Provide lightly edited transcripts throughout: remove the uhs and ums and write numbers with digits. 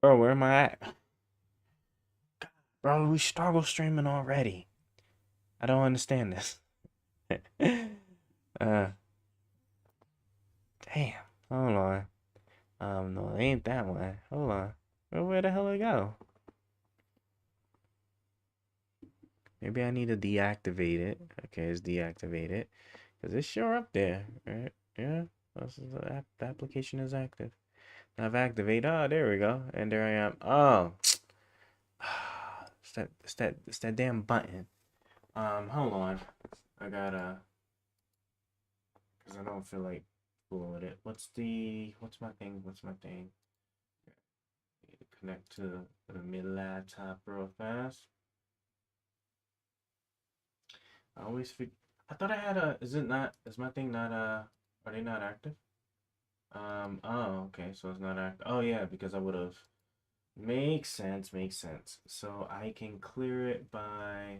Bro, where am I at? Bro, we struggle streaming already. I don't understand this. uh, damn. Hold on. No, it ain't that one. Hold on. Where the hell did it go? Maybe I need to deactivate it. Okay, it's deactivated. Because it's sure up there. Right? Yeah. The application is active. I've activated. Oh, there we go. And there I am. Oh. It's that damn button. Hold on. I gotta, cause I don't feel like fooling with it. What's my thing? What's my thing? Need to connect to the laptop real fast. I always forget. I thought I had a. Is it not? Is my thing not? Are they not active? Oh, okay. So it's not active. Oh yeah, because I would have. Makes sense. Makes sense. So I can clear it by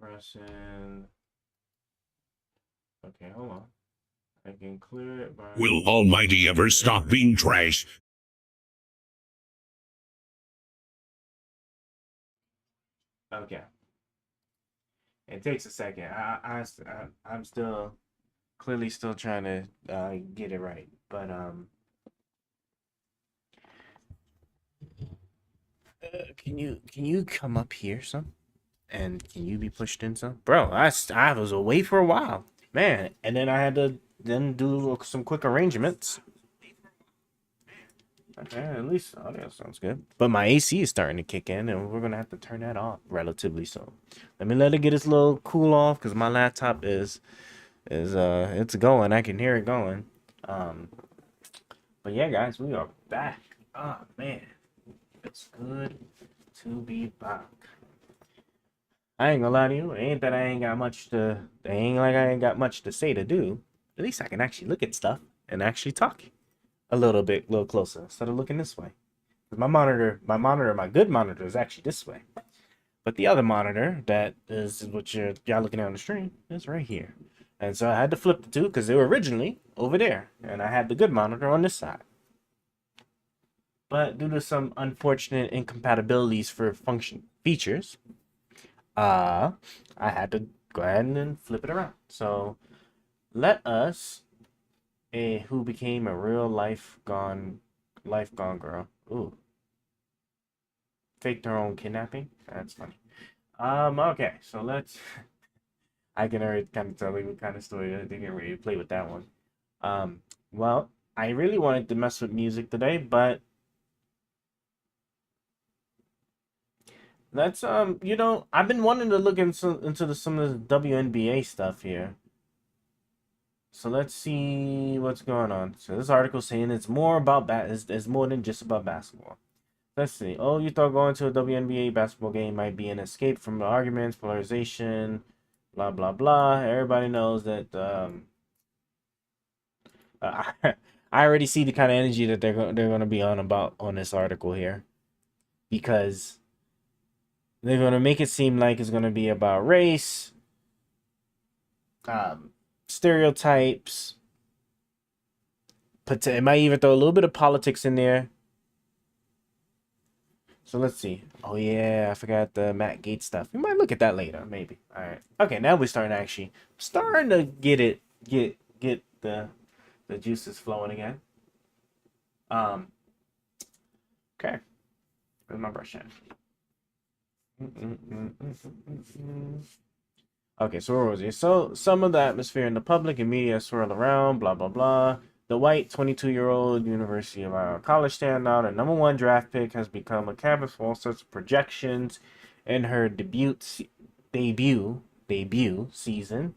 pressing. Okay, hold on. I can clear it by. Will Almighty ever stop being trash? Okay. It takes a second. I'm still clearly still trying to get it right, but can you come up here some, and can you be pushed in some, bro? I was away for a while, man, and then I had to then do some quick arrangements. Okay, at least audio sounds good. But my AC is starting to kick in, and we're gonna have to turn that off relatively soon. Let me let it get its little cool off, because my laptop is it's going. I can hear it going. Um, but yeah, guys, we are back. Oh man, it's good to be back. I ain't gonna lie to you. It ain't that I ain't got much to. It ain't like I ain't got much to say to do. At least I can actually look at stuff and actually talk a little closer instead of looking this way. 'Cause my good monitor is actually this way. But the other monitor that is what y'all looking at on the stream is right here. And so I had to flip the two because they were originally over there. And I had the good monitor on this side. But due to some unfortunate incompatibilities for function features, uh, I had to go ahead and then flip it around. So let us, a who became a real life gone girl. Ooh, faked her own kidnapping. That's funny. Okay, so let's. I can already kind of tell you what kind of story they're getting ready to play with that one. Well, I really wanted to mess with music today, but that's I've been wanting to look into some of the WNBA stuff here. So let's see what's going on. So this article saying it's more about it's more than just about basketball. Let's see. Oh, you thought going to a WNBA basketball game might be an escape from the arguments, polarization, blah blah blah. Everybody knows that I already see the kind of energy that they're going to be on about on this article here, because they're going to make it seem like it's going to be about race, um, stereotypes. It might even throw a little bit of politics in there. So let's see. Oh yeah, I forgot the Matt Gates stuff. We might look at that later, maybe. All right. Okay, now we're starting to get the juices flowing again. Um. Okay. Where's my brush at? Okay, so where was he? So some of the atmosphere in the public and media swirl around, blah blah blah. The white 22-year-old University of Iowa college standout and number one draft pick has become a canvas for all sorts of projections in her debut season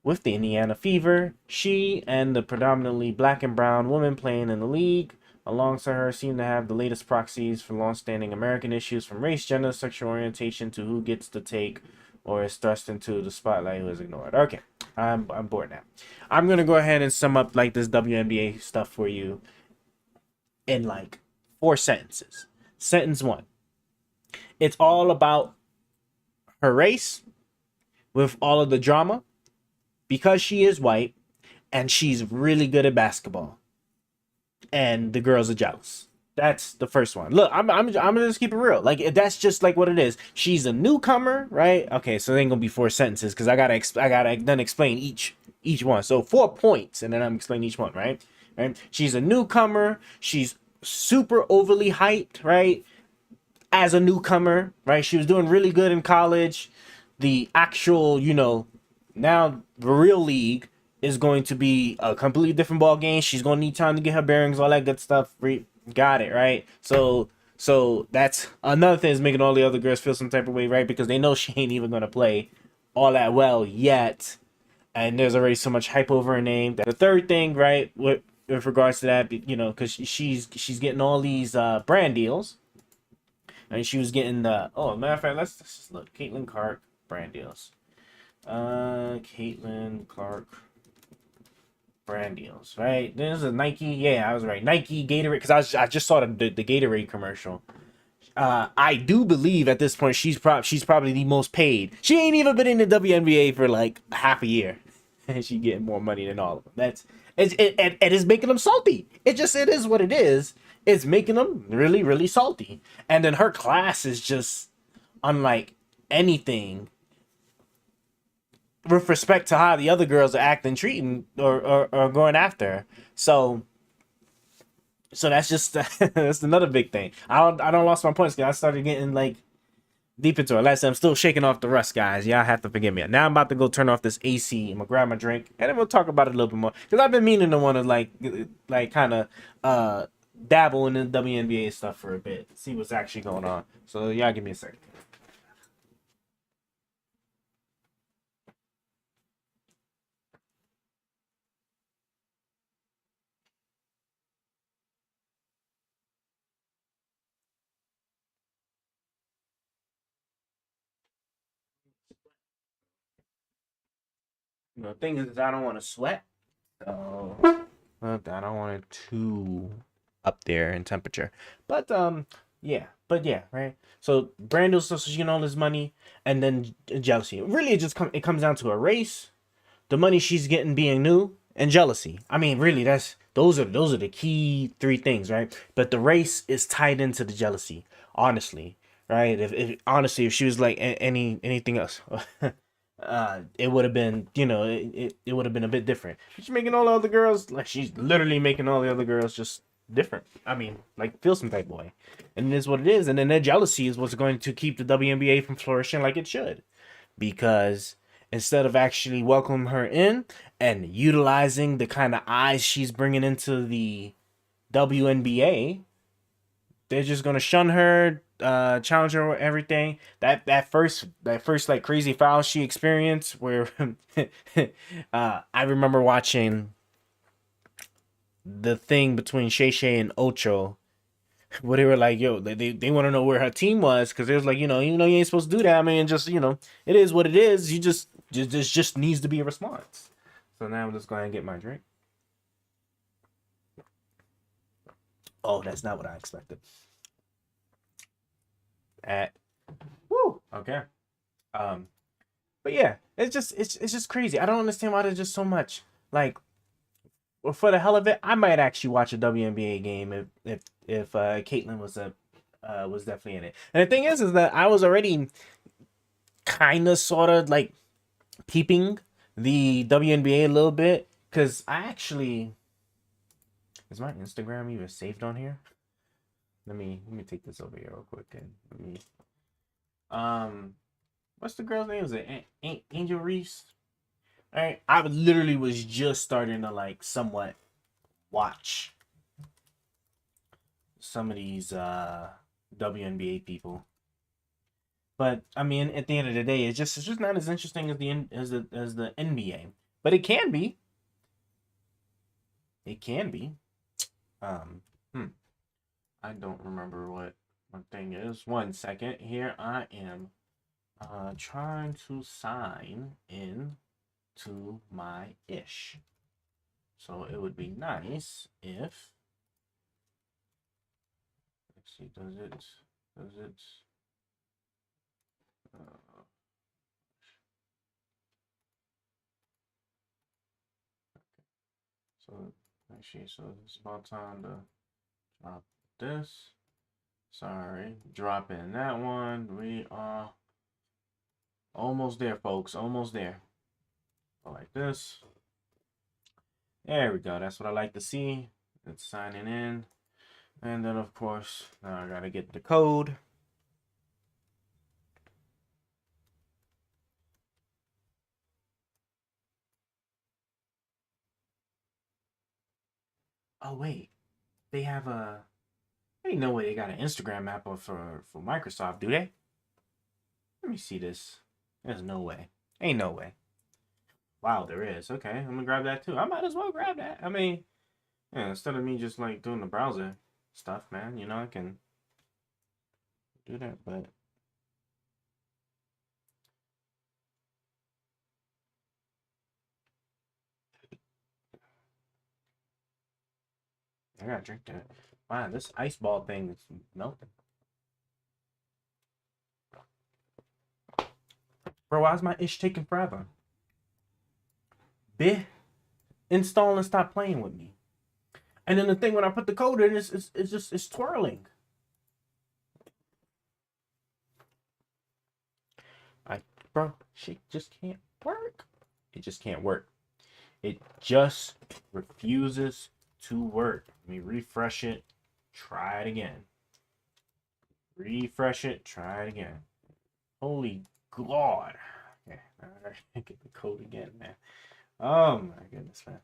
with the Indiana Fever. She and the predominantly black and brown women playing in the league alongside her seem to have the latest proxies for long-standing American issues, from race, gender, sexual orientation to who gets to take or is thrust into the spotlight who is ignored. Okay, I'm bored now. I'm gonna go ahead and sum up like this WNBA stuff for you in like 4 sentences. Sentence one: it's all about her race with all of the drama because she is white and she's really good at basketball, and the girls are jealous. That's the first one. Look, I'm gonna just keep it real. Like that's just like what it is. She's a newcomer, right? Okay, so it ain't gonna be 4 sentences because I gotta then explain each one. So 4 points, and then I'm explaining each one, right? Right. She's a newcomer. She's super overly hyped, right? As a newcomer, right? She was doing really good in college. The actual, now the real league is going to be a completely different ball game. She's going to need time to get her bearings, all that good stuff. Got it, right? So that's another thing is making all the other girls feel some type of way, right? Because they know she ain't even going to play all that well yet, and there's already so much hype over her name. The third thing, right, with regards to that, because she's getting all these brand deals, and she was getting the matter of fact, let's just look. Caitlin Clark brand deals. Caitlin Clark brand deals, right? There's a Nike. Yeah, I was right. Nike Gatorade, because I just saw the Gatorade commercial. I do believe at this point she's probably the most paid. She ain't even been in the WNBA for like half a year, and she getting more money than all of them. It is making them salty. It is what it is. It's making them really really salty. And then her class is just unlike anything with respect to how the other girls are acting, treating, or going after her. So that's just that's another big thing. I don't lost my points because I started getting like deep into it. Like I said, I'm still shaking off the rust, guys. Y'all have to forgive me. Now I'm about to go turn off this AC. I'm gonna grab my drink and then we'll talk about it a little bit more because I've been meaning to want to like kind of dabble in the WNBA stuff for a bit, see what's actually going on. So y'all give me a second. The thing is, I don't want to sweat. So I don't want it too up there in temperature. But yeah, right. So Brando's so she's getting all this money, and then jealousy. Really, it comes down to a race, the money she's getting being new, and jealousy. I mean, really, those are the key three things, right? But the race is tied into the jealousy, honestly, right? If honestly, if she was like anything else, it would have been, it would have been a bit different. She's making all the other girls like she's literally making all the other girls just different. I mean, like feel some type of way, and it is what it is. And then their jealousy is what's going to keep the WNBA from flourishing like it should, because instead of actually welcoming her in and utilizing the kind of eyes she's bringing into the WNBA, they're just gonna shun her, challenge her with everything. That first like crazy foul she experienced, where I remember watching the thing between Shay Shay and Ocho, where they were like, "Yo, they want to know where her team was," because it was like, even though you ain't supposed to do that. I mean, just it is what it is. You just needs to be a response. So now I'm just going to get my drink. Oh, that's not what I expected. At woo, okay. Um, but yeah, it's just crazy. I don't understand why there's just so much. Like, well, for the hell of it, I might actually watch a WNBA game if Caitlyn was definitely in it. And the thing is that I was already kind of sort of like peeping the WNBA a little bit because I actually is my Instagram even saved on here? Let me take this over here real quick and let me um what's the girl's name? Is it Angel Reese? All right, I literally was just starting to like somewhat watch some of these WNBA people. But I mean, at the end of the day, it's just not as interesting as the NBA. But it can be. It can be. Um, hmm. I don't remember what one thing is. 1 second. Here I am trying to sign in to my ish. So it would be nice if let's see, does it uh, so actually so it's about time to drop this. Sorry, drop in that one. We are almost there, folks. Almost there. Go like this. There we go. That's what I like to see. It's signing in. And then, of course, now I got to get the code. Oh, wait. They have a... Ain't no way they got an Instagram app for Microsoft, do they? Let me see this. There's no way. Ain't no way. Wow, there is. Okay, I'm gonna grab that too. I might as well grab that. I mean, yeah, instead of me just like doing the browser stuff, man, you know, I can do that, but I gotta drink that. Wow, this ice ball thing is melting. Bro, why is my ish taking forever? Bit install and stop playing with me. And then the thing when I put the code in, it's twirling. Bro, shit just can't work. It just can't work. It just refuses to work. Let me refresh it. Try it again. Refresh it. Try it again. Holy God. Okay, I gotta get the code again, man. Oh my goodness, man.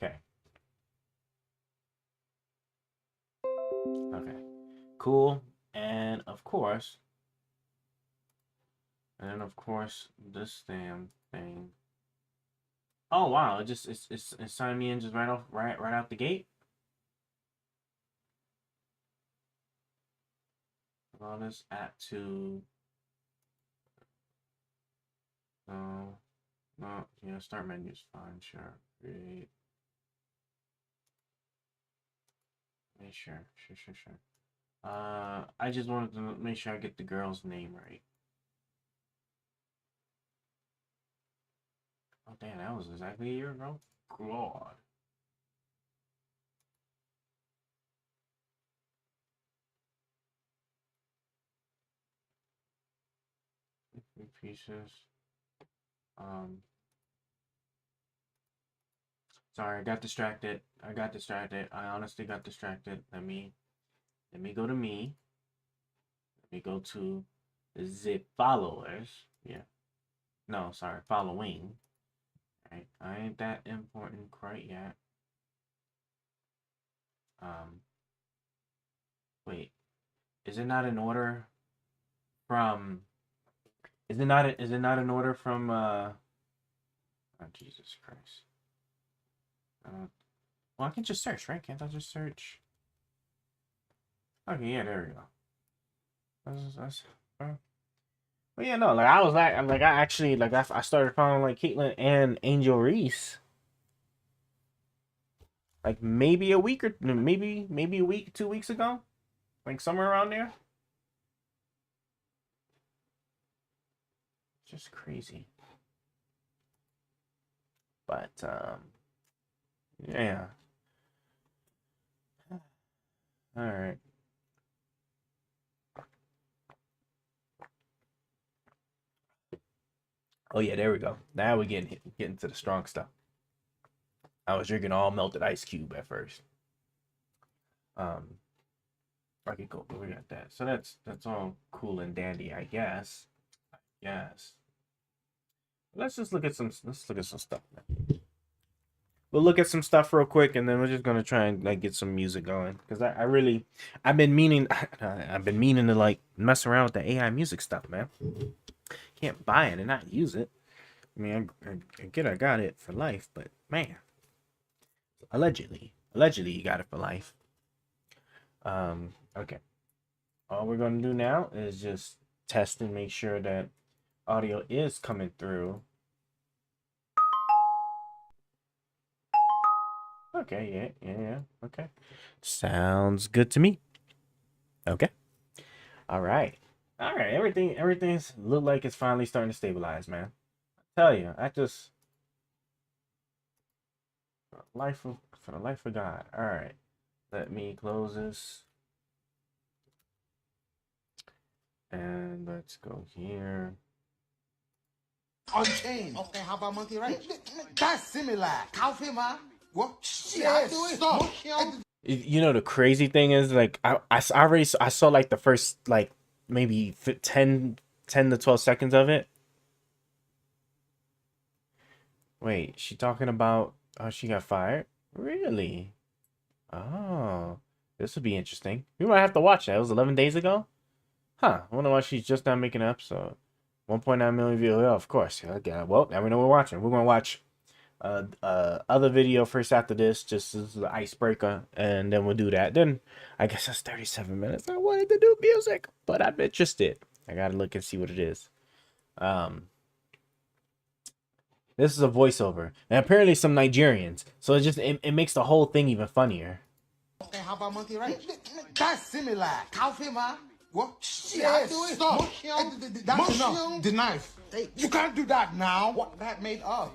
Okay. Okay. Cool. And of course, this damn thing. Oh wow, it's signed me in just right out the gate. Allow this app to no, yeah, start menu's fine, sure. Create. Sure. I just wanted to make sure I get the girl's name right. Oh damn, that was exactly a year ago. God. Pieces. Sorry, I got distracted. I honestly got distracted. Let me go to me. Let me go to the followers. Yeah. No, sorry, following. Right. I ain't that important quite yet. Wait. Is it not in order from is it not in order from oh Jesus Christ. Well, I can just search, right? Can't I just search? Okay, yeah, there we go. Well, yeah, no, like I was like, I actually like I started following like Caitlyn and Angel Reese, like maybe a week or maybe a week, 2 weeks ago, like somewhere around there. Just crazy. But yeah. All right. Oh yeah, there we go. Now we're getting to the strong stuff. I was drinking all melted ice cube at first. Okay, cool. We got that. So that's all cool and dandy, I guess. Yes. Let's look at some stuff. We'll look at some stuff real quick, and then we're just gonna try and like get some music going because I've been meaning to like mess around with the AI music stuff, man. Can't buy it and not use it. I mean, I got it for life, but man, allegedly you got it for life. Okay. All we're gonna do now is just test and make sure that audio is coming through. Okay, yeah. Okay. Sounds good to me. Okay. All right. Everything's look like it's finally starting to stabilize, man. I tell you, I just life For the life of God. All right. Let me close this. And let's go here. Unchained. Okay, how about Monkey Ranch? That's similar. Coffee, man. What? Shit, I do it. Stop. You know, the crazy thing is, like, I saw like the first, like, maybe 10 to 12 seconds of it. Wait, she talking about, oh, she got fired? Really? Oh, this would be interesting. We might have to watch that. It was 11 days ago? Huh, I wonder why she's just now making an episode. 1.9 million views. Yeah, of course. Okay, well, now we know we're watching. We're going to watch other video first after this, just as the icebreaker, and then we'll do that. Then I guess that's 37 minutes. I wanted to do music, but I'm interested. I gotta look and see what it is. This is a voiceover, and apparently some Nigerians, so it makes the whole thing even funnier. Okay, how about Monkey Ranch? That's similar. Coffee, man. What? Shit, I do it. Stop. That's enough. The knife. Hey, you can't do that now. What that made of?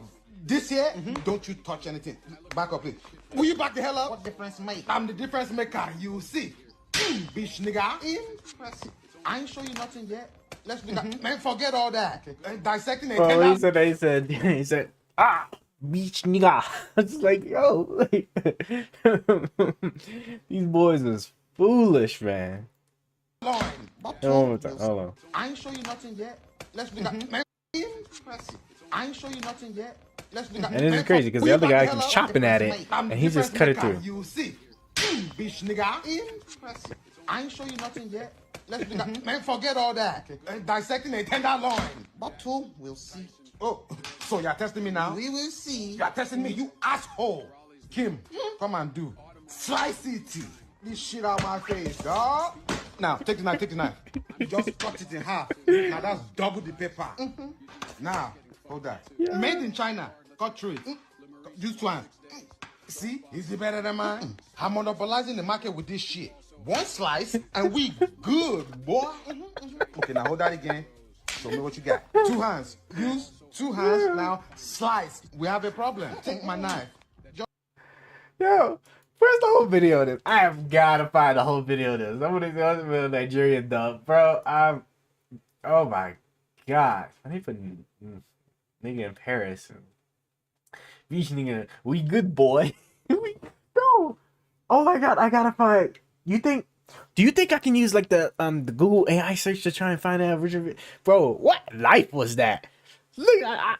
This here, don't you touch anything. Back up, please. Will you back the hell up? What difference make? I'm the difference maker. You see. Bitch, nigga. Impressive. I ain't show you nothing yet. Let's do that. Man, forget all that. Dissecting it. Oh, he said, ah, beach nigga. It's like, yo, these boys is foolish, man. Hold on. I ain't show you nothing yet. Let's do that. Man, impressive. I ain't show you nothing yet. Let's do that. And this is crazy because the other guy keeps chopping at it, and he just cut it through. You see, bitch, nigga. Impressive. I ain't show you nothing yet. Let's do that. Man, forget all that. Dissecting a tender loin. Bottle, we'll see. Oh, so you're testing me now? We will see. You're testing me, you asshole. Kim, come and do. Slice it. This shit out my face, dog. Now, take the knife. Just cut it in half. Now that's double the paper. Now, hold that. Yeah. Made in China. Cut through it. Use two hands. See? Is it better than mine? I'm monopolizing the market with this shit. One slice, and we good, boy. Okay, now hold that again. Show me what you got. Two hands. Use two hands. Now, slice. We have a problem. Take my knife. Yo, where's the whole video of this? I have gotta find the whole video of this. I'm gonna do a Nigerian dub, bro. Oh my gosh. I need to put nigga in Paris. Beach nigga, we good, boy. Bro. Oh my god, I gotta find. Do you think I can use like the Google AI search to try and find that original? Bro, what life was that? Look, I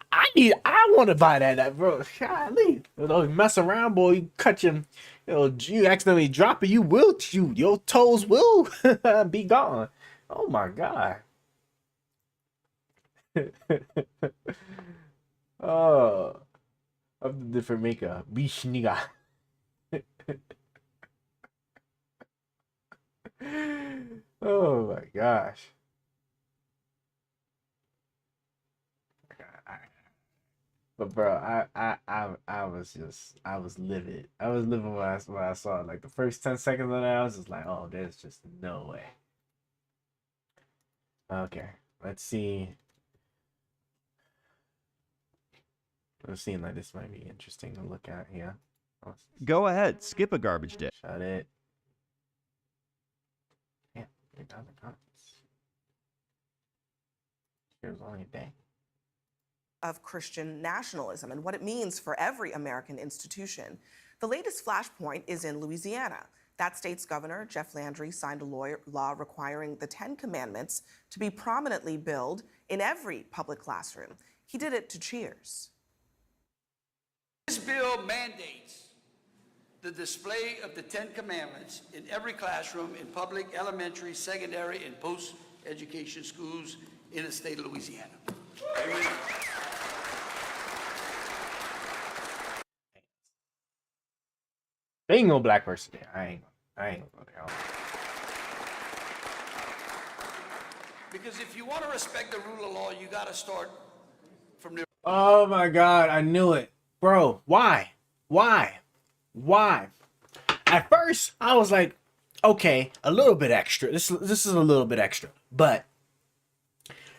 want to buy that, bro. Golly, you mess around, boy. You cut you accidentally drop it, your toes will be gone. Oh my god. Oh, of the different maker, bish nigga. Oh my gosh. But bro, I was livid. I was livid when I saw it. Like the first 10 seconds of that, I was just like, oh, there's just no way. Okay, let's see. It seems like this might be interesting to look at here. Go ahead, skip a garbage day. Shut it. Yeah, you're done the comments. Here's only a day. Of Christian nationalism and what it means for every American institution. The latest flashpoint is in Louisiana. That state's governor, Jeff Landry, signed a law requiring the 10 Commandments to be prominently billed in every public classroom. He did it to Cheers. This bill mandates the display of the 10 Commandments in every classroom in public, elementary, secondary, and post-education schools in the state of Louisiana. Amen. There ain't no black person there. I ain't gonna go there. Because if you want to respect the rule of law, you got to start from the. Oh my god, I knew it. Bro, why? At first, I was like, okay, a little bit extra. This is a little bit extra. But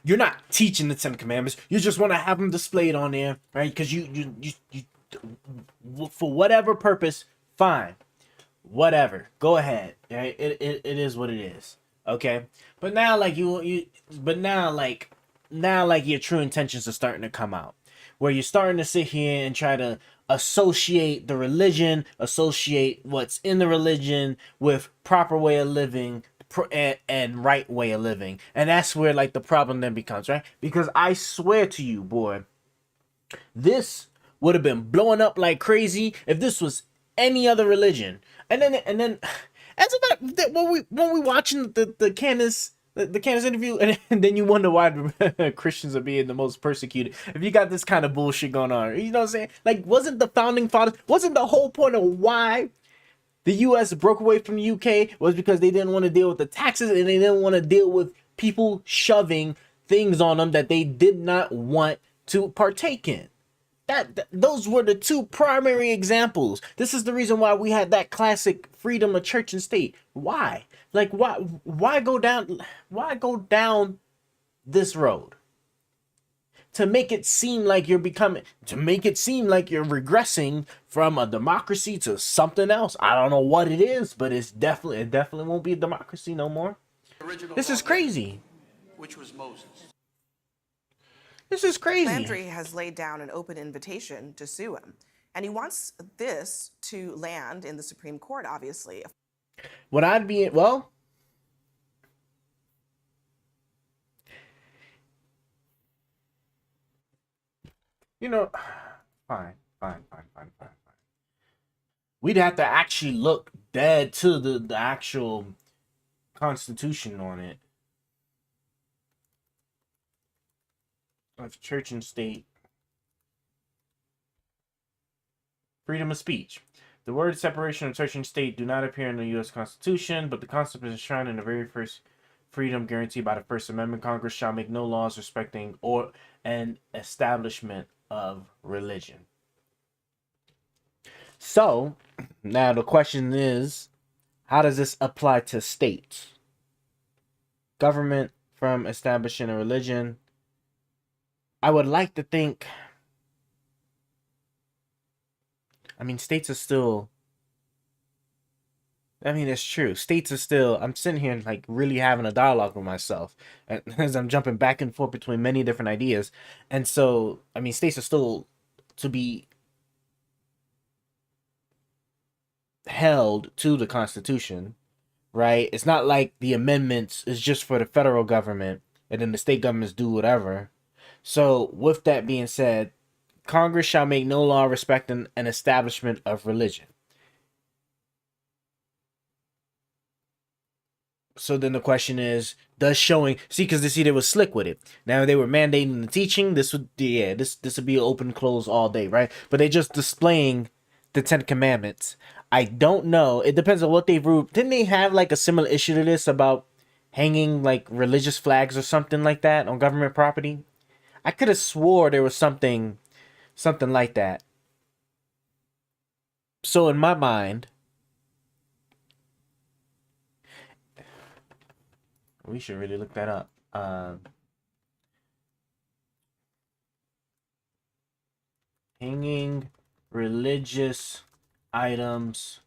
you're not teaching the 10 Commandments. You just want to have them displayed on there, right? Because you for whatever purpose, Fine. Whatever. Go ahead. Right? It is what it is. Okay? But now like now like your true intentions are starting to come out. Where you're starting to sit here and try to associate the religion, associate what's in the religion with proper way of living, and right way of living. And that's where like the problem then becomes, right? Because I swear to you, boy, this would have been blowing up like crazy if this was any other religion. And then as about when we watching the Candace interview, and then you wonder why Christians are being the most persecuted. If you got this kind of bullshit going on, you know what I'm saying? Like, wasn't the founding fathers, wasn't the whole point of why the U.S. broke away from the U.K. was because they didn't want to deal with the taxes and they didn't want to deal with people shoving things on them that they did not want to partake in. Those were the two primary examples. This is the reason why we had that classic freedom of church and state. Why? Like, why go down this road? To make it seem like you're regressing from a democracy to something else. I don't know what it is, but it definitely won't be a democracy no more. This is crazy. Which was Moses. This is crazy. Landry has laid down an open invitation to sue him, and he wants this to land in the Supreme Court, obviously. Well, you know, fine. We'd have to actually look dead to the actual Constitution on it. Of church and state. Freedom of speech. The word separation of church and state do not appear in the U.S. Constitution, but the concept is enshrined in the very first freedom guaranteed by the First Amendment. Congress shall make no laws respecting or an establishment of religion. So, now the question is, how does this apply to states? Government from establishing a religion. I would like to think, states are still, it's true. States are still, I'm sitting here and like really having a dialogue with myself as I'm jumping back and forth between many different ideas. And so, states are still to be held to the Constitution, right? It's not like the amendments is just for the federal government and then the state governments do whatever. So, with that being said, Congress shall make no law respecting an establishment of religion. So then the question is, because they were slick with it. Now they were mandating the teaching. This would be open close all day, right? But they just displaying the 10 Commandments. I don't know. It depends on what they ruled. Didn't they have like a similar issue to this about hanging like religious flags or something like that on government property? I could have swore there was something like that. So in my mind, we should really look that up. Hanging religious items,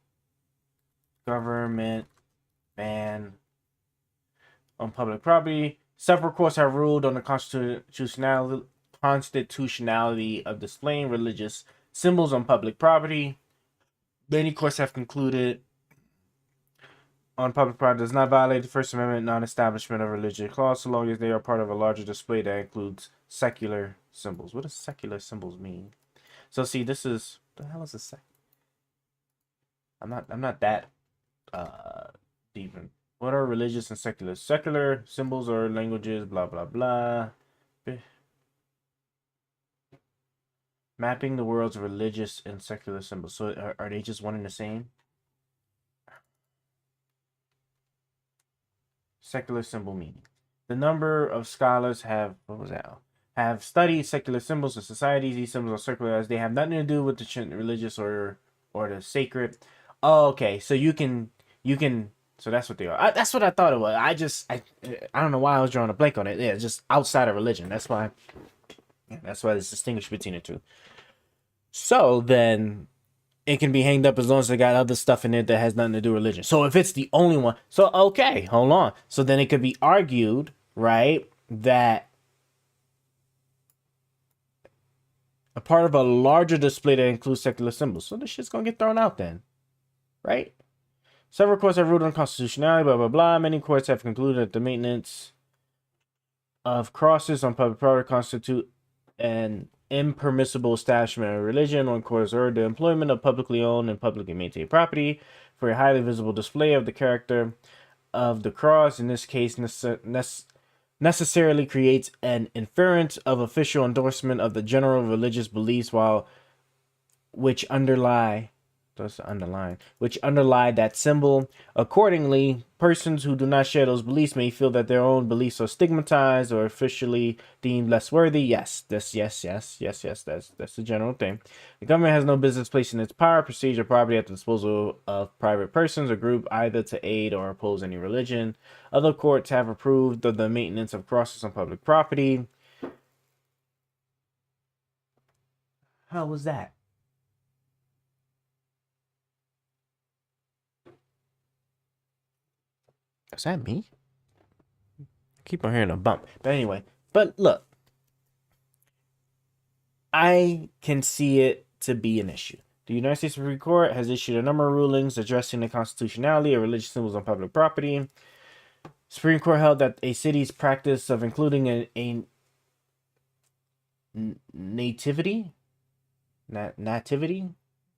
government ban on public property. Several courts have ruled on the constitutionality of displaying religious symbols on public property. Many courts have concluded on public property does not violate the First Amendment non-establishment of religious clause so long as they are part of a larger display that includes secular symbols. What does secular symbols mean? So see, this is what the hell is a sec? I'm not that deep in. What are religious and secular? Secular symbols or languages, blah, blah, blah. Mapping the world's religious and secular symbols. So are they just one and the same? Secular symbol meaning. The number of scholars have studied secular symbols in societies. These symbols are circular as they have nothing to do with the religious or the sacred. Oh, okay. So you can. So that's what they are. That's what I thought it was. I don't know why I was drawing a blank on it. Yeah, just outside of religion. That's why it's distinguished between the two. So then, it can be hanged up as long as they got other stuff in it that has nothing to do with religion. So if it's the only one, so okay, hold on. So then it could be argued, right, that a part of a larger display that includes secular symbols. So this shit's gonna get thrown out then, right? Several courts have ruled on constitutionality, blah, blah, blah. Many courts have concluded that the maintenance of crosses on public property constitute an impermissible establishment of religion. One court has ordered the employment of publicly owned and publicly maintained property for a highly visible display of the character of the cross. In this case, necessarily creates an inference of official endorsement of the general religious beliefs which underlie that symbol. Accordingly, persons who do not share those beliefs may feel that their own beliefs are stigmatized or officially deemed less worthy. Yes, that's the general thing. The government has no business placing its power, procedure, property at the disposal of private persons or group, either to aid or oppose any religion. Other courts have approved of the maintenance of crosses on public property. How was that? Is that me? I keep on hearing a bump. But anyway, but look, I can see it to be an issue. The United States Supreme Court has issued a number of rulings addressing the constitutionality of religious symbols on public property. Supreme Court held that a city's practice of including a nativity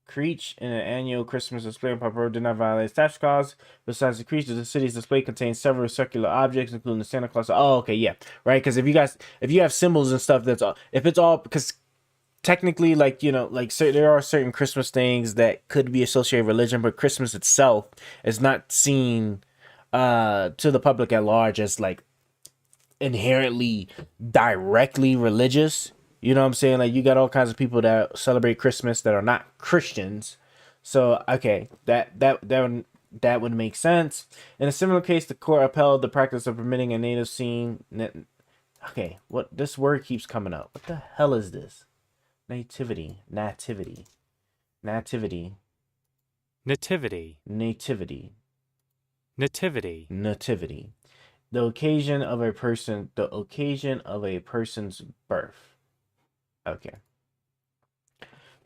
creech in an annual Christmas display on public road did not violate statute clause. Besides, the creech of the city's display contains several circular objects, including the Santa Claus. Oh, okay, yeah, right. Because if you have symbols and stuff, because technically, like, you know, like, so there are certain Christmas things that could be associated with religion, but Christmas itself is not seen to the public at large as like inherently directly religious. You know what I'm saying? Like, you got all kinds of people that celebrate Christmas that are not Christians. So, okay, that would make sense. In a similar case, the court upheld the practice of permitting a native scene. Okay, what, this word keeps coming up. What the hell is this? Nativity. The occasion of a person's birth. Okay.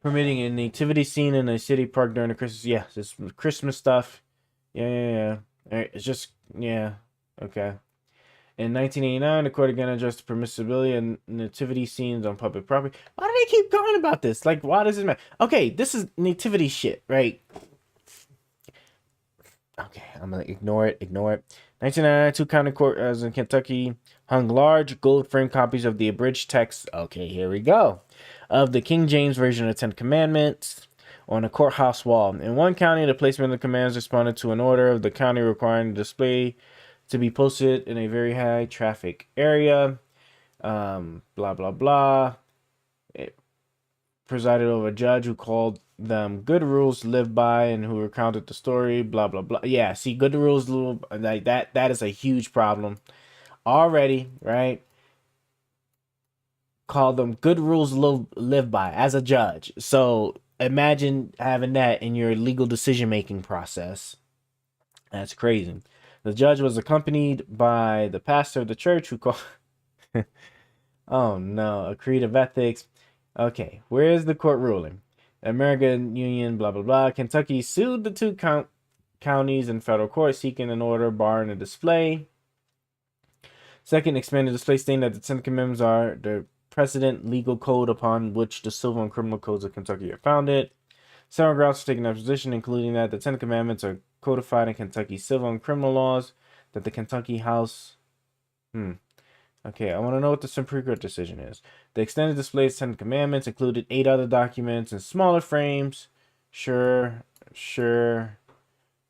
Permitting a nativity scene in a city park during the Christmas. Yeah, this Christmas stuff. Yeah. All right, it's just, yeah. Okay. In 1989, the court again addressed the permissibility of nativity scenes on public property. Why do they keep going about this? Like, why does it matter? Okay, this is nativity shit, right? Okay, I'm gonna ignore it. 1992 county court in Kentucky hung large gold frame copies of the abridged text. Okay, here we go. Of the King James Version of the Ten Commandments on a courthouse wall. In one county, the placement of the commands responded to an order of the county requiring the display to be posted in a very high traffic area. Blah, blah, blah. It presided over a judge who called them good rules to live by and who recounted the story. Blah, blah, blah. Yeah, see, good rules, like that is a huge problem already, right? Call them good rules live by as a judge. So imagine having that in your legal decision-making process. That's crazy. The judge was accompanied by the pastor of the church who called... Oh, no. A creed of ethics. Okay, where is the court ruling? American Union, blah, blah, blah. Kentucky sued the two counties in federal court seeking an order barring the display. Second, expanded display stating that the Ten Commandments are the precedent legal code upon which the civil and criminal codes of Kentucky are founded. Several grounds for taking that position, including that the Ten Commandments are codified in Kentucky civil and criminal laws, that the Kentucky House... Okay, I want to know what the Supreme Court decision is. The extended display of Ten Commandments included 8 other documents in smaller frames. Sure.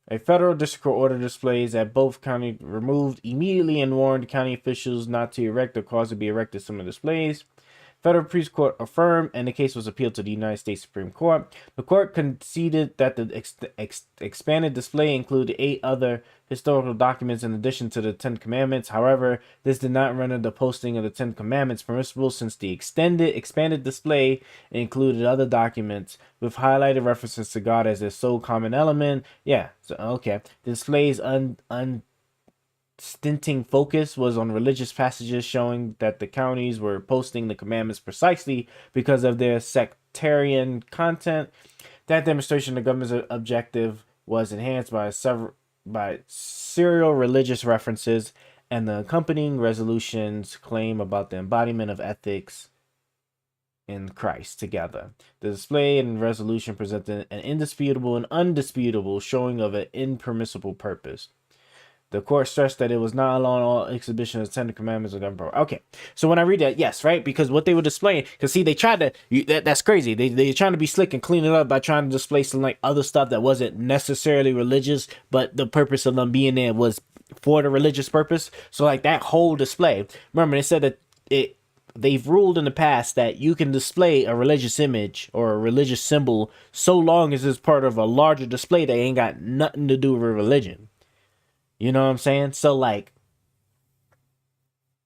A federal district court ordered displays at both counties removed immediately and warned county officials not to erect or cause to be erected similar displays. Federal Appeals Court affirmed, and the case was appealed to the United States Supreme Court. The court conceded that the expanded display included 8 other historical documents in addition to the Ten Commandments. However, this did not render the posting of the Ten Commandments permissible, since the expanded display included other documents with highlighted references to God as their sole common element. Yeah, so okay. The display's unstinting focus was on religious passages, showing that the counties were posting the commandments precisely because of their sectarian content. That demonstration of the government's objective was enhanced by serial religious references and the accompanying resolutions claim about the embodiment of ethics in Christ together. The display and resolution presented an indisputable and undisputable showing of an impermissible purpose. The court stressed that it was not allowing all exhibition of the Ten Commandments of government. Okay, so when I read that, yes, right, because what they were displaying, because see, they tried to, that's crazy. They're trying to be slick and clean it up by trying to display some like other stuff that wasn't necessarily religious, but the purpose of them being there was for the religious purpose. So like that whole display, remember they said that they've ruled in the past that you can display a religious image or a religious symbol so long as it's part of a larger display that ain't got nothing to do with religion. You know what I'm saying? So like,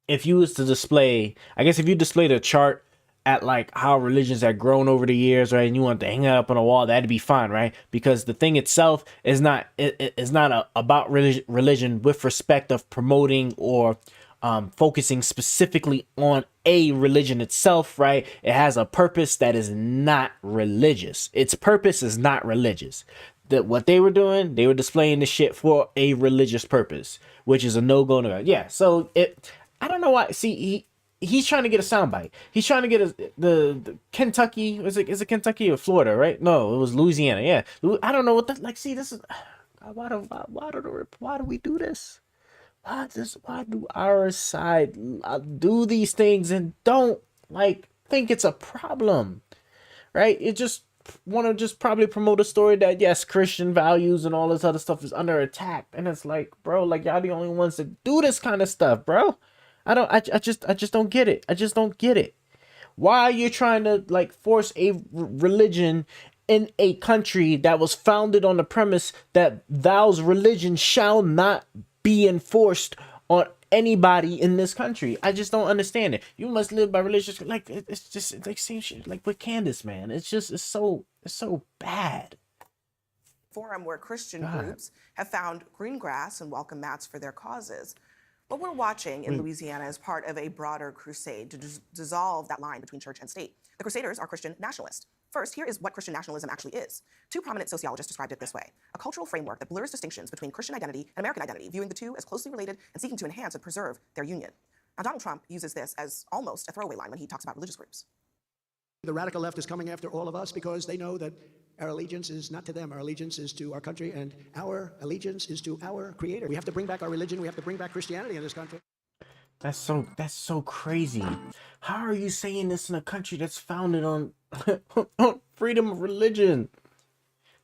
if you was to display, I guess if you displayed a chart at like how religions have grown over the years, right, and you want to hang it up on a wall, that'd be fine, right? Because the thing itself is not about religion with respect of promoting or focusing specifically on a religion itself, right? It has a purpose that is not religious. Its purpose is not religious. That what they were doing, they were displaying the shit for a religious purpose, which is a no-go. Yeah, so I don't know why. See, he's trying to get a soundbite. He's trying to get the Kentucky. Is it Kentucky or Florida? Right? No, it was Louisiana. Yeah, I don't know what that. Like, see, this is why do we do this? Why do our side do these things and don't like think it's a problem, right? It just want to just probably promote a story that yes, Christian values and all this other stuff is under attack, and it's like, bro, like y'all the only ones that do this kind of stuff, bro. I just don't get it. I just don't get it. Why are you trying to like force a religion in a country that was founded on the premise that thou's religion shall not be enforced on anybody in this country? I just don't understand it. You must live by religious, like it's like same shit like with Candace, man. It's so bad. Forum where Christian groups have found green grass and welcome mats for their causes. What we're watching in Louisiana is part of a broader crusade to dissolve that line between church and state. The Crusaders are Christian nationalists. First, here is what Christian nationalism actually is. 2 prominent sociologists described it this way: a cultural framework that blurs distinctions between Christian identity and American identity, viewing the two as closely related and seeking to enhance and preserve their union. Now, Donald Trump uses this as almost a throwaway line when he talks about religious groups. The radical left is coming after all of us because they know that our allegiance is not to them. Our allegiance is to our country, and our allegiance is to our Creator. We have to bring back our religion. We have to bring back Christianity in this country. That's so crazy. How are you saying this in a country that's founded on freedom of religion?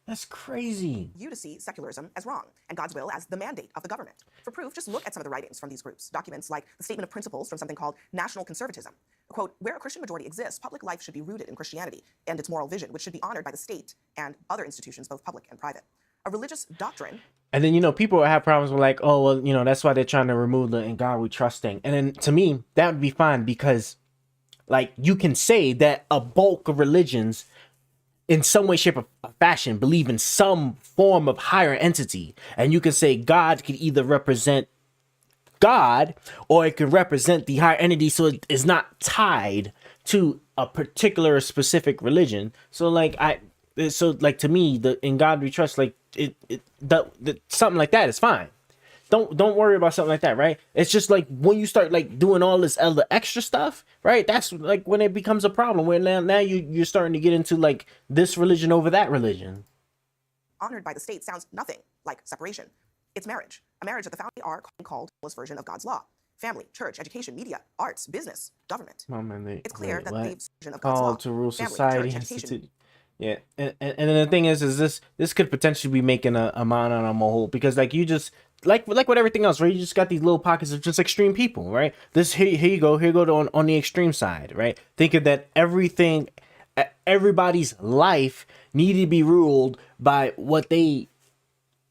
That's crazy. You to see secularism as wrong and God's will as the mandate of the government. For proof, just look at some of the writings from these groups. Documents like the Statement of Principles from something called National Conservatism. Quote, where a Christian majority exists, public life should be rooted in Christianity and its moral vision, which should be honored by the state and other institutions, both public and private. A religious doctrine. And then, people have problems with like, oh, well, that's why they're trying to remove the "in God we trust" thing. And then to me, that would be fine because like you can say that a bulk of religions in some way, shape, or fashion believe in some form of higher entity. And you can say God could either represent God or it could represent the higher entity, so it is not tied to a particular specific religion. So like to me, the "in God we trust," like something like that is fine. Don't worry about something like that, right? It's just like when you start like doing all this other extra stuff, right? That's like when it becomes a problem, where now you're starting to get into like this religion over that religion. Honored by the state sounds nothing like separation. It's marriage. A marriage that the founding are called the version of God's law. Family, church, education, media, arts, business, government. It's clear that the version of God's law, to rule family, society, church, education. Yeah, and then the thing is this could potentially be making a man on a mole, because like you just like with everything else, right? You just got these little pockets of just extreme people, right? This here you go on the extreme side, right? Thinking that everybody's life needed to be ruled by what they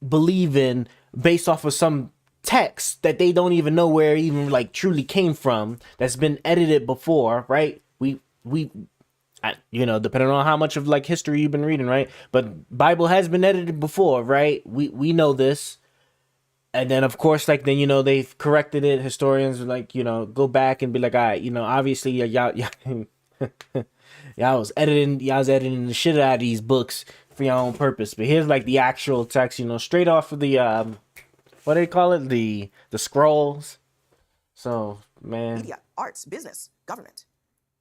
believe in based off of some text that they don't even know where it even like truly came from, that's been edited before, right? Depending on how much of like history you've been reading, right? But Bible has been edited before, right? We know this. And then of course, like then they've corrected it. Historians like go back and be like, all right, obviously y'all was editing the shit out of these books for your own purpose. But here's like the actual text, straight off of the what do they call it? The scrolls. So man, Media, arts, business, government.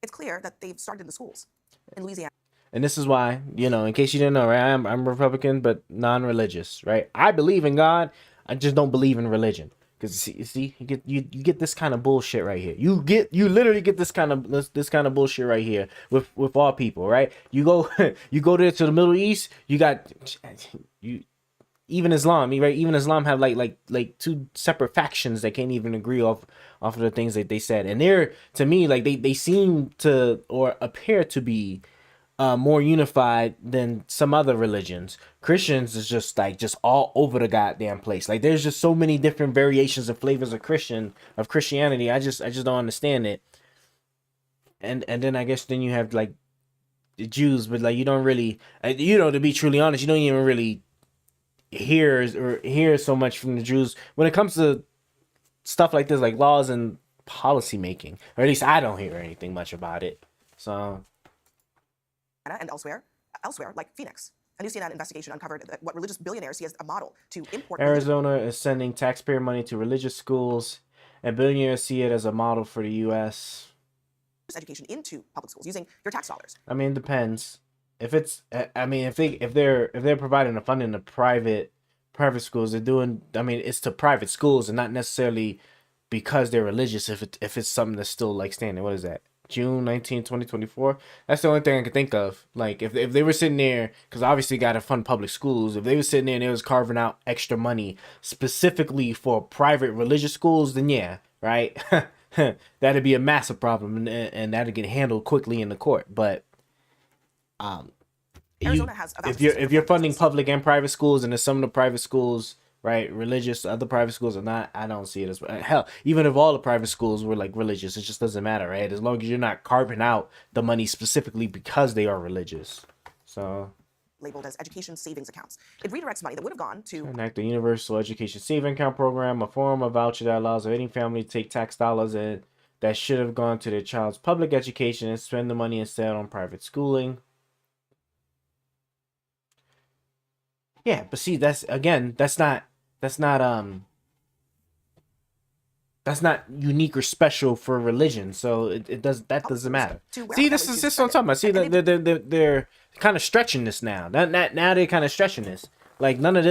It's clear that they've started in the schools in Louisiana. and this is why, in case you didn't know, right? I'm Republican, but non-religious, right? I believe in God. I just don't believe in religion. Because you get this kind of bullshit right here. You literally get this kind of bullshit right here with all people, right? You go there to the Middle East, even Islam, right? Even Islam have like two separate factions that can't even agree off of the things that they said. And they're, to me, like they seem to or appear to be more unified than some other religions. Christians is just all over the goddamn place. Like there's just so many different variations and flavors of Christianity. I just don't understand it. And then I guess then you have like the Jews, but like you don't really, to be truly honest, you don't even really hear so much from the Jews when it comes to stuff like this, like laws and policy making. Or at least I don't hear anything much about it. So. And elsewhere, like Phoenix. A new CNN investigation uncovered that what religious billionaires see as a model to import. Arizona is sending taxpayer money to religious schools, and billionaires see it as a model for the U.S. education into public schools using your tax dollars. I mean, it depends. If they're providing the funding to private schools, they're doing. I mean, it's to private schools and not necessarily because they're religious. If it's something that's still like standing. What is that? June 19, 2024. That's the only thing I could think of. Like if they were sitting there, because obviously got to fund public schools. If they were sitting there and they was carving out extra money specifically for private religious schools, then yeah, right, that'd be a massive problem, and that'd get handled quickly in the court. But if you're funding public and private schools, and there's some of the private schools, right, religious, other private schools are not, I don't see it as, hell, even if all the private schools were like religious, it just doesn't matter, right? As long as you're not carving out the money specifically because they are religious. So labeled as education savings accounts. It redirects money that would have gone to enact the Universal Education Saving Account Program, a form of voucher that allows any family to take tax dollars that should have gone to their child's public education and spend the money instead on private schooling. Yeah, but see, that's not unique or special for religion, so it doesn't matter. See, this is what I'm talking about. See, they're kind of stretching this now. Now they're kind of stretching this. Like none of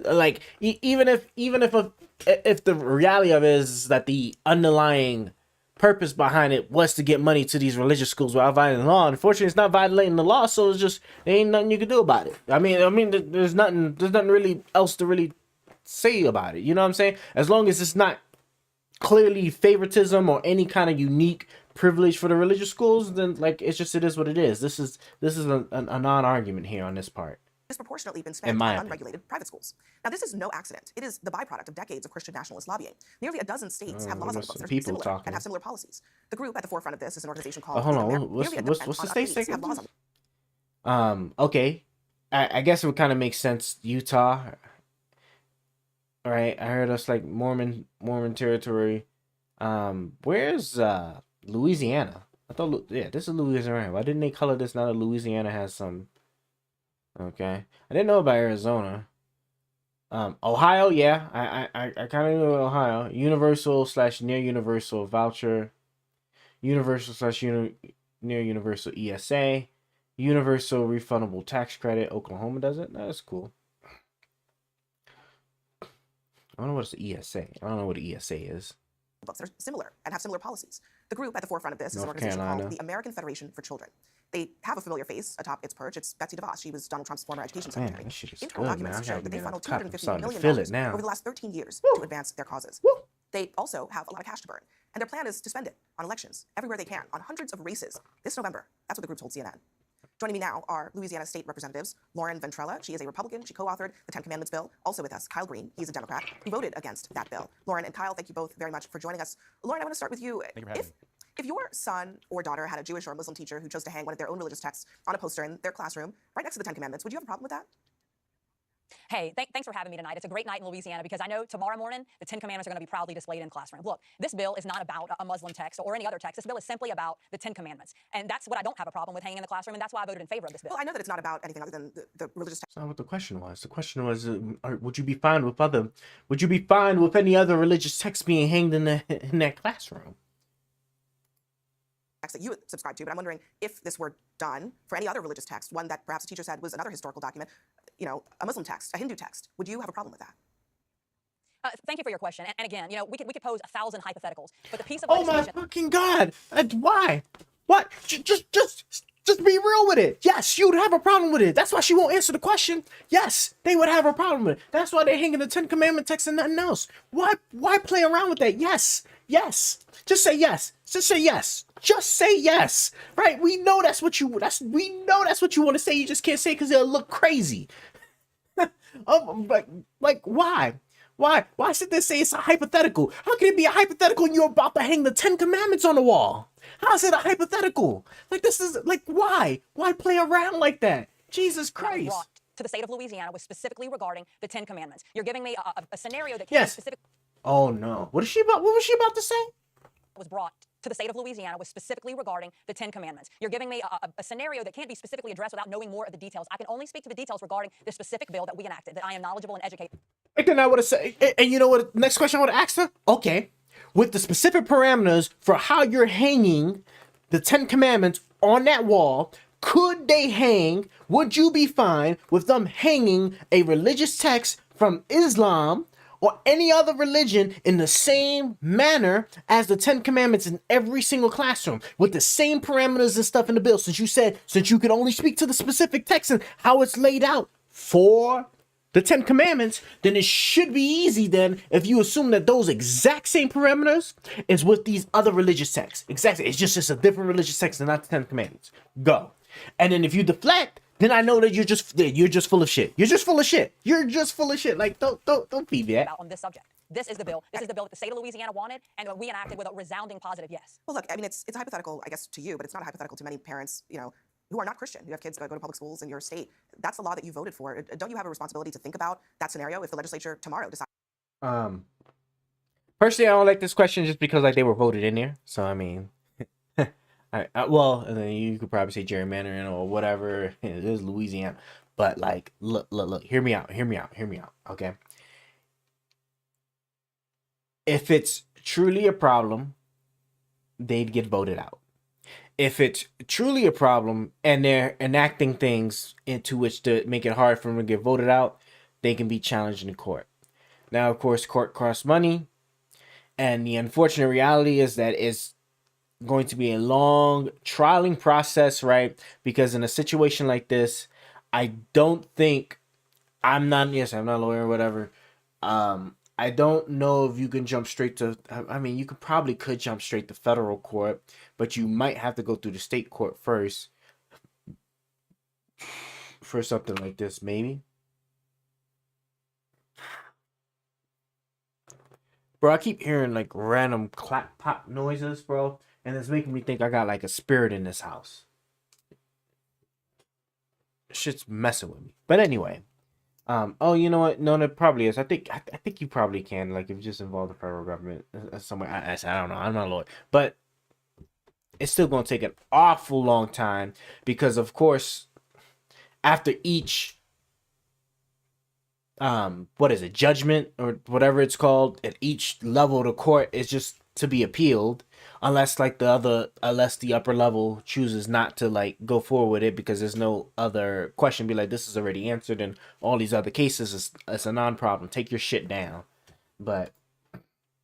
like even if the reality of it is that the underlying purpose behind it was to get money to these religious schools without violating the law. Unfortunately, it's not violating the law, so it's just there ain't nothing you can do about it. I mean, there's nothing really else to really say about it. You know what I'm saying? As long as it's not clearly favoritism or any kind of unique privilege for the religious schools, then like it is what it is. This is a non-argument here on this part. Disproportionately been spent on unregulated private schools. Now, this is no accident. It is the byproduct of decades of Christian nationalist lobbying. Nearly a dozen states have laws on the books that are similar and have similar policies. The group at the forefront of this is an organization called. Hold on, what's the state second? Okay, I guess it would kind of make sense. Utah, all right. I heard us like Mormon territory. Where's Louisiana? I thought this is Louisiana. Why didn't they color this now that Louisiana has some? Okay, I didn't know about Arizona. Ohio, yeah, I kind of know Ohio. Universal / near universal voucher, universal / near universal ESA, universal refundable tax credit. Oklahoma does it. That's cool. I don't know what's the ESA. I don't know what the ESA is. books that are similar and have similar policies. The group at the forefront of this is an North organization Carolina. called the American Federation for Children. They have a familiar face atop its perch. It's Betsy DeVos. She was Donald Trump's former education Man, secretary. this shit is Internal good, documents man. I show gotta that they get funneled on top. I'm $250 starting to million feel it now. over the last 13 years to advance their causes. They also have a lot of cash to burn, and their plan is to spend it on elections everywhere they can, on hundreds of races this November. That's what the group told CNN. Joining me now are Louisiana State Representatives Lauren Ventrella. She is a Republican. She co-authored the 10 Commandments bill. Also with us, Kyle Green. He's a Democrat who voted against that bill. Lauren and Kyle, thank you both very much for joining us. Lauren, I want to start with you. If your son or daughter had a Jewish or a Muslim teacher who chose to hang one of their own religious texts on a poster in their classroom right next to the 10 Commandments, would you have a problem with that? Hey, thanks for having me tonight. It's a great night in Louisiana because I know tomorrow morning the 10 Commandments are going to be proudly displayed in classrooms. Look, this bill is not about a Muslim text or any other text. This bill is simply about the 10 Commandments. And that's what I don't have a problem with hanging in the classroom, and that's why I voted in favor of this bill. Well, I know that it's not about anything other than the religious text That's not what the question was. The question was, would you be fine with any other religious text being hanged in that classroom? that you would subscribe to, but I'm wondering if this were done for any other religious text, one that perhaps a teacher said was another historical document, you know, a Muslim text, a Hindu text, would you have a problem with that? Thank you for your question. And again, you know, we could pose 1,000 hypotheticals, but the piece of Oh my legislation. fucking god! Why? What? Just be real with it. Yes, you'd have a problem with it. That's why she won't answer the question. Yes, they would have a problem with it. That's why they're hanging the 10 Commandment text and nothing else. Why play around with that? Yes. Just say yes. Just say yes. Just say yes. Right? We know that's what you want to say. You just can't say it because it'll look crazy. like why? Why should they say it's a hypothetical? How can it be a hypothetical when you're about to hang the 10 Commandments on the wall? How is it a hypothetical? Like, this is, like, why? Why play around like that? Jesus that was Christ. brought to the state of Louisiana was specifically regarding the 10 Commandments. You're giving me a scenario that Yes. specific Oh, no. What was she about to say? was brought to the state of Louisiana was specifically regarding the 10 Commandments. You're giving me a scenario that can't be specifically addressed without knowing more of the details. I can only speak to the details regarding the specific bill that we enacted, that I am knowledgeable and educated. And then I would have said, and you know what? Next question I would have asked her? Okay. With the specific parameters for how you're hanging the 10 Commandments on that wall, would you be fine with them hanging a religious text from Islam or any other religion in the same manner as the 10 Commandments in every single classroom with the same parameters and stuff in the bill? Since you can only speak to the specific text and how it's laid out for the 10 Commandments, then it should be easy then if you assume that those exact same parameters is with these other religious texts. Exactly. It's just a different religious text and not the 10 Commandments. Go. And then if you deflect, then I know that you're just full of shit. You're just full of shit. Like, don't be that. About on this subject. This is the bill. This is the bill that the state of Louisiana wanted, and we enacted with a resounding positive yes. Well, look, I mean, it's a hypothetical, I guess, to you, but it's not a hypothetical to many parents, you know, who are not Christian, who have kids that go to public schools in your state. That's the law that you voted for. Don't you have a responsibility to think about that scenario if the legislature tomorrow decides? Personally, I don't like this question just because like they were voted in there. So I mean, well, and then you could probably say gerrymandering or whatever. It is Louisiana, but like, look, hear me out. Okay. If it's truly a problem, they'd get voted out. If it's truly a problem and they're enacting things into which to make it hard for them to get voted out, they can be challenged in court. Now, of course, court costs money. And the unfortunate reality is that it's going to be a long trialing process, right? Because in a situation like this, I don't think I'm not a lawyer or whatever. I don't know if you can jump straight to, I mean, you could jump straight to federal court, but you might have to go through the state court first for something like this, maybe. Bro, I keep hearing like random clap pop noises, bro, and it's making me think I got like a spirit in this house. Shit's messing with me. But anyway, oh, you know what? No, that probably is. I think you probably can, like, if you just involve the federal government somewhere. I don't know. I'm not a lawyer, but it's still gonna take an awful long time because, of course, after each judgment or whatever it's called at each level of the court is just to be appealed, unless the upper level chooses not to like go forward with it because there's no other question, be like, this is already answered and all these other cases it's a non-problem, take your shit down. But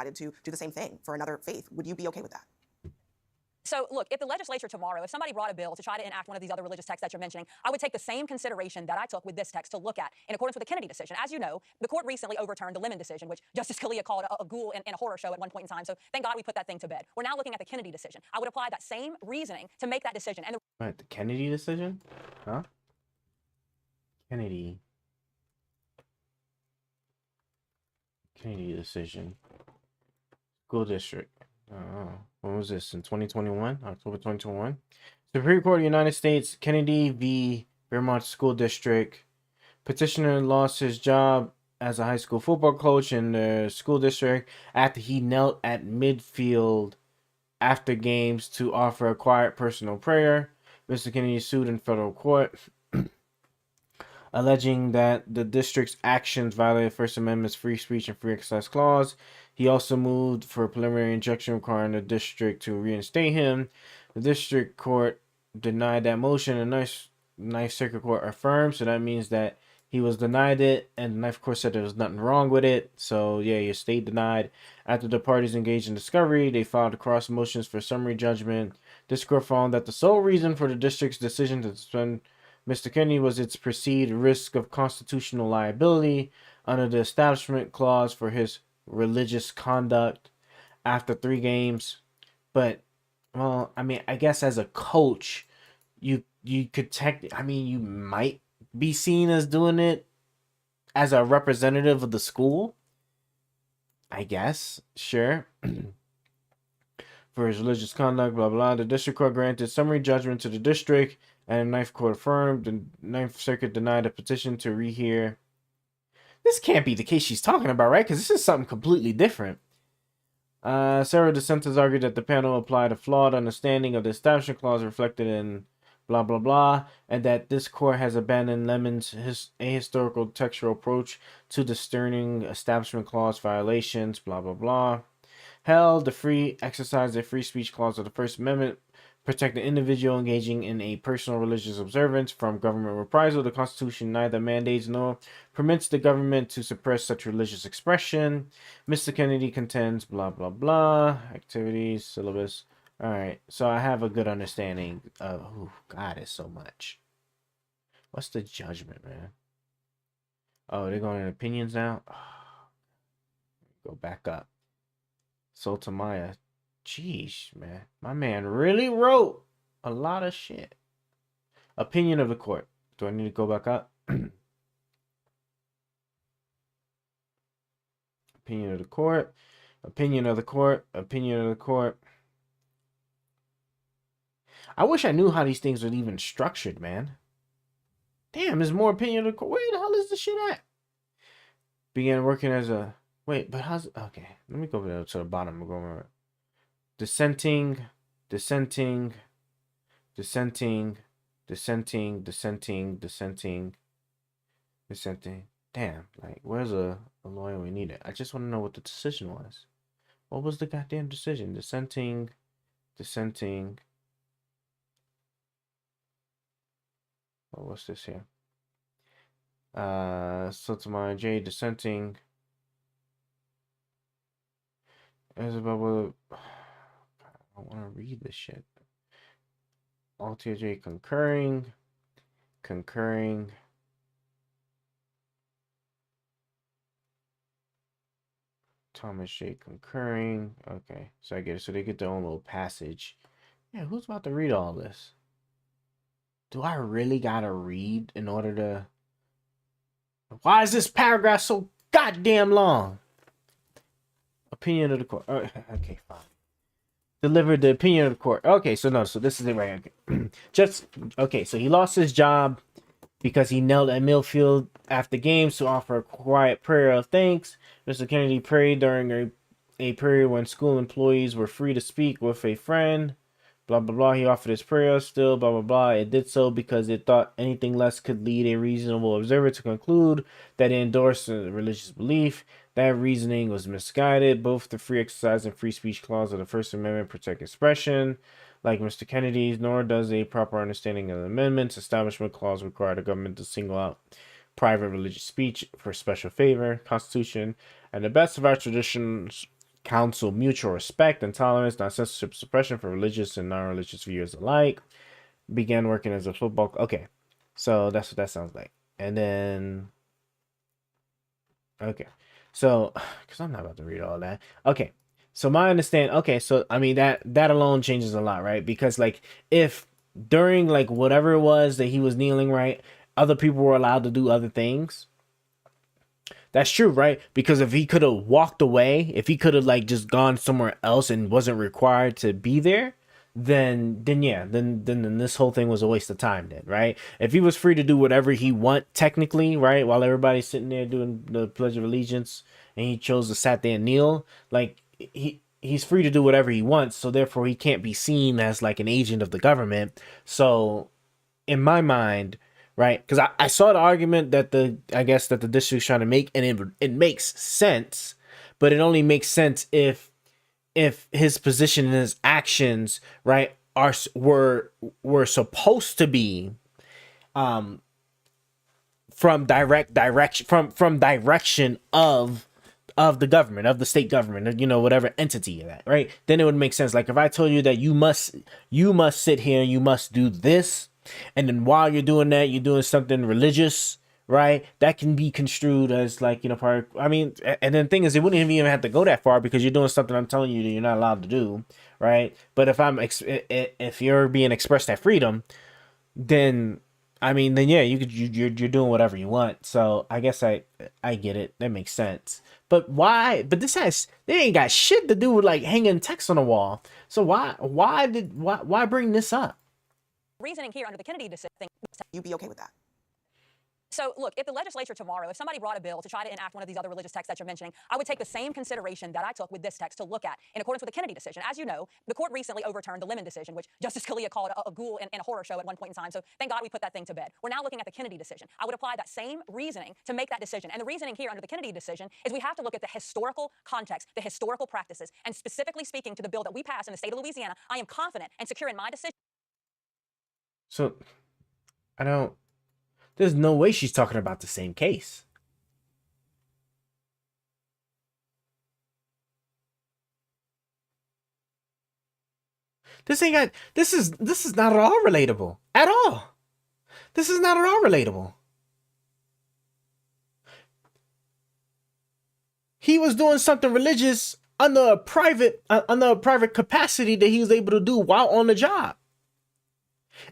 to do the same thing for another faith. Would you be okay with that? So, look, if the legislature tomorrow, if somebody brought a bill to try to enact one of these other religious texts that you're mentioning, I would take the same consideration that I took with this text to look at in accordance with the Kennedy decision. As you know, the court recently overturned the Lemon decision, which Justice Scalia called a ghoul in a horror show at one point in time. So, thank God we put that thing to bed. We're now looking at the Kennedy decision. I would apply that same reasoning to make that decision. And Right, the Kennedy decision? Huh? Kennedy decision. School district. When was this? In 2021? October 2021? Supreme Court of the United States, Kennedy v. Vermont School District. Petitioner lost his job as a high school football coach in the school district after he knelt at midfield after games to offer a quiet personal prayer. Mr. Kennedy sued in federal court, alleging that the district's actions violated First Amendment's free speech and free exercise clause. He also moved for a preliminary injunction requiring the district to reinstate him. The district court denied that motion, and Ninth Circuit Court affirmed, so that means that he was denied it, and the Ninth Court said there was nothing wrong with it. So, yeah, your state denied. After the parties engaged in discovery, they filed cross motions for summary judgment. This court found that the sole reason for the district's decision to suspend Mr. Kennedy was its perceived risk of constitutional liability under the Establishment Clause for his religious conduct after 3 games. But, well, I mean, I guess as a coach, you could you might be seen as doing it as a representative of the school. I guess, sure. For his religious conduct, blah, blah. The district court granted summary judgment to the district, and the Ninth Court affirmed. The Ninth Circuit denied a petition to rehear. This can't be the case she's talking about, right? Because this is something completely different. Several dissenters argued that the panel applied a flawed understanding of the Establishment Clause reflected in blah, blah, blah, and that this court has abandoned Lemon's ahistorical textual approach to discerning Establishment Clause violations, blah, blah, blah. Held the free exercise of free speech clause of the First Amendment protect the individual engaging in a personal religious observance from government reprisal. The Constitution neither mandates nor permits the government to suppress such religious expression. Mr. Kennedy contends, blah, blah, blah. Activities, syllabus. All right, so I have a good understanding of, oh, God, it's so much. What's the judgment, man? Oh, they're going in opinions now? Oh, go back up. Sotomayor. Jeez, man. My man really wrote a lot of shit. Opinion of the court. Do I need to go back up? Opinion of the court. Opinion of the court. Opinion of the court. I wish I knew how these things were even structured, man. Damn, there's more opinion of the court. Where the hell is this shit at? Began working as a... Wait, but how's... Okay, let me go to the bottom. We'll go over. Dissenting. Damn, like, where's a lawyer we need it? I just want to know what the decision was. What was the goddamn decision? Dissenting. Oh, what's this here? Sotomayor J. Dissenting. Isabel. I want to read this shit. Altier J. Concurring. Thomas J. Concurring. Okay, so I get it. So they get their own little passage. Yeah, who's about to read all this? Do I really gotta read in order to... Why is this paragraph so goddamn long? Opinion of the court. Okay, fine. Delivered the opinion of the court. Okay, so this is it right here. Okay, so he lost his job because he knelt at Millfield after games to offer a quiet prayer of thanks. Mr. Kennedy prayed during a period when school employees were free to speak with a friend. Blah, blah, blah. He offered his prayer still, blah, blah, blah. It did so because it thought anything less could lead a reasonable observer to conclude that it endorsed a religious belief. That reasoning was misguided. Both the free exercise and free speech clause of the First Amendment protect expression, like Mr. Kennedy's, nor does a proper understanding of the amendments. Establishment clause require the government to single out private religious speech for special favor. Constitution and the best of our traditions counsel mutual respect and tolerance, not censorship, suppression for religious and non-religious viewers alike. Began working as a football. Okay, so that's what that sounds like. And then, okay, so because I'm not about to read all that. Okay, so my understand. Okay, so I mean that alone changes a lot, right? Because like if during like whatever it was that he was kneeling, right, other people were allowed to do other things. That's true, right? Because if he could have walked away, if he could have like just gone somewhere else and wasn't required to be there, then yeah, then this whole thing was a waste of time then, right? If he was free to do whatever he want technically, right, while everybody's sitting there doing the Pledge of Allegiance and he chose to sat there and kneel, like he's free to do whatever he wants, so therefore he can't be seen as like an agent of the government. So in my mind, right, because I saw the argument that I guess that the district's trying to make, and it makes sense, but it only makes sense if his position and his actions, right, were supposed to be from direction of the government, of the state government, you know, whatever entity of that, right? Then it would make sense. Like if I told you that you must sit here and you must do this, and then while you're doing that, you're doing something religious, right? That can be construed as like, you know, part. I mean, and then the thing is, it wouldn't even have to go that far because you're doing something I'm telling you that you're not allowed to do, right? But if you're being expressed that freedom, then I mean, then yeah, you're doing whatever you want. So I guess I get it. That makes sense. But why? But they ain't got shit to do with like hanging text on the wall. So why bring this up? Reasoning here under the Kennedy decision. You'd be okay with that? So look, if the legislature tomorrow, if somebody brought a bill to try to enact one of these other religious texts that you're mentioning, I would take the same consideration that I took with this text to look at in accordance with the Kennedy decision. As you know, the court recently overturned the Lemon decision, which Justice Scalia called a ghoul in a horror show at one point in time. So thank God we put that thing to bed. We're now looking at the Kennedy decision. I would apply that same reasoning to make that decision. And the reasoning here under the Kennedy decision is we have to look at the historical context, the historical practices, and specifically speaking to the bill that we passed in the state of Louisiana, I am confident and secure in my decision. So there's no way she's talking about the same case. This is not at all relatable. At all. This is not at all relatable. He was doing something religious under a private capacity that he was able to do while on the job.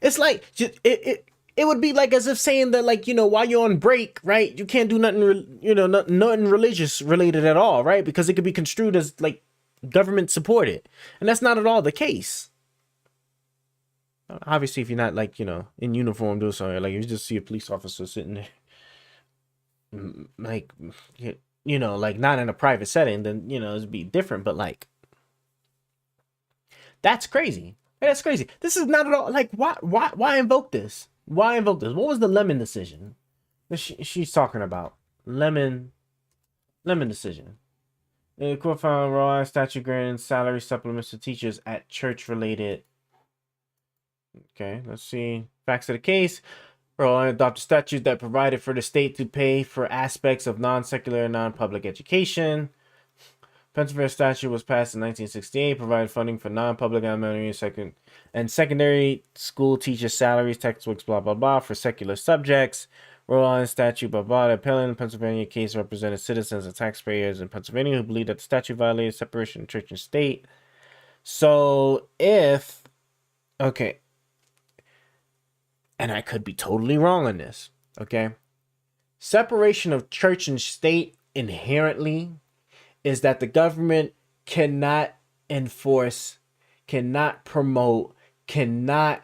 It's like it would be like as if saying that, like, you know, while you're on break, right, you can't do nothing, nothing religious related at all, right? Because it could be construed as like government supported, and that's not at all the case. Obviously, if you're not like, you know, in uniform doing something, like you just see a police officer sitting there, like, you know, like not in a private setting, then, you know, it'd be different. But like, that's crazy. That's crazy. This is not at all like why invoke this? Why invoke this? What was the Lemon decision that she's talking about? Lemon decision. The court found Rhode Island statute granting salary supplements to teachers at church-related. Okay, let's see. Facts of the case. Rhode Island adopted statute that provided for the state to pay for aspects of non-secular and non-public education. Pennsylvania statute was passed in 1968, provided funding for non-public elementary and secondary school teachers' salaries, textbooks, blah, blah, blah, for secular subjects. Rhode Island statute, blah, blah. The appellant in the Pennsylvania case represented citizens and taxpayers in Pennsylvania who believed that the statute violated separation of church and state. So if, okay, and I could be totally wrong on this, okay? Separation of church and state inherently is that the government cannot enforce, cannot promote, cannot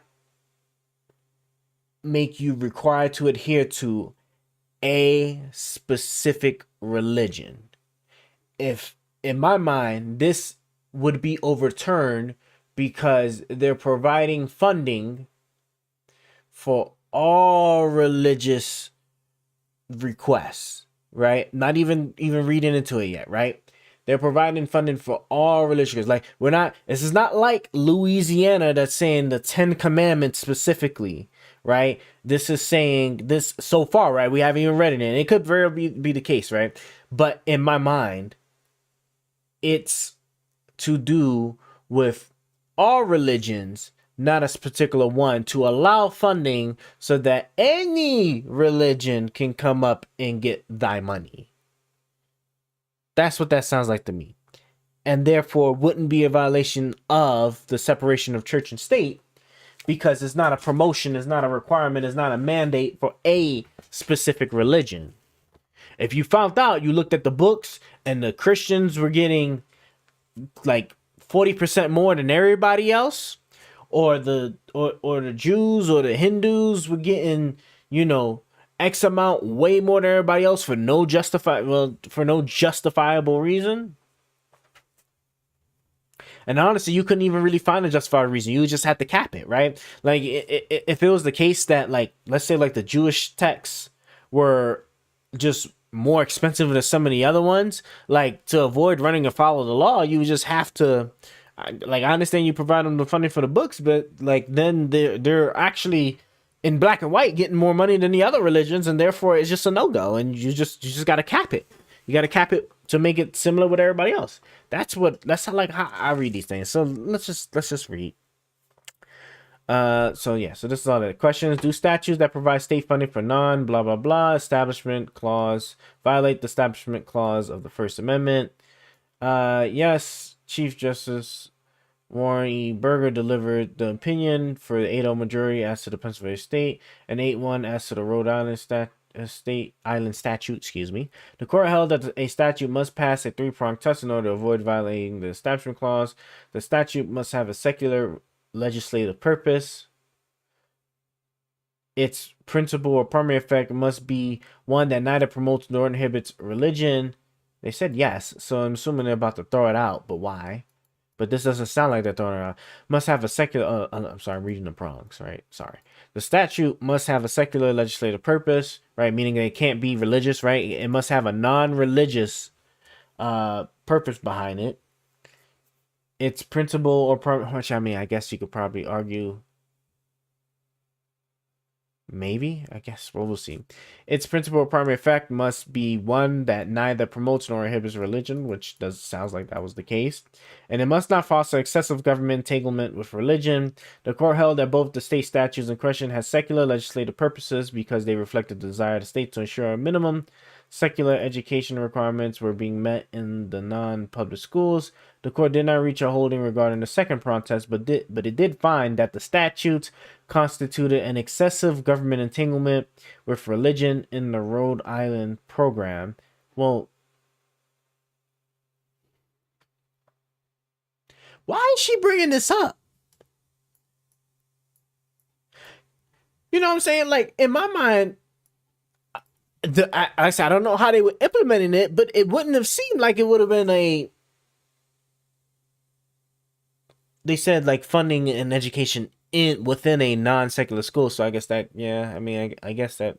make you required to adhere to a specific religion. If, in my mind, this would be overturned because they're providing funding for all religious requests, right? Not even reading into it yet, right? They're providing funding for all religions. Like, this is not like Louisiana that's saying the 10 Commandments specifically, right? This is saying this so far, right? We haven't even read it, and it could very well be the case, right? But in my mind, it's to do with all religions, not a particular one, to allow funding so that any religion can come up and get thy money. That's what that sounds like to me. And therefore wouldn't be a violation of the separation of church and state, because it's not a promotion, it's not a requirement, it's not a mandate for a specific religion. If you found out, you looked at the books and the Christians were getting like 40% more than everybody else, or the Jews or the Hindus were getting, you know, X amount way more than everybody else for no justifiable reason. And honestly, you couldn't even really find a justified reason. You just had to cap it, right? Like, if it was the case that, like, let's say, like, the Jewish texts were just more expensive than some of the other ones, like, to avoid running afoul of the law, you would just have to, like, I understand you provide them the funding for the books, but, like, then they're actually in black and white getting more money than the other religions, and therefore it's just a no-go, and you just got to cap it. You got to cap it to make it similar with everybody else. That's how I read these things. So let's just read. So this is all the questions. Do statutes that provide state funding for non blah blah blah establishment clause violate the establishment clause of the First Amendment? Yes. Chief Justice Warren E. Burger delivered the opinion for the 8-0 majority as to the Pennsylvania state and 8-1 as to the Rhode Island statute. The court held that a statute must pass a 3-pronged test in order to avoid violating the establishment clause. The statute must have a secular legislative purpose. Its principal or primary effect must be one that neither promotes nor inhibits religion. They said yes, so I'm assuming they're about to throw it out, but why? But this doesn't sound like they're throwing it out. Must have a secular, I'm sorry, I'm reading the prongs, right? Sorry. The statute must have a secular legislative purpose, right? Meaning they can't be religious, right? It must have a non-religious purpose behind it. Its principle or which, I mean, I guess you could probably argue, maybe, I guess, well, we'll see. Its principal or primary effect must be one that neither promotes nor inhibits religion, which sounds like that was the case. And it must not foster excessive government entanglement with religion. The court held that both the state statutes in question had secular legislative purposes because they reflected the desire of the state to ensure a minimum secular education requirements were being met in the non-public schools. The court did not reach a holding regarding the second prong-test, but it did find that the statutes constituted an excessive government entanglement with religion in the Rhode Island program. Well, why is she bringing this up? You know what I'm saying? Like, in my mind, I don't know how they were implementing it, but it wouldn't have seemed like it would have been they said like funding and education within a non-secular school. So I guess that, yeah, I mean, I guess that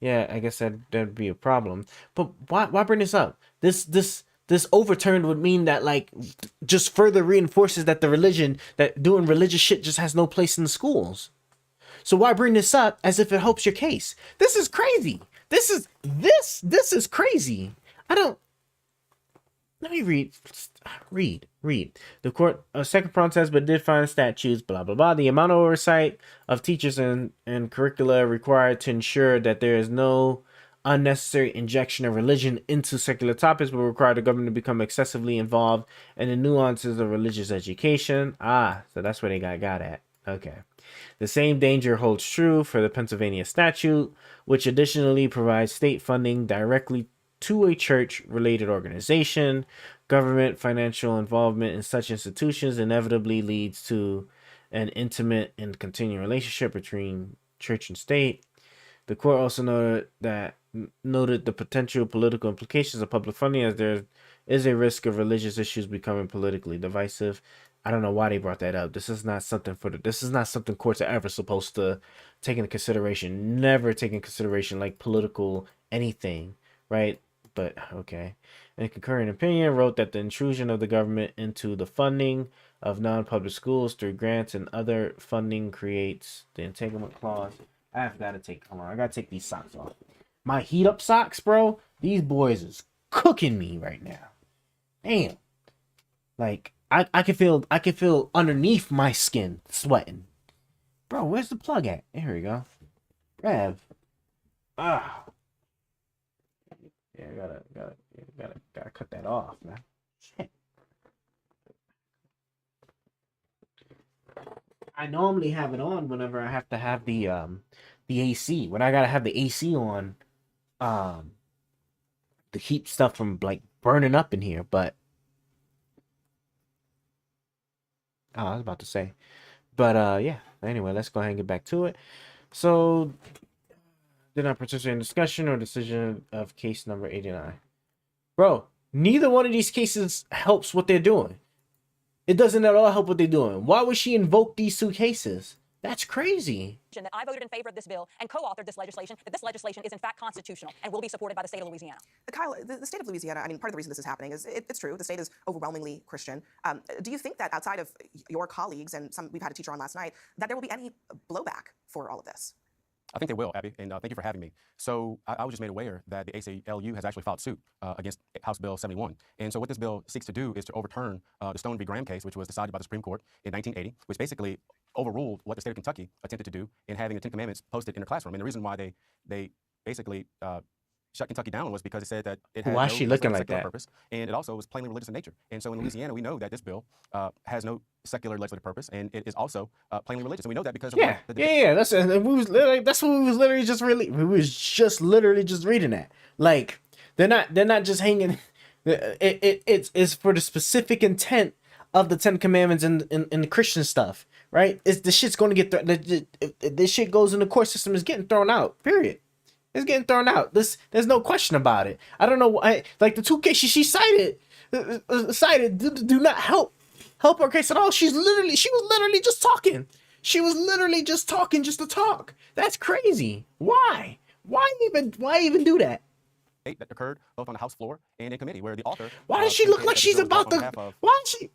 that'd be a problem. But why bring this up? This overturned would mean that, like, just further reinforces that that doing religious shit just has no place in the schools. So why bring this up as if it helps your case? This is crazy. This is crazy. Let me read. The court, a second protest, but did find statutes, blah, blah, blah. The amount of oversight of teachers and curricula required to ensure that there is no unnecessary injection of religion into secular topics will require the government to become excessively involved in the nuances of religious education. So that's where they got at. Okay. The same danger holds true for the Pennsylvania statute, which additionally provides state funding directly to a church-related organization. Government financial involvement in such institutions inevitably leads to an intimate and continuing relationship between church and state. The court also noted the potential political implications of public funding, as there is a risk of religious issues becoming politically divisive. I don't know why they brought that up. This is not something courts are ever supposed to take into consideration. Never take into consideration like political anything, right? But okay. In a concurring opinion, wrote that the intrusion of the government into the funding of non-public schools through grants and other funding creates the entanglement clause. I gotta take these socks off. My heat up socks, bro. These boys is cooking me right now. Damn. Like I can feel underneath my skin sweating. Bro, where's the plug at? Here we go. Rev. Ah. Yeah, gotta cut that off, man. Shit. I normally have it on whenever I have to have the AC. When I gotta have the AC on, to keep stuff from like burning up in here. But I was about to say, but yeah. Anyway, let's go ahead and get back to it. So, did not participate in discussion or decision of case number 89. Bro, neither one of these cases helps what they're doing. It doesn't at all help what they're doing. Why would she invoke these two cases? That's crazy. That I voted in favor of this bill and co-authored this legislation, that this legislation is in fact constitutional and will be supported by the state of Louisiana. Kyle, the state of Louisiana, I mean, part of the reason this is happening is it's true. The state is overwhelmingly Christian. Do you think that outside of your colleagues and some we've had a teacher on last night, that there will be any blowback for all of this? I think they will, Abby, and thank you for having me. So I was just made aware that the ACLU has actually filed suit against House Bill 71. And so what this bill seeks to do is to overturn the Stone v. Graham case, which was decided by the Supreme Court in 1980, which basically overruled what the state of Kentucky attempted to do in having the Ten Commandments posted in their classroom. And the reason why they basically shut Kentucky down was because it said that it had Why no is she looking like secular that? purpose, and it also was plainly religious in nature. And so in Louisiana, we know that this bill has no secular legislative purpose, and it is also plainly religious. And we know that because of Yeah, what yeah. That's what we was literally just we was just literally just reading that. Like they're not just hanging. It's for the specific intent of the Ten Commandments and the Christian stuff, right? It's the shit's going to get this shit goes in the court system is getting thrown out. Period. It's getting thrown out. There's no question about it. I don't know why. Like the two cases she cited do not help her case at all. She was literally just talking. She was literally just talking just to talk. That's crazy. Why? Why even do that? that occurred both on the House floor and in committee, where the author. Why does she look like she's about to? Why is she?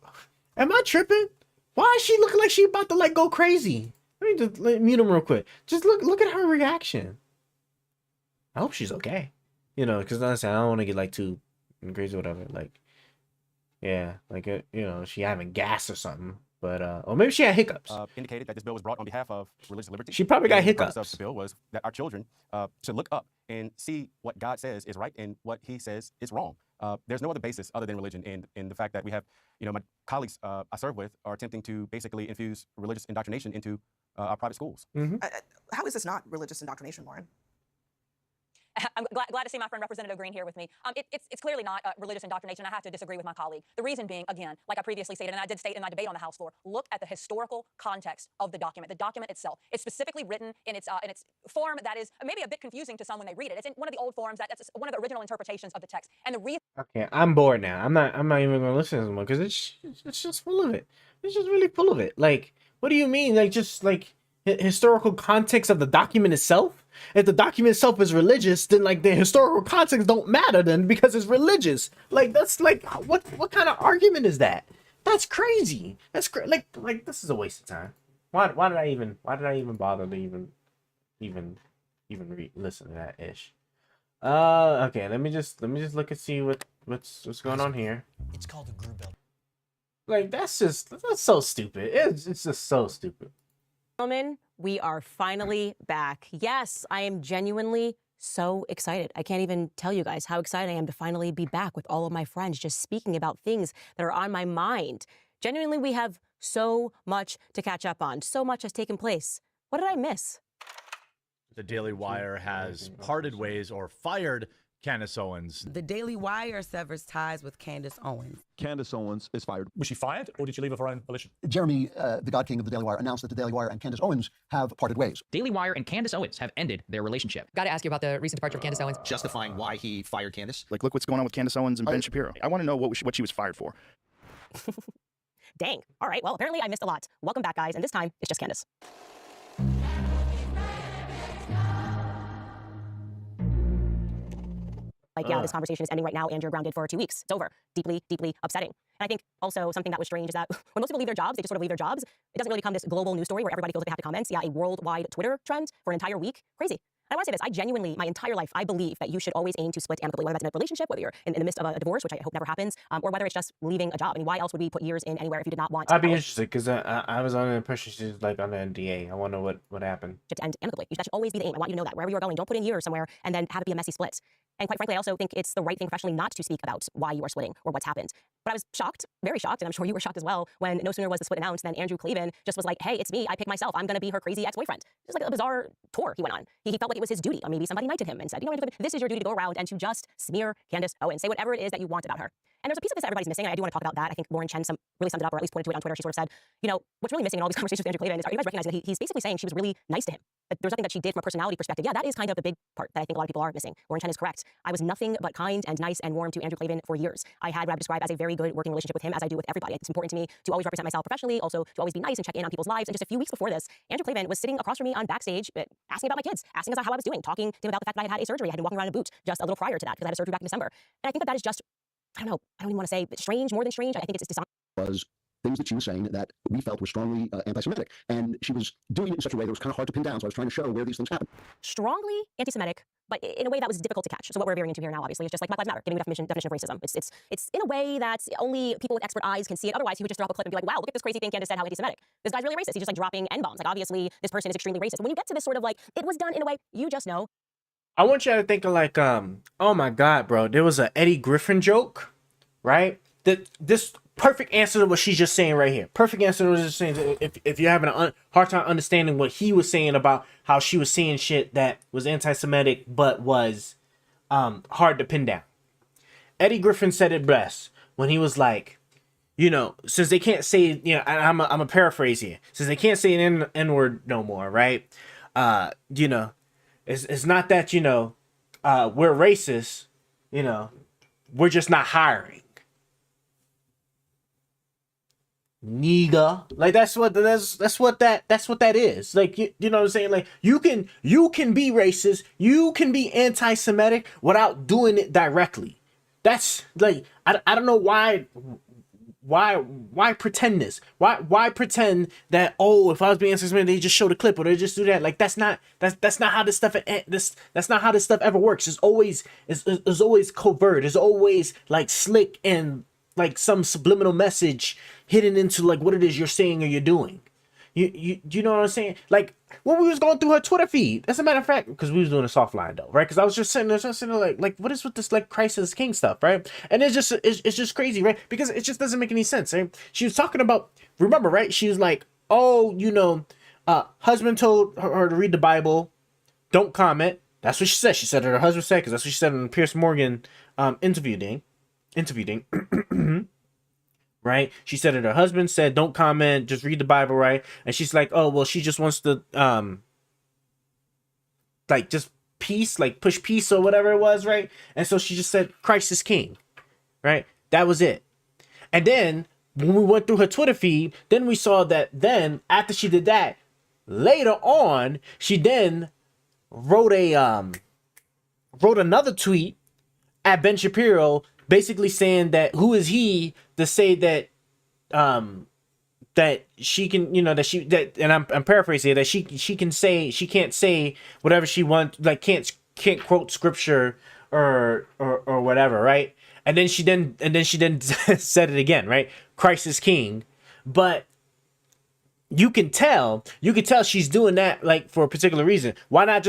Am I tripping? Why is she looking like she about to like go crazy? Let me just mute him real quick. Just look at her reaction. I hope she's okay. You know, because honestly, I don't want to get like too crazy or whatever. Like, yeah, like you know, she having gas or something. But or maybe she had hiccups. Indicated that this bill was brought on behalf of religious liberty. She probably got And hiccups. The purpose of the bill was that our children should look up and see what God says is right and what He says is wrong. There's no other basis other than religion, and the fact that we have, you know, my colleagues I serve with are attempting to basically infuse religious indoctrination into our private schools. Mm-hmm. How is this not religious indoctrination, Lauren? I'm glad to see my friend Representative Green here with me. It's clearly not religious indoctrination. I have to disagree with my colleague. The reason being, again, like I previously stated, and I did state in my debate on the House floor, look at the historical context of the document itself. It's specifically written in its form that is maybe a bit confusing to some when they read it. It's in one of the old forms that's one of the original interpretations of the text. And the reason. Okay, I'm bored now. I'm not even gonna listen to this one because it's just full of it. It's just really full of it. Like, what do you mean? Like, just like historical context of the document itself? If the document itself is religious, then like the historical context don't matter then because it's religious. Like, that's like what kind of argument is that? That's crazy. That's like this is a waste of time. Why did I even bother to even listen to that ish? Okay, let me just look and see what's going on here. It's called a group build. Like that's so stupid. It's just so stupid. Gentlemen, we are finally back. Yes, I am genuinely so excited. I can't even tell you guys how excited I am to finally be back with all of my friends, just speaking about things that are on my mind. Genuinely, we have so much to catch up on. So much has taken place. What did I miss? The Daily Wire has parted ways or fired Candace Owens. The Daily Wire severs ties with Candace Owens. Candace Owens is fired. Was she fired, or did she leave of her own volition? Jeremy, the God King of the Daily Wire, announced that the Daily Wire and Candace Owens have parted ways. Daily Wire and Candace Owens have ended their relationship. Got to ask you about the recent departure of Candace Owens. Justifying why he fired Candace. Like, look what's going on with Candace Owens and Ben Shapiro. I want to know what she was fired for. Dang. All right, well, apparently I missed a lot. Welcome back, guys, and this time, it's just Candace. Like, yeah, this conversation is ending right now and you're grounded for 2 weeks. It's over. Deeply, deeply upsetting. And I think also something that was strange is that when most people leave their jobs, they just sort of leave their jobs. It doesn't really become this global news story where everybody feels like they have to comment. Yeah, a worldwide Twitter trend for an entire week. Crazy. I want to say this. I genuinely, my entire life, I believe that you should always aim to split amicably, whether that's in a relationship, whether you're in the midst of a divorce, which I hope never happens, or whether it's just leaving a job. I mean, why else would we put years in anywhere if you did not want to? I'd be interested because I was under the impression she's like on the NDA. I want to know what happened. To end amicably. That should always be the aim. I want you to know that wherever you're going, don't put in years somewhere and then have it be a messy split. And quite frankly, I also think it's the right thing professionally not to speak about why you are splitting or what's happened. But I was shocked, very shocked, and I'm sure you were shocked as well, when no sooner was the split announced than Andrew Clavin just was like, hey, it's me, I pick myself, I'm going to be her crazy ex-boyfriend. Just like a bizarre tour he went on. He felt like it was his duty, or maybe somebody knighted him and said, you know, this is your duty to go around and to just smear Candace Owens, say whatever it is that you want about her. And there's a piece of this that everybody's missing, and I do want to talk about that. I think Lauren Chen really summed it up, or at least pointed to it on Twitter. She sort of said, you know, what's really missing in all these conversations with Andrew Clavin is, are you guys recognizing that he's basically saying she was really nice to him? That there's nothing that she did from a personality perspective. Yeah, that is kind of the big part that I think a lot of people are missing. Lauren Chen is correct. I was nothing but kind and nice and warm to Andrew Clavin for years. I had what I would describe as a very good working relationship with him, as I do with everybody. It's important to me to always represent myself professionally, also to always be nice and check in on people's lives. And just a few weeks before this, Andrew Clavin was sitting across from me on backstage, asking about my kids, asking us how I was doing, talking to him about the fact that I had had a surgery. I had been walking around in a boot just a little prior to that because I had a surgery back in December. And I think that is just, I don't know, I don't even want to say strange, more than strange. I think it's dishonest. Was things that she was saying that we felt were strongly anti-Semitic. And she was doing it in such a way that was kind of hard to pin down. So I was trying to show where these things happen. Strongly anti-Semitic, but in a way that was difficult to catch. So what we're veering into here now, obviously, is just like Black Lives Matter, giving a definition of racism. It's in a way that only people with expert eyes can see it. Otherwise, he would just throw up a clip and be like, wow, look at this crazy thing Candace said, how anti-Semitic. This guy's really racist. He's just like dropping N-bombs. Like, obviously, this person is extremely racist. When you get to this sort of like, it was done in a way, you just know. I want you to think of like, oh my God, bro, there was a Eddie Griffin joke, right? This perfect answer to what she's just saying right here. Perfect answer to what she's just saying. If you're having a hard time understanding what he was saying about how she was saying shit that was anti-Semitic but was hard to pin down. Eddie Griffin said it best when he was like, you know, since they can't say, you know, I'm a paraphrase here. Since they can't say an N-word no more, right? You know, it's not that, you know, we're racist, you know, we're just not hiring. Nigga, like that's what that is. Like you know what I'm saying? Like you can be racist, you can be anti-Semitic without doing it directly. That's like I don't know why pretend this? Why pretend that, oh, if I was being anti-Semitic, they just show the clip or they just do that? Like that's not how this stuff that's not how this stuff ever works. It's always covert. It's always like slick and like some subliminal message hidden into like what it is you're saying or you're doing. You know what I'm saying? Like when we was going through her Twitter feed, as a matter of fact, because we was doing a soft line though, right? Because I was just sitting there like what is with this like Christ is King stuff, right? And it's just crazy, right? Because it just doesn't make any sense, right? She was talking about, remember, right? She was like, oh, you know, husband told her to read the Bible, don't comment. That's what she said. She said that her husband said, because that's what she said in the Piers Morgan interviewing. Right? She said that her husband said, don't comment, just read the Bible, right? And she's like, oh, well, she just wants to like just peace, like push peace or whatever it was, right? And so she just said, Christ is King, right? That was it. And then when we went through her Twitter feed, then we saw that then after she did that, later on, she then wrote another tweet at Ben Shapiro, basically saying that who is he to say that that she can, you know, and I'm paraphrasing, that she can say, she can't say whatever she wants, like can't quote scripture or whatever, right? And then she said it again, right? Christ is King. But you can tell she's doing that like for a particular reason. Why not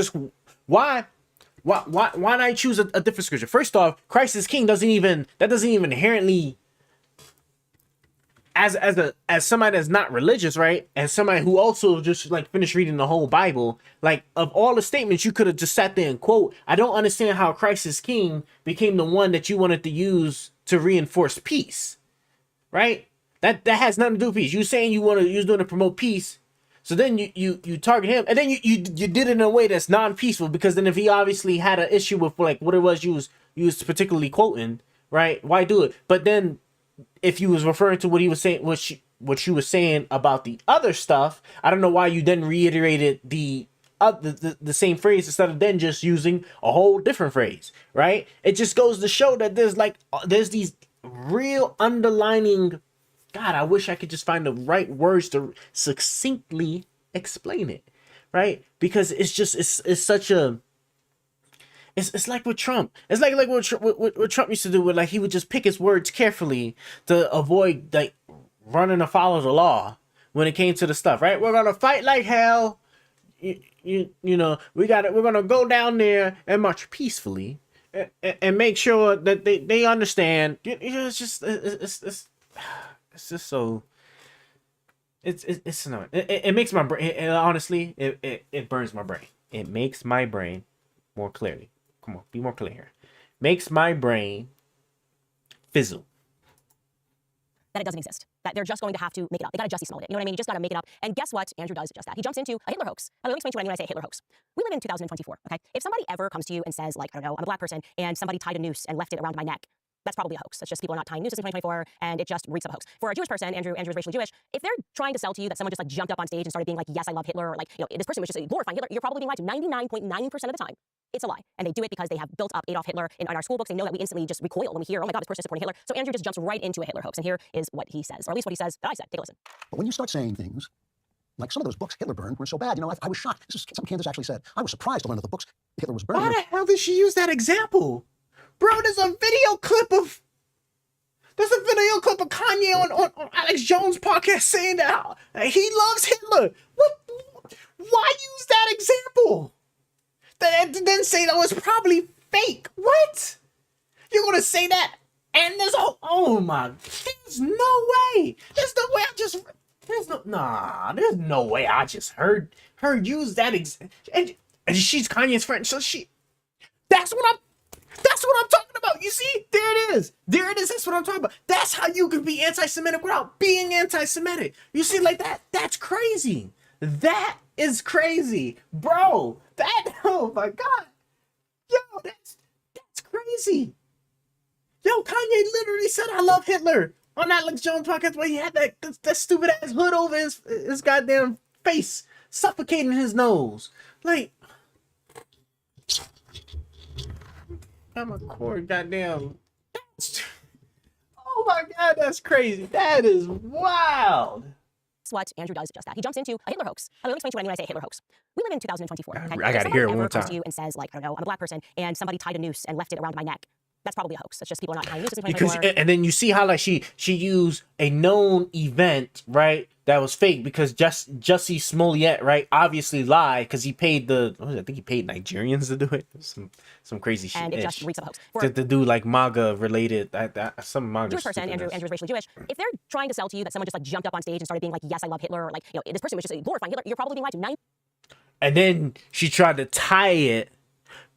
choose a different scripture? First off, Christ is King doesn't even inherently, as somebody that's not religious, right? And somebody who also just like finished reading the whole Bible, like of all the statements you could have just sat there and quote, I don't understand how Christ is King became the one that you wanted to use to reinforce peace, right? That has nothing to do with peace. You saying you was doing to promote peace. So then you target him, and then you did it in a way that's non-peaceful, because then if he obviously had an issue with like what it was you was particularly quoting, right? Why do it? But then if you was referring to what he was saying, what you was saying about the other stuff, I don't know why you then reiterated the same phrase instead of then just using a whole different phrase, right? It just goes to show that there's these real underlining. God, I wish I could just find the right words to succinctly explain it, right? Because it's such a it's like with Trump. It's like what Trump used to do, where like he would just pick his words carefully to avoid like running afoul of the law when it came to the stuff. Right? We're gonna fight like hell. You know, we're gonna go down there and march peacefully and make sure that they understand. You know, it's just so. It's annoying. It makes my brain. Honestly, it burns my brain. It makes my brain more clearly. Come on, be more clear here. Makes my brain fizzle. That it doesn't exist. That they're just going to have to make it up. They got to Jussie Smollett it. You know what I mean? You just got to make it up. And guess what? Andrew does just that. He jumps into a Hitler hoax. Let me explain to you what I mean when I say Hitler hoax. We live in 2024, okay? If somebody ever comes to you and says, like, I don't know, I'm a black person, and somebody tied a noose and left it around my neck, that's probably a hoax. That's just people are not tying nooses in 2024, and it just reeks of a hoax. For a Jewish person, Andrew is racially Jewish. If they're trying to sell to you that someone just like jumped up on stage and started being like, yes, I love Hitler, or like, you know, this person was just glorifying Hitler, you're probably being lied to 99.9% of the time. It's a lie. And they do it because they have built up Adolf Hitler in our school books. They know that we instantly just recoil when we hear, oh my God, this person is supporting Hitler. So Andrew just jumps right into a Hitler hoax. And here is what he says, or at least what he says that I said. Take a listen. But when you start saying things like some of those books Hitler burned were so bad, you know, I was shocked. This is something Candace actually said. I was surprised to learn that the books Hitler was burning. Why the hell did she use that example? Bro, there's a video clip of Kanye on Alex Jones' podcast saying that he loves Hitler. Why use that example? Then say that was probably fake. What? You're gonna say that? And there's oh my, there's no way. There's no way there's no way I just heard her use that and she's Kanye's friend, so that's what I'm talking about. You see? There it is. That's what I'm talking about. That's how you can be anti-Semitic without being anti-Semitic. You see, like that? That's crazy. That is crazy, bro. Oh my God. Yo, that's crazy. Yo, Kanye literally said, I love Hitler on Alex Jones podcast, where he had that stupid ass hood over his goddamn face, suffocating his nose. Like, I'm a cord goddamn. Oh my God, that's crazy. That is wild. That's what Andrew does just that. He jumps into a Hitler hoax. Let me explain to you what I mean when I say Hitler hoax. We live in 2024. Okay? I gotta hear it one more time. If somebody ever comes to you and says, like, I don't know, I'm a black person, and somebody tied a noose and left it around my neck, that's probably a hoax. That's just people are not tying nooses in 2024. And then you see how like she used a known event, right? That was fake because Jussie Smollett, right? Obviously lied because he paid I think he paid Nigerians to do it. Some crazy shit. And it just reeks of a hoax. To do like MAGA related, some MAGA. Jewish person, Andrew is racially Jewish. If they're trying to sell to you that someone just like jumped up on stage and started being like, yes, I love Hitler, or like, you know, this person was just glorifying Hitler, you're probably being lied to. And then she tried to tie it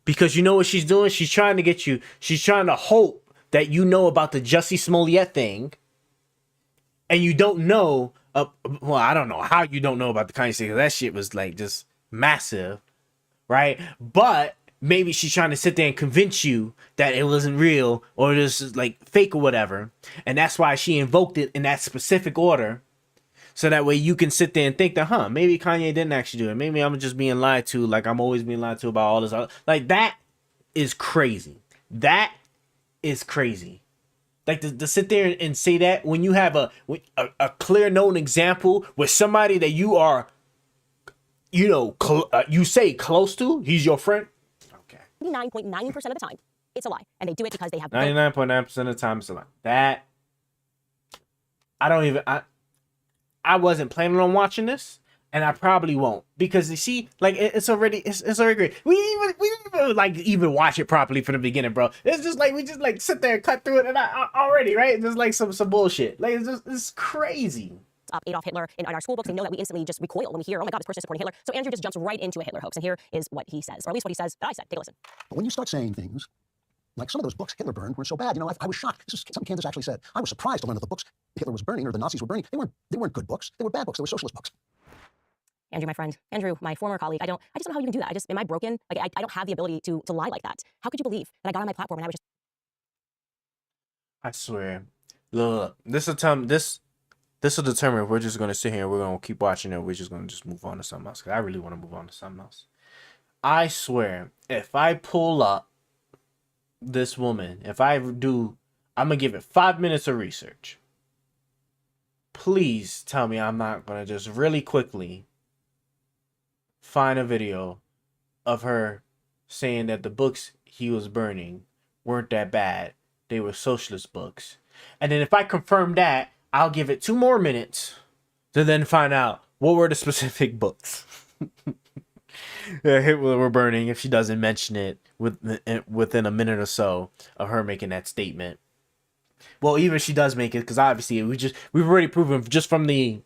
because you know what she's doing? She's trying to get you. She's trying to hope that you know about the Jussie Smollett thing, and you don't know. Well, I don't know how you don't know about the Kanye thing, because that shit was like just massive, right? But maybe she's trying to sit there and convince you that it wasn't real or this is like fake or whatever, and that's why she invoked it in that specific order, so that way you can sit there and think that, maybe Kanye didn't actually do it. Maybe I'm just being lied to, like I'm always being lied to about all this. Like that is crazy. That is crazy. Like to sit there and say that when you have a clear known example with somebody that you are, you know, you say close to, he's your friend. Okay. 99.9% of the time, it's a lie, and they do it because they have 99.9% of the time it's a lie. That I wasn't planning on watching this, and I probably won't, because you see, like it's already great. We didn't even watch it properly from the beginning, bro. It's just like we just like sit there and cut through it, and already, right? Just like some bullshit. Like it's crazy. Up Adolf Hitler in our school books. They know that we instantly just recoil when we hear, oh my God, this person is supporting Hitler. So Andrew just jumps right into a Hitler hoax, and here is what he says, or at least what he says that I said. Take a listen. But when you start saying things like some of those books Hitler burned were so bad, you know, I was shocked. This is something Candace actually said. I was surprised to learn that the books Hitler was burning or the Nazis were burning, they weren't good books. They were bad books. They were socialist books. Andrew, my friend, Andrew, my former colleague, I just don't know how you can do that. Am I broken? Like, I don't have the ability to lie like that. How could you believe that I got on my platform and I was just... I swear. Look, this will determine if we're just going to sit here and we're going to keep watching it, or we're just going to just move on to something else, because I really want to move on to something else. I swear, if I pull up this woman, I'm going to give it 5 minutes of research. Please tell me I'm not going to just really quickly find a video of her saying that the books he was burning weren't that bad. They were socialist books. And then if I confirm that, I'll give it 2 more minutes to then find out what were the specific books that Hitler were burning if she doesn't mention it within a minute or so of her making that statement. Well, even if she does make it, because obviously we've already proven just from the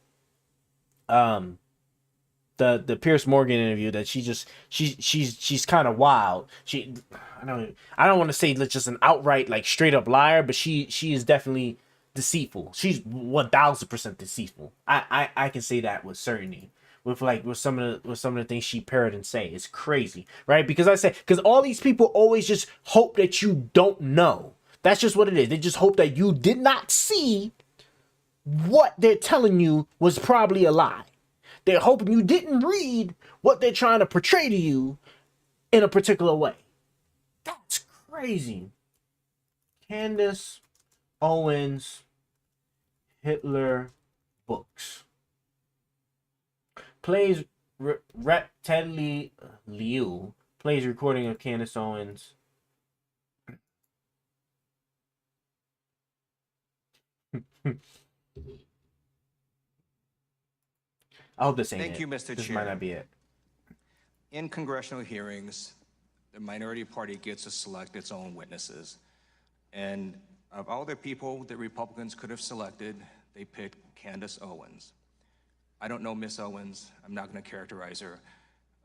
Piers Morgan interview that she's kind of wild. I don't want to say just an outright like straight up liar, but she is definitely deceitful. She's 1000% deceitful. I can say that with certainty. With some of the things she parrot and say, it's crazy, right? Because all these people always just hope that you don't know. That's just what it is. They just hope that you did not see what they're telling you was probably a lie. They're hoping you didn't read what they're trying to portray to you in a particular way. That's crazy. Candace Owens, Hitler books. Plays Ted Liu plays recording of Candace Owens. I hope this ain't Thank it. you, Mr. This Chair. might not be it. In congressional hearings, the minority party gets to select its own witnesses. And of all the people that Republicans could have selected, they picked Candace Owens. I don't know Miss Owens. I'm not going to characterize her.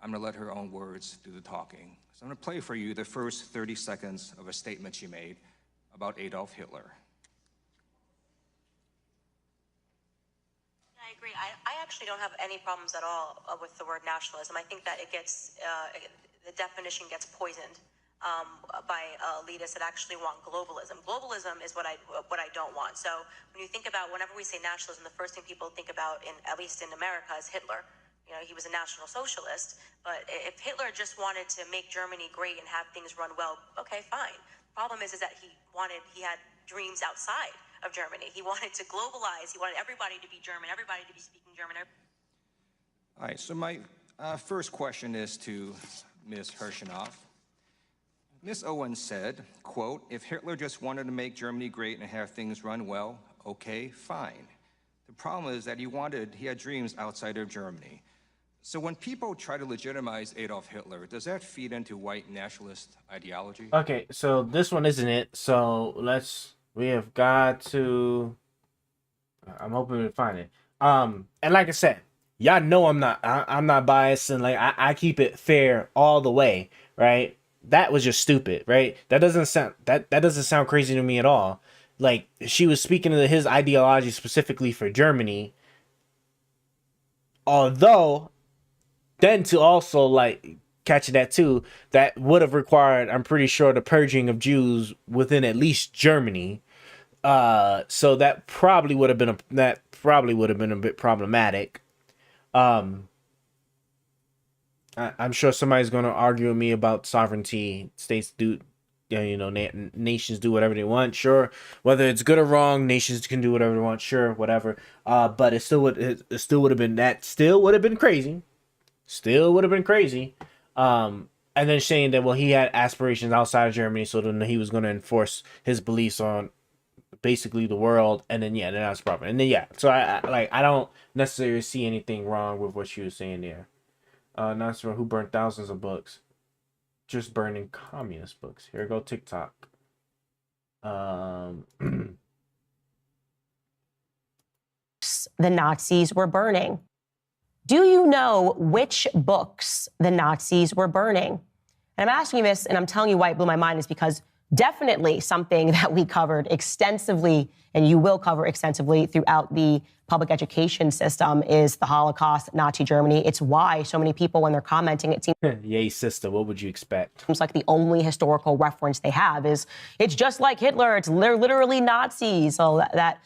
I'm going to let her own words do the talking. So I'm going to play for you the first 30 seconds of a statement she made about Adolf Hitler. I agree. I actually don't have any problems at all with the word nationalism. I think that it gets, the definition gets poisoned by elitists that actually want globalism. Globalism is what I don't want. So when you think about, whenever we say nationalism, the first thing people think about, at least in America, is Hitler. You know, he was a National Socialist, but if Hitler just wanted to make Germany great and have things run well, okay, fine. Problem is that he had dreams outside of Germany. He wanted to globalize. He wanted everybody to be German, everybody to be speaking German. All right, so my first question is to Ms. Hershinoff. Ms. Owens said, quote, if Hitler just wanted to make Germany great and have things run well, okay, fine. The problem is that he had dreams outside of Germany. So when people try to legitimize Adolf Hitler, does that feed into white nationalist ideology? Okay, so this one isn't it. So we have got to, I'm hoping to find it. And like I said, y'all know I'm not biased, and like I keep it fair all the way, right? That was just stupid, right? That doesn't sound crazy to me at all. Like, she was speaking to his ideology specifically for Germany. Although, then to also like catch that too, that would have required, I'm pretty sure, the purging of Jews within at least Germany. So that probably would have been a bit problematic. I'm sure somebody's going to argue with me about sovereignty. States do, nations do whatever they want. Sure, whether it's good or wrong, nations can do whatever they want. Sure, whatever. But it still would have been crazy. Still would have been crazy. And then saying that, well, he had aspirations outside of Germany, so then he was going to enforce his beliefs on basically the world, and then then that's proper. And then so I don't necessarily see anything wrong with what she was saying there. Not sure who burned thousands of books. Just burning communist books. Here we go, TikTok. The Nazis were burning. Do you know which books the Nazis were burning? And I'm asking you this, and I'm telling you why it blew my mind, is because definitely something that we covered extensively, and you will cover extensively throughout the public education system, is the Holocaust, Nazi Germany. It's why so many people, when they're commenting, it seems yay, sister, what would you expect? Seems like the only historical reference they have is, it's just like Hitler, they're literally Nazis. So that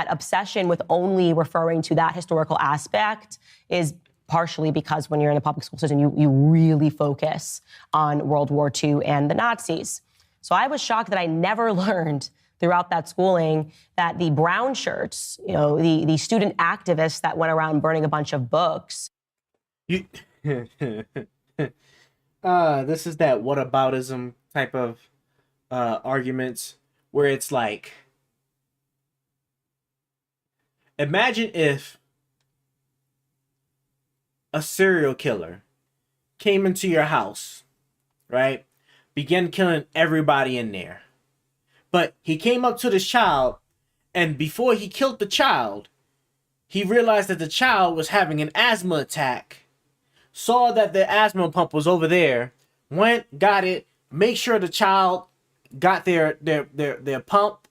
obsession with only referring to that historical aspect is partially because when you're in the public school system, you really focus on World War II and the Nazis. So I was shocked that I never learned throughout that schooling that the brown shirts, the student activists that went around burning a bunch of books. This is that whataboutism type of arguments where it's like, imagine if a serial killer came into your house, right? Began killing everybody in there. But he came up to this child, and before he killed the child, he realized that the child was having an asthma attack, saw that the asthma pump was over there, went, got it, make sure the child got their pump,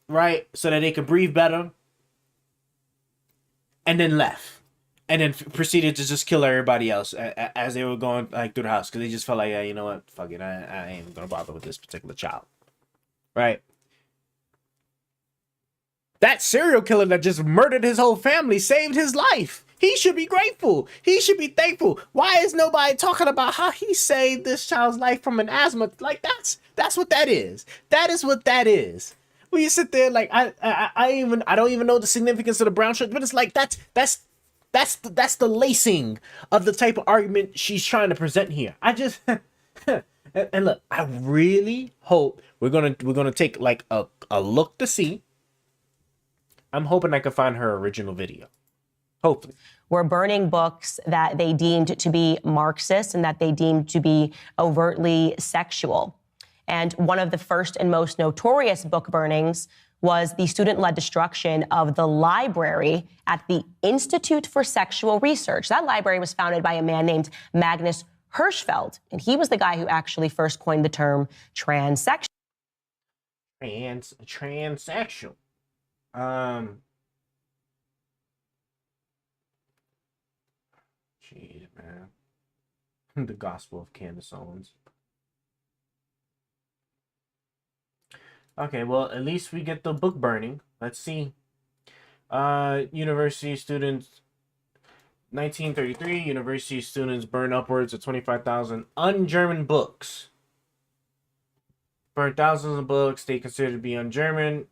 right? So that they could breathe better, and then left. And then proceeded to just kill everybody else as they were going like through the house, because they just felt like, yeah, you know what, fuck it, I ain't gonna bother with this particular child, right? That serial killer that just murdered his whole family saved his life. He should be grateful. He should be thankful. Why is nobody talking about how he saved this child's life from an asthma? Like that's what that is. That is what that is. When you sit there like I don't even know the significance of the brown shirt, but it's like that's the lacing of the type of argument she's trying to present here. I just and look, I really hope we're gonna take like a look to see. I'm hoping I can find her original video. Hopefully. Were burning books that they deemed to be Marxist and that they deemed to be overtly sexual. And one of the first and most notorious book burnings was the student-led destruction of the library at the Institute for Sexual Research. That library was founded by a man named Magnus Hirschfeld, and he was the guy who actually first coined the term transsexual. Transsexual. Jeez, man. The Gospel of Candace Owens. Okay, well, at least we get the book burning. Let's see. University students, 1933, university students burn upwards of 25,000 un-German books. Burned thousands of books they considered to be un-German,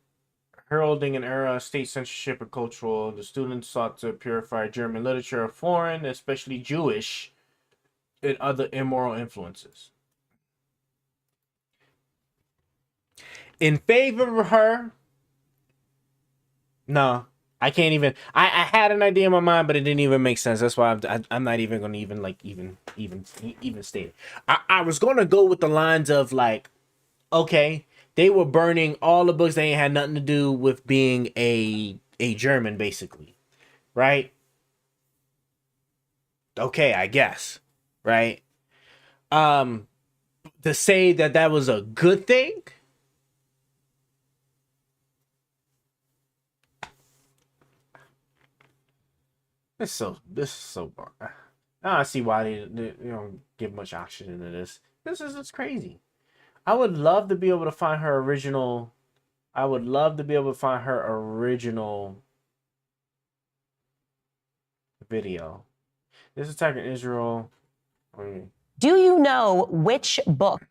heralding an era of state censorship and cultural. The students sought to purify German literature of foreign, especially Jewish, and other immoral influences. In favor of her, no, I can't even. I had an idea in my mind, but it didn't even make sense. That's why I'm not even going to even state it. I was going to go with the lines of like, okay, they were burning all the books that ain't had nothing to do with being a German, basically, right? Okay, I guess, right? To say that was a good thing. This is so boring. Now I see why they don't give much oxygen to this. This is crazy. I would love to be able to find her original. I would love to be able to find her original video. This attack in Israel. Do you know which book?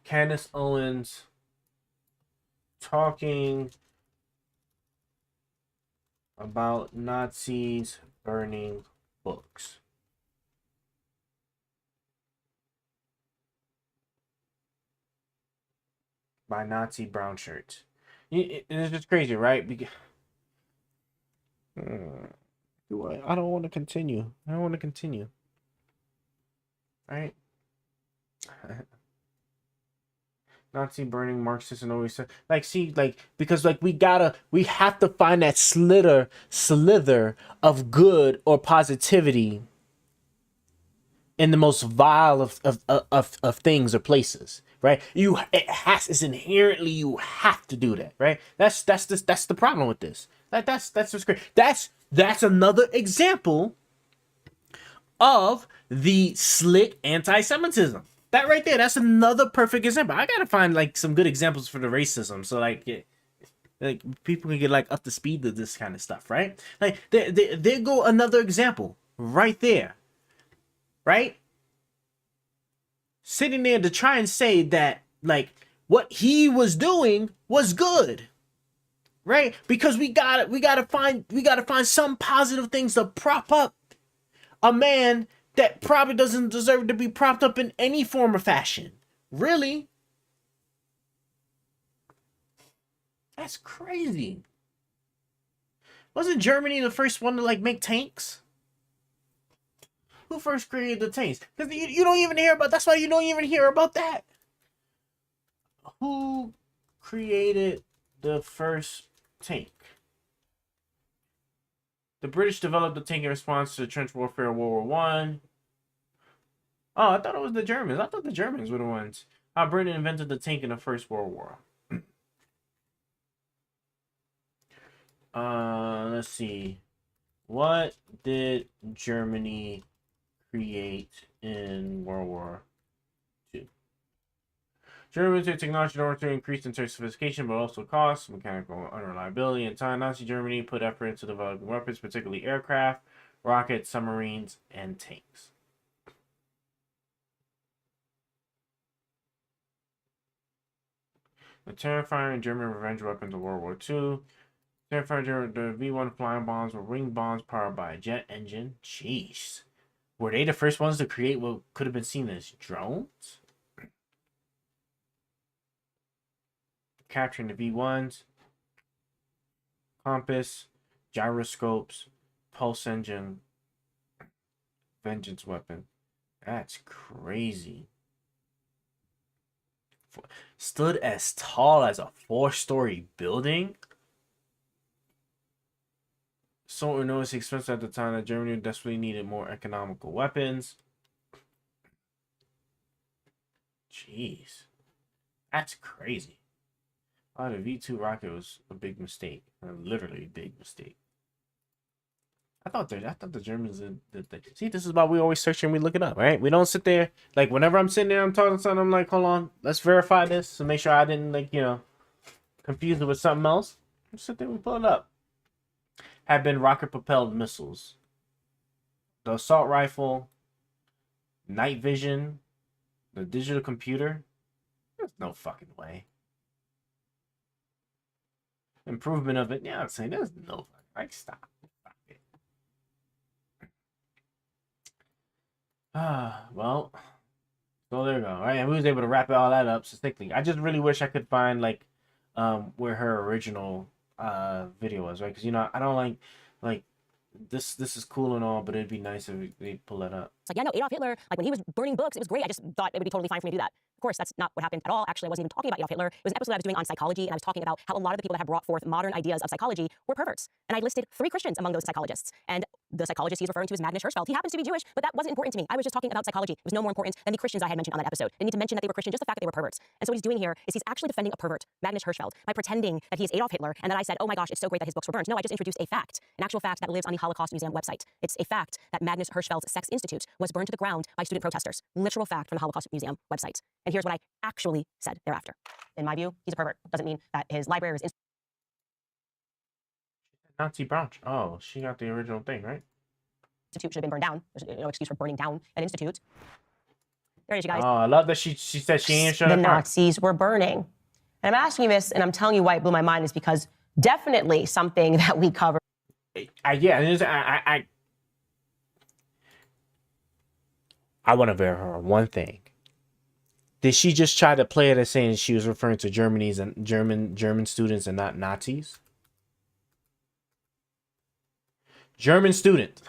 Candace Owens talking about Nazis burning books. By Nazi brown shirts. It's just crazy, right? I don't want to continue. I don't want to continue. Right? Nazi burning, Marxist, and always like, see, like, because like we have to find that slither of good or positivity in the most vile of things or places, right? It's inherently, you have to do that, right? That's the problem with this. That's what's great. That's another example of the slick anti-Semitism. That right there, that's another perfect example. I gotta find like some good examples for the racism, so like people can get like up to speed to this kind of stuff, right? Like there go another example right there, right? Sitting there to try and say that like what he was doing was good, right? Because we gotta find some positive things to prop up a man that probably doesn't deserve to be propped up in any form or fashion, Really? That's crazy. Wasn't Germany the first one to like make tanks? Who first created the tanks? Because you don't even hear about. That's why you don't even hear about that. Who created the first tank? The British developed the tank in response to trench warfare of World War One. Oh, I thought it was the Germans. I thought the Germans were the ones. How Britain invented the tank in the First World War. Let's see. What did Germany create in World War II? Germany took technology in order to increase in sophistication, but also cost, mechanical unreliability, and time. Nazi Germany put effort into developing weapons, particularly aircraft, rockets, submarines, and tanks. The terrifying German revenge weapons of World War II. Terrifying German, the V-1 flying bombs were wing bombs powered by a jet engine. Jeez. Were they the first ones to create what could have been seen as drones? Capturing the V-1s. Compass, gyroscopes, pulse engine, vengeance weapon. That's crazy. Stood as tall as a 4-story building. So enormously expensive at the time that Germany desperately needed more economical weapons. Jeez. That's crazy. Oh, the V2 rocket was a big mistake. Literally a big mistake. I thought the Germans did that. See, this is why we always search and we look it up, right? We don't sit there like whenever I'm sitting there, I'm talking to something, I'm like, hold on, let's verify this to make sure I didn't confuse it with something else. We sit there, we pull it up. Have been rocket propelled missiles. The assault rifle, night vision, the digital computer. There's no fucking way. Improvement of it. Yeah, I'm saying there's no like stop. Well, so there you go. All right, and we was able to wrap all that up succinctly. I just really wish I could find like where her original video was, right? Because I don't like this is cool and all, but it'd be nice if they pull that up. It's like, yeah, no, Adolf Hitler, like when he was burning books, it was great. I just thought it would be totally fine for me to do that. Of course, that's not what happened at all. Actually, I wasn't even talking about Adolf Hitler. It was an episode I was doing on psychology, and I was talking about how a lot of the people that have brought forth modern ideas of psychology were perverts. And I listed 3 Christians among those psychologists. And the psychologist he's referring to is Magnus Hirschfeld. He happens to be Jewish, but that wasn't important to me. I was just talking about psychology. It was no more important than the Christians I had mentioned on that episode. They need to mention that they were Christian, just the fact that they were perverts. And so what he's doing here is he's actually defending a pervert, Magnus Hirschfeld, by pretending that he is Adolf Hitler and that I said, oh my gosh, it's so great that his books were burned. No, I just introduced a fact, an actual fact that lives on the Holocaust Museum website. It's a fact that Magnus Hirschfeld's Sex Institute was burned to the ground by student protesters. Literal fact from the Holocaust Museum website. And here's what I actually said thereafter. In my view, he's a pervert. Doesn't mean that his library is Nazi branch. Oh, she got the original thing, right? institute should have been burned down. There's no excuse for burning down an institute. There it is, you guys. Oh, I love that she said she ain't shut The up. Nazis were burning. And I'm asking you this, and I'm telling you why it blew my mind, is because definitely something that we covered. I want to verify one thing. Did she just try to play it as saying she was referring to Germany's and German students and not Nazis? German student.